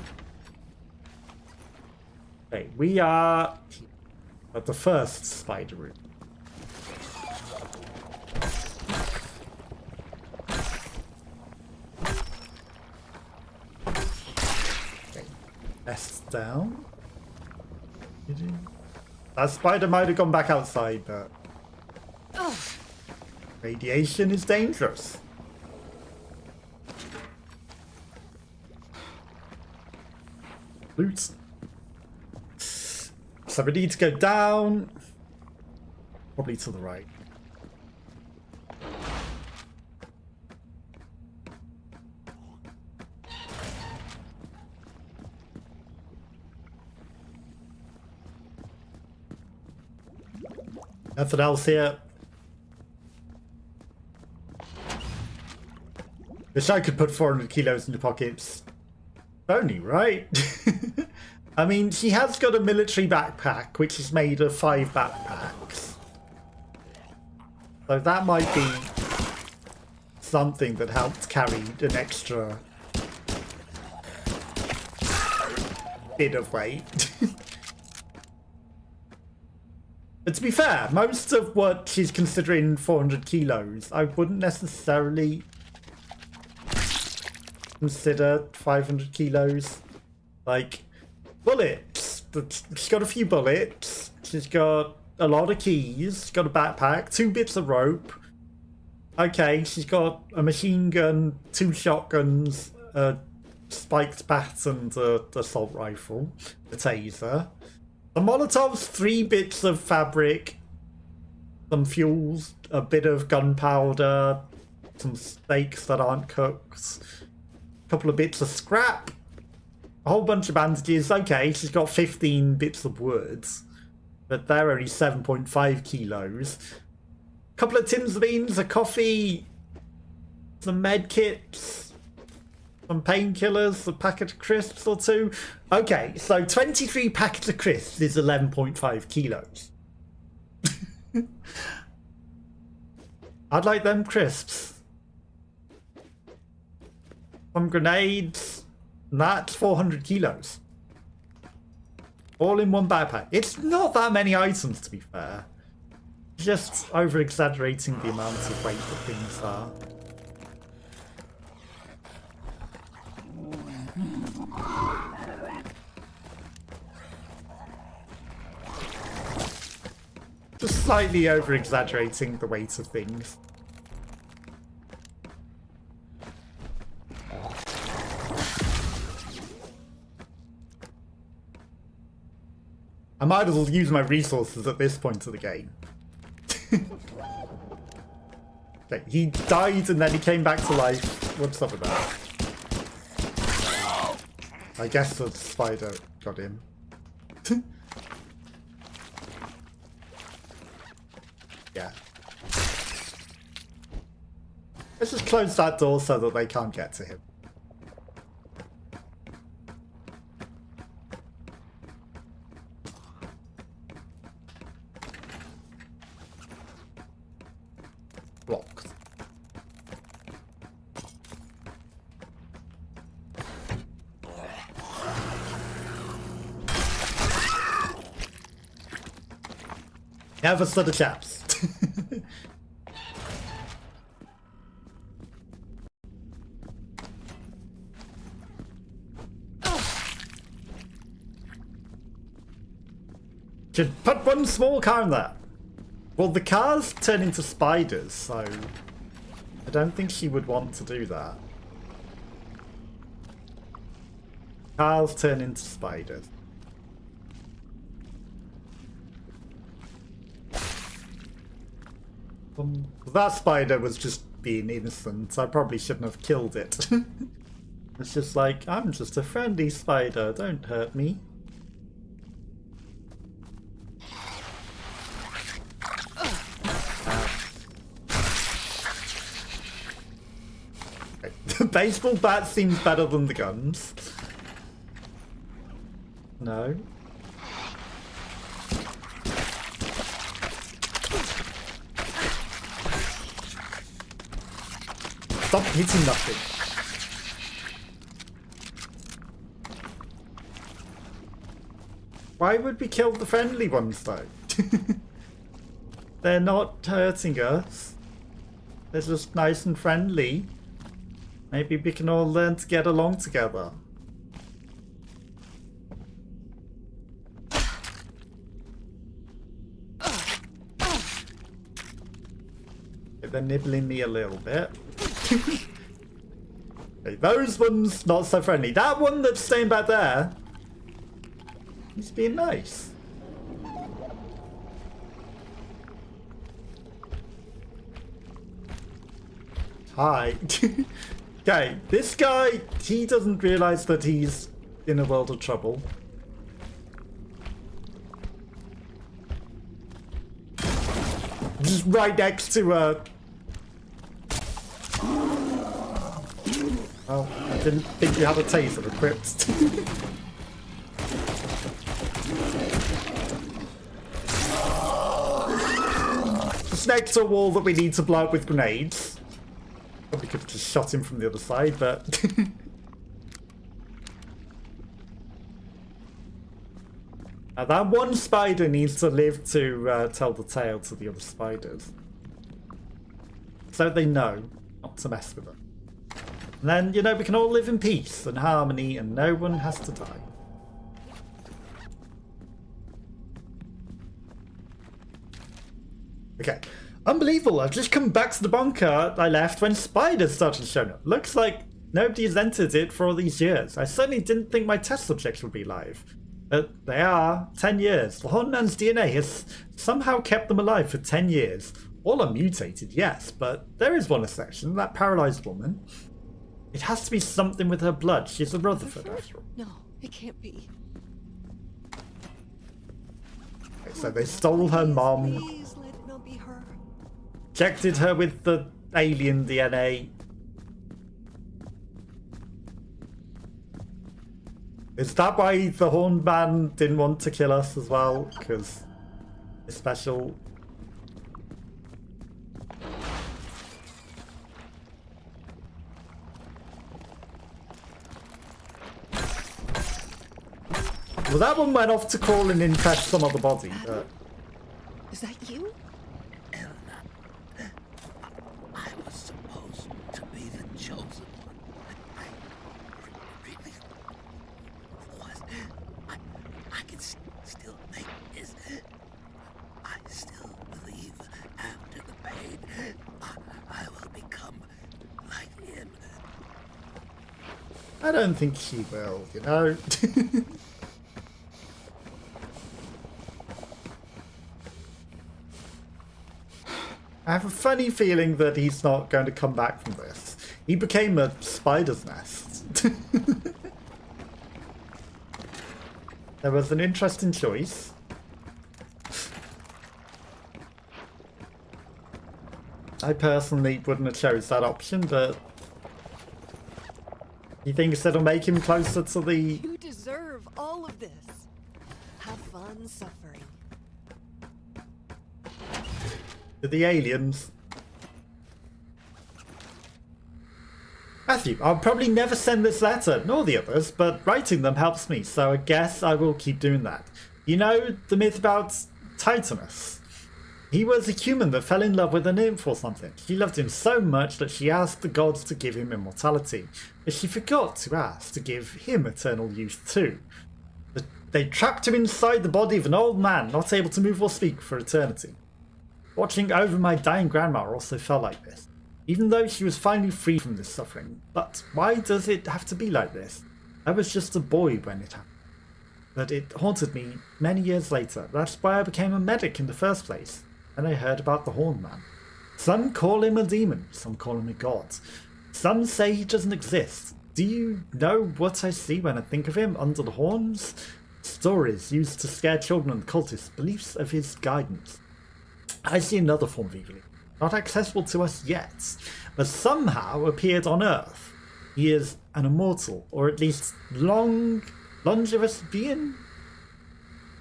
Okay, we are at the first spider room. Okay, S down. That spider might have gone back outside, but radiation is dangerous. Loot. So we need to go down, probably to the right. Nothing else here. Wish I could put 400 kilos in your pockets. Only, right? I mean, she has got a military backpack, which is made of 5 backpacks. So that might be something that helped carry an extra bit of weight. But to be fair, most of what she's considering 400 kilos, I wouldn't necessarily consider 500 kilos. Like, bullets. She's got a few bullets. She's got a lot of keys. She's got a backpack, 2 bits of rope. Okay, she's got a machine gun, 2 shotguns, a spiked bat and an assault rifle, a taser. The Molotov's 3 bits of fabric, some fuels, a bit of gunpowder, some steaks that aren't cooked, a couple of bits of scrap, a whole bunch of bandages. Okay, she's got 15 bits of wood, but they're only 7.5 kilos. A couple of tins of beans, a coffee, some med kits, some painkillers, a packet of crisps or 2. Okay, so 23 packets of crisps is 11.5 kilos. I'd like them crisps. Some grenades. That's 400 kilos. All in one backpack. It's not that many items, to be fair. Just over-exaggerating the amount of weight that things are. Just slightly over-exaggerating the weight of things. I might as well use my resources at this point of the game. Okay, he died and then he came back to life. What's up with that? I guess the spider got him. Yeah. Let's just close that door so that they can't get to him. Blocked. Never stood a chance. Should put one small car in there. Well, the cars turn into spiders, so I don't think she would want to do that. Cars turn into spiders. That spider was just being innocent. I probably shouldn't have killed it. It's just like, I'm just a friendly spider, don't hurt me. The baseball bat seems better than the guns. No. Stop hitting nothing. Why would we kill the friendly ones though? They're not hurting us. They're just nice and friendly. Maybe we can all learn to get along together. They're nibbling me a little bit. Okay, those ones not so friendly. That one that's staying back there, he's being nice. Hi. Okay, this guy, he doesn't realize that he's in a world of trouble. Just right next to oh, I didn't think you had a taser equipped. Just next to a wall that we need to blow up with grenades. Probably could have just shot him from the other side, but... that one spider needs to live to tell the tale to the other spiders. So they know not to mess with them. And then, you know, we can all live in peace and harmony and no one has to die. Okay. Unbelievable, I've just come back to the bunker I left when spiders started showing up. Looks like nobody has entered it for all these years. I certainly didn't think my test subjects would be live. But they are. 10 years. The Hornman's DNA has somehow kept them alive for 10 years. All are mutated, yes, but there is one exception, that paralysed woman. It has to be something with her blood. She's a Rutherford after all. No, it can't be. Okay, so they stole her mom. Please let it not be her. Injected her with the alien DNA. Is that why the Horned Man didn't want to kill us as well? Because it's special. Well, that one went off to crawl and infest some other body. Is that you? I was supposed to be the chosen one. I really was. I can still make this. I still believe after the pain, I will become like him. I don't think she will, you know. I have a funny feeling that he's not going to come back from this. He became a spider's nest. There was an interesting choice. I personally wouldn't have chose that option, but he thinks it'll make him closer to the... You deserve all of this. Have fun suffering. to the aliens. Matthew, I'll probably never send this letter, nor the others, but writing them helps me, so I guess I will keep doing that. You know the myth about Titanus? He was a human that fell in love with a nymph or something. She loved him so much that she asked the gods to give him immortality, but she forgot to ask to give him eternal youth too. They trapped him inside the body of an old man, not able to move or speak for eternity. Watching over my dying grandma also felt like this, even though she was finally free from this suffering. But why does it have to be like this? I was just a boy when it happened. But it haunted me many years later. That's why I became a medic in the first place. And I heard about the Horned Man. Some call him a demon, some call him a god. Some say he doesn't exist. Do you know what I see when I think of him under the horns? Stories used to scare children and cultists, beliefs of his guidance. I see another form of evil, not accessible to us yet, but somehow appeared on Earth. He is an immortal, or at least longevous being?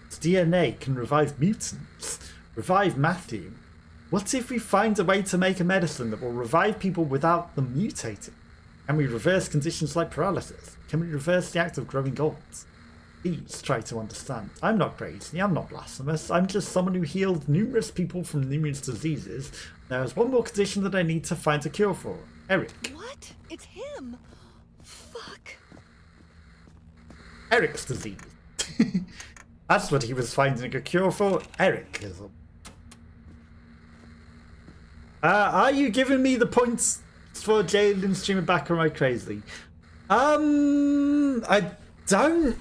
His DNA can revive mutants. Revive Matthew. What if we find a way to make a medicine that will revive people without them mutating? Can we reverse conditions like paralysis? Can we reverse the act of growing old? Please try to understand. I'm not crazy, I'm not blasphemous, I'm just someone who healed numerous people from numerous diseases. There's one more condition that I need to find a cure for. Eric. What? It's him! Fuck. Eric's disease. That's what he was finding a cure for. Ericism. Are you giving me the points for Jalen streaming back, or am I crazy? I don't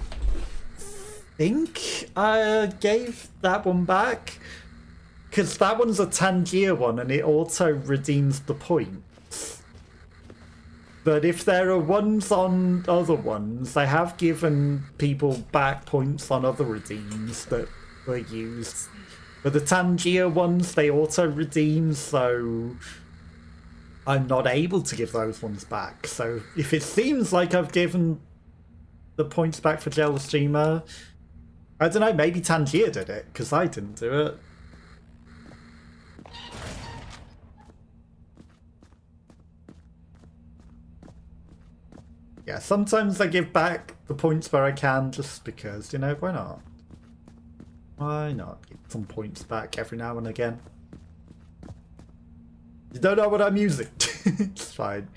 think I gave that one back, because that one's a Tangier one and it auto redeems the points. But if there are ones on other ones, I have given people back points on other redeems that were used. But the Tangier ones, they auto redeem, so I'm not able to give those ones back. So if it seems like I've given the points back for Gel the Streamer, I don't know, maybe Tangier did it, because I didn't do it. Yeah, sometimes I give back the points where I can, just because, you know, why not? Why not get some points back every now and again? You don't know what I'm using. It's fine.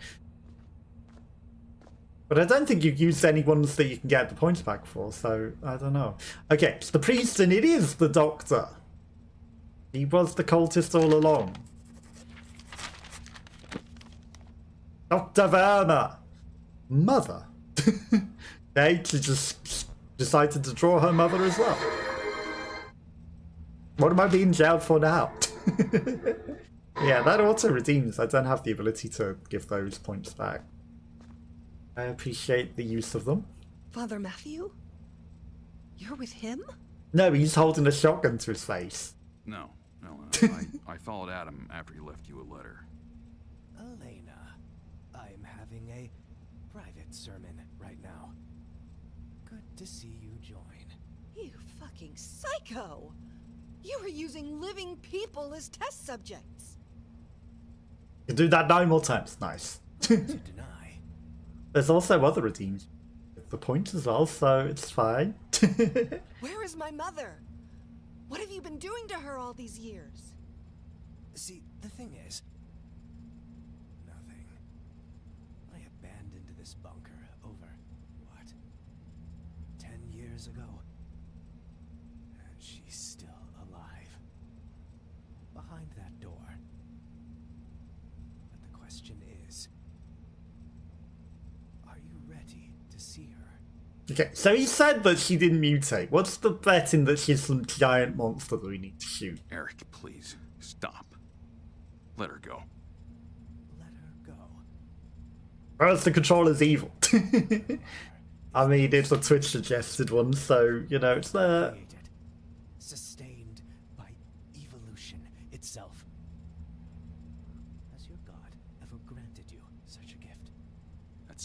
But I don't think you've used any ones that you can get the points back for, so I don't know. Okay, it's the priest and it is the doctor. He was the cultist all along. Dr. Werner. Mother. Okay, she just decided to draw her mother as well. What am I being jailed for now? Yeah, that auto redeems. I don't have the ability to give those points back. I appreciate the use of them. Father Matthew? You're with him? No, he's holding a shotgun to his face. No. I followed Adam after he left you a letter. Elena, I'm having a private sermon right now. Good to see you join. You fucking psycho! You were using living people as test subjects. You can do that 9 more times. Nice. To deny. There's also other redeems with the points as well, so it's fine. Where is my mother? What have you been doing to her all these years? See, the thing is, nothing. I abandoned this bunker over, what, 10 years ago? And she's still alive. Behind that door. But the question is, are you ready to see her? Okay, so he said that she didn't mutate. What's the betting that she's some giant monster that we need to shoot? Eric, please, stop. Let her go. Let her go. Whereas the controller's evil. I mean, it's a Twitch suggested one, so, you know, it's there. Created, sustained by evolution itself.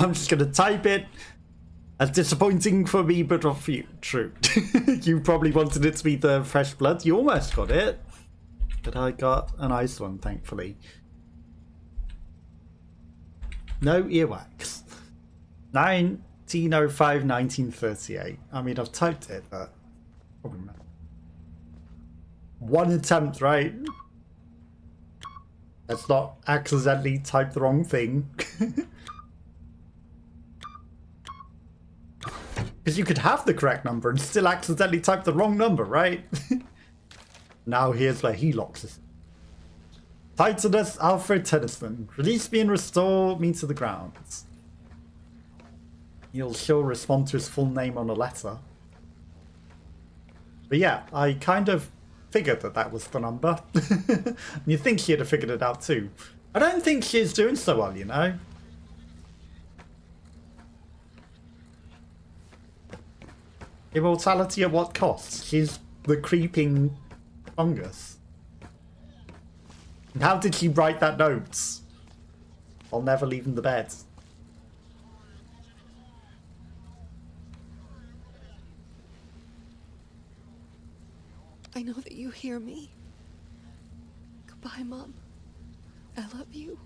I'm just going to type it. As disappointing for me, but not for you. True. You probably wanted it to be the fresh blood. You almost got it. But I got a nice one, thankfully. No earwax. 1905, 1938. I mean, I've typed it, but probably not. One attempt, right? Let's not accidentally type the wrong thing. Because you could have the correct number and still accidentally type the wrong number, right? Now here's where he locks us. Titanus Alfred Tennyson. Release me and restore me to the ground. He'll sure respond to his full name on a letter. But yeah, I kind of figured that that was the number. You think she'd have figured it out too. I don't think she's doing so well, you know? Immortality at what cost? She's the creeping fungus. And how did she write that note? I'll never leave in the bed. I know that you hear me. Goodbye, Mom. I love you.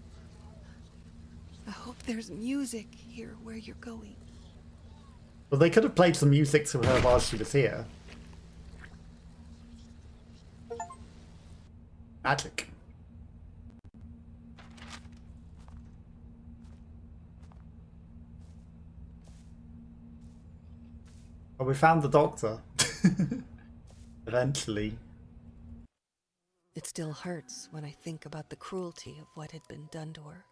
I hope there's music here where you're going. Well, they could have played some music to her while she was here. Magic. Well, we found the doctor. Eventually. It still hurts when I think about the cruelty of what had been done to her.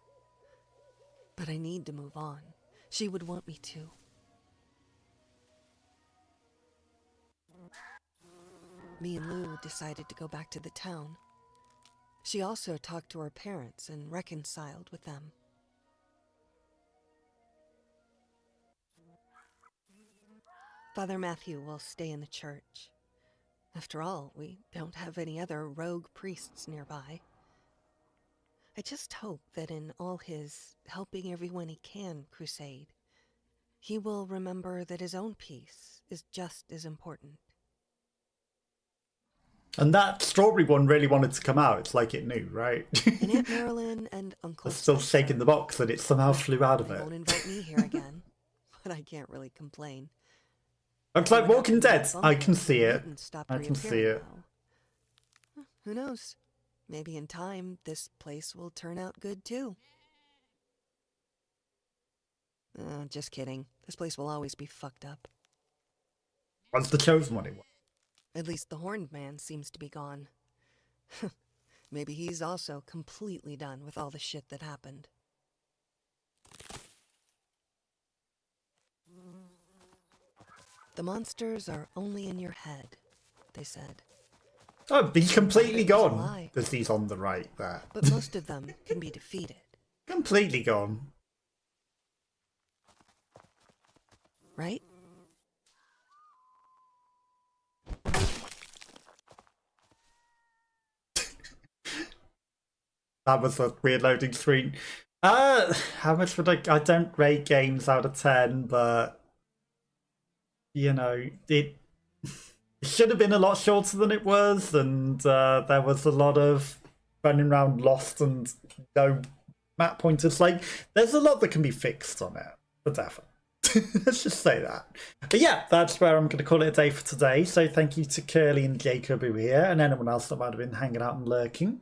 But I need to move on. She would want me to. Me and Lou decided to go back to the town. She also talked to her parents and reconciled with them. Father Matthew will stay in the church. After all, we don't have any other rogue priests nearby. I just hope that in all his helping everyone he can crusade, he will remember that his own peace is just as important. And that strawberry one really wanted to come out. It's like it knew, right? And Aunt Marilyn and Uncle It's still Spencer. shaking the box and it somehow flew out of They it. won't invite me here again, but I can't really complain. Looks like What Walking happened to Dead. that I can bumper? see it. Newton stopped I can see reappearing, it. though. Who knows? Maybe in time, this place will turn out good, too. Just kidding. This place will always be fucked up. What's the chosen one? At least the Horned Man seems to be gone. Maybe he's also completely done with all the shit that happened. The monsters are only in your head, they said. Oh, he's completely It was a gone. lie. Because he's on the right there. But most of them can be defeated, Completely gone. right? That was a weird loading screen. How much would I don't rate games out of 10, but you know, it should have been a lot shorter than it was, and there was a lot of running around lost and no map pointers. Like, there's a lot that can be fixed on it, but definitely. Let's just say that. But yeah, that's where I'm going to call it a day for today. So thank you to Curly and Jacob who were here, and anyone else that might have been hanging out and lurking.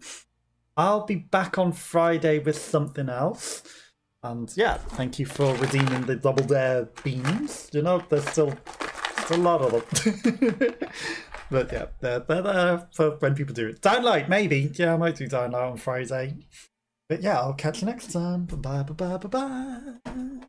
I'll be back on Friday with something else. And yeah, thank you for redeeming the Double Dare beans. You know, there's still a lot of them. But yeah, they're there for when people do it. Downlight, maybe. Yeah, I might do Downlight on Friday. But yeah, I'll catch you next time. Bye bye bye bye bye bye.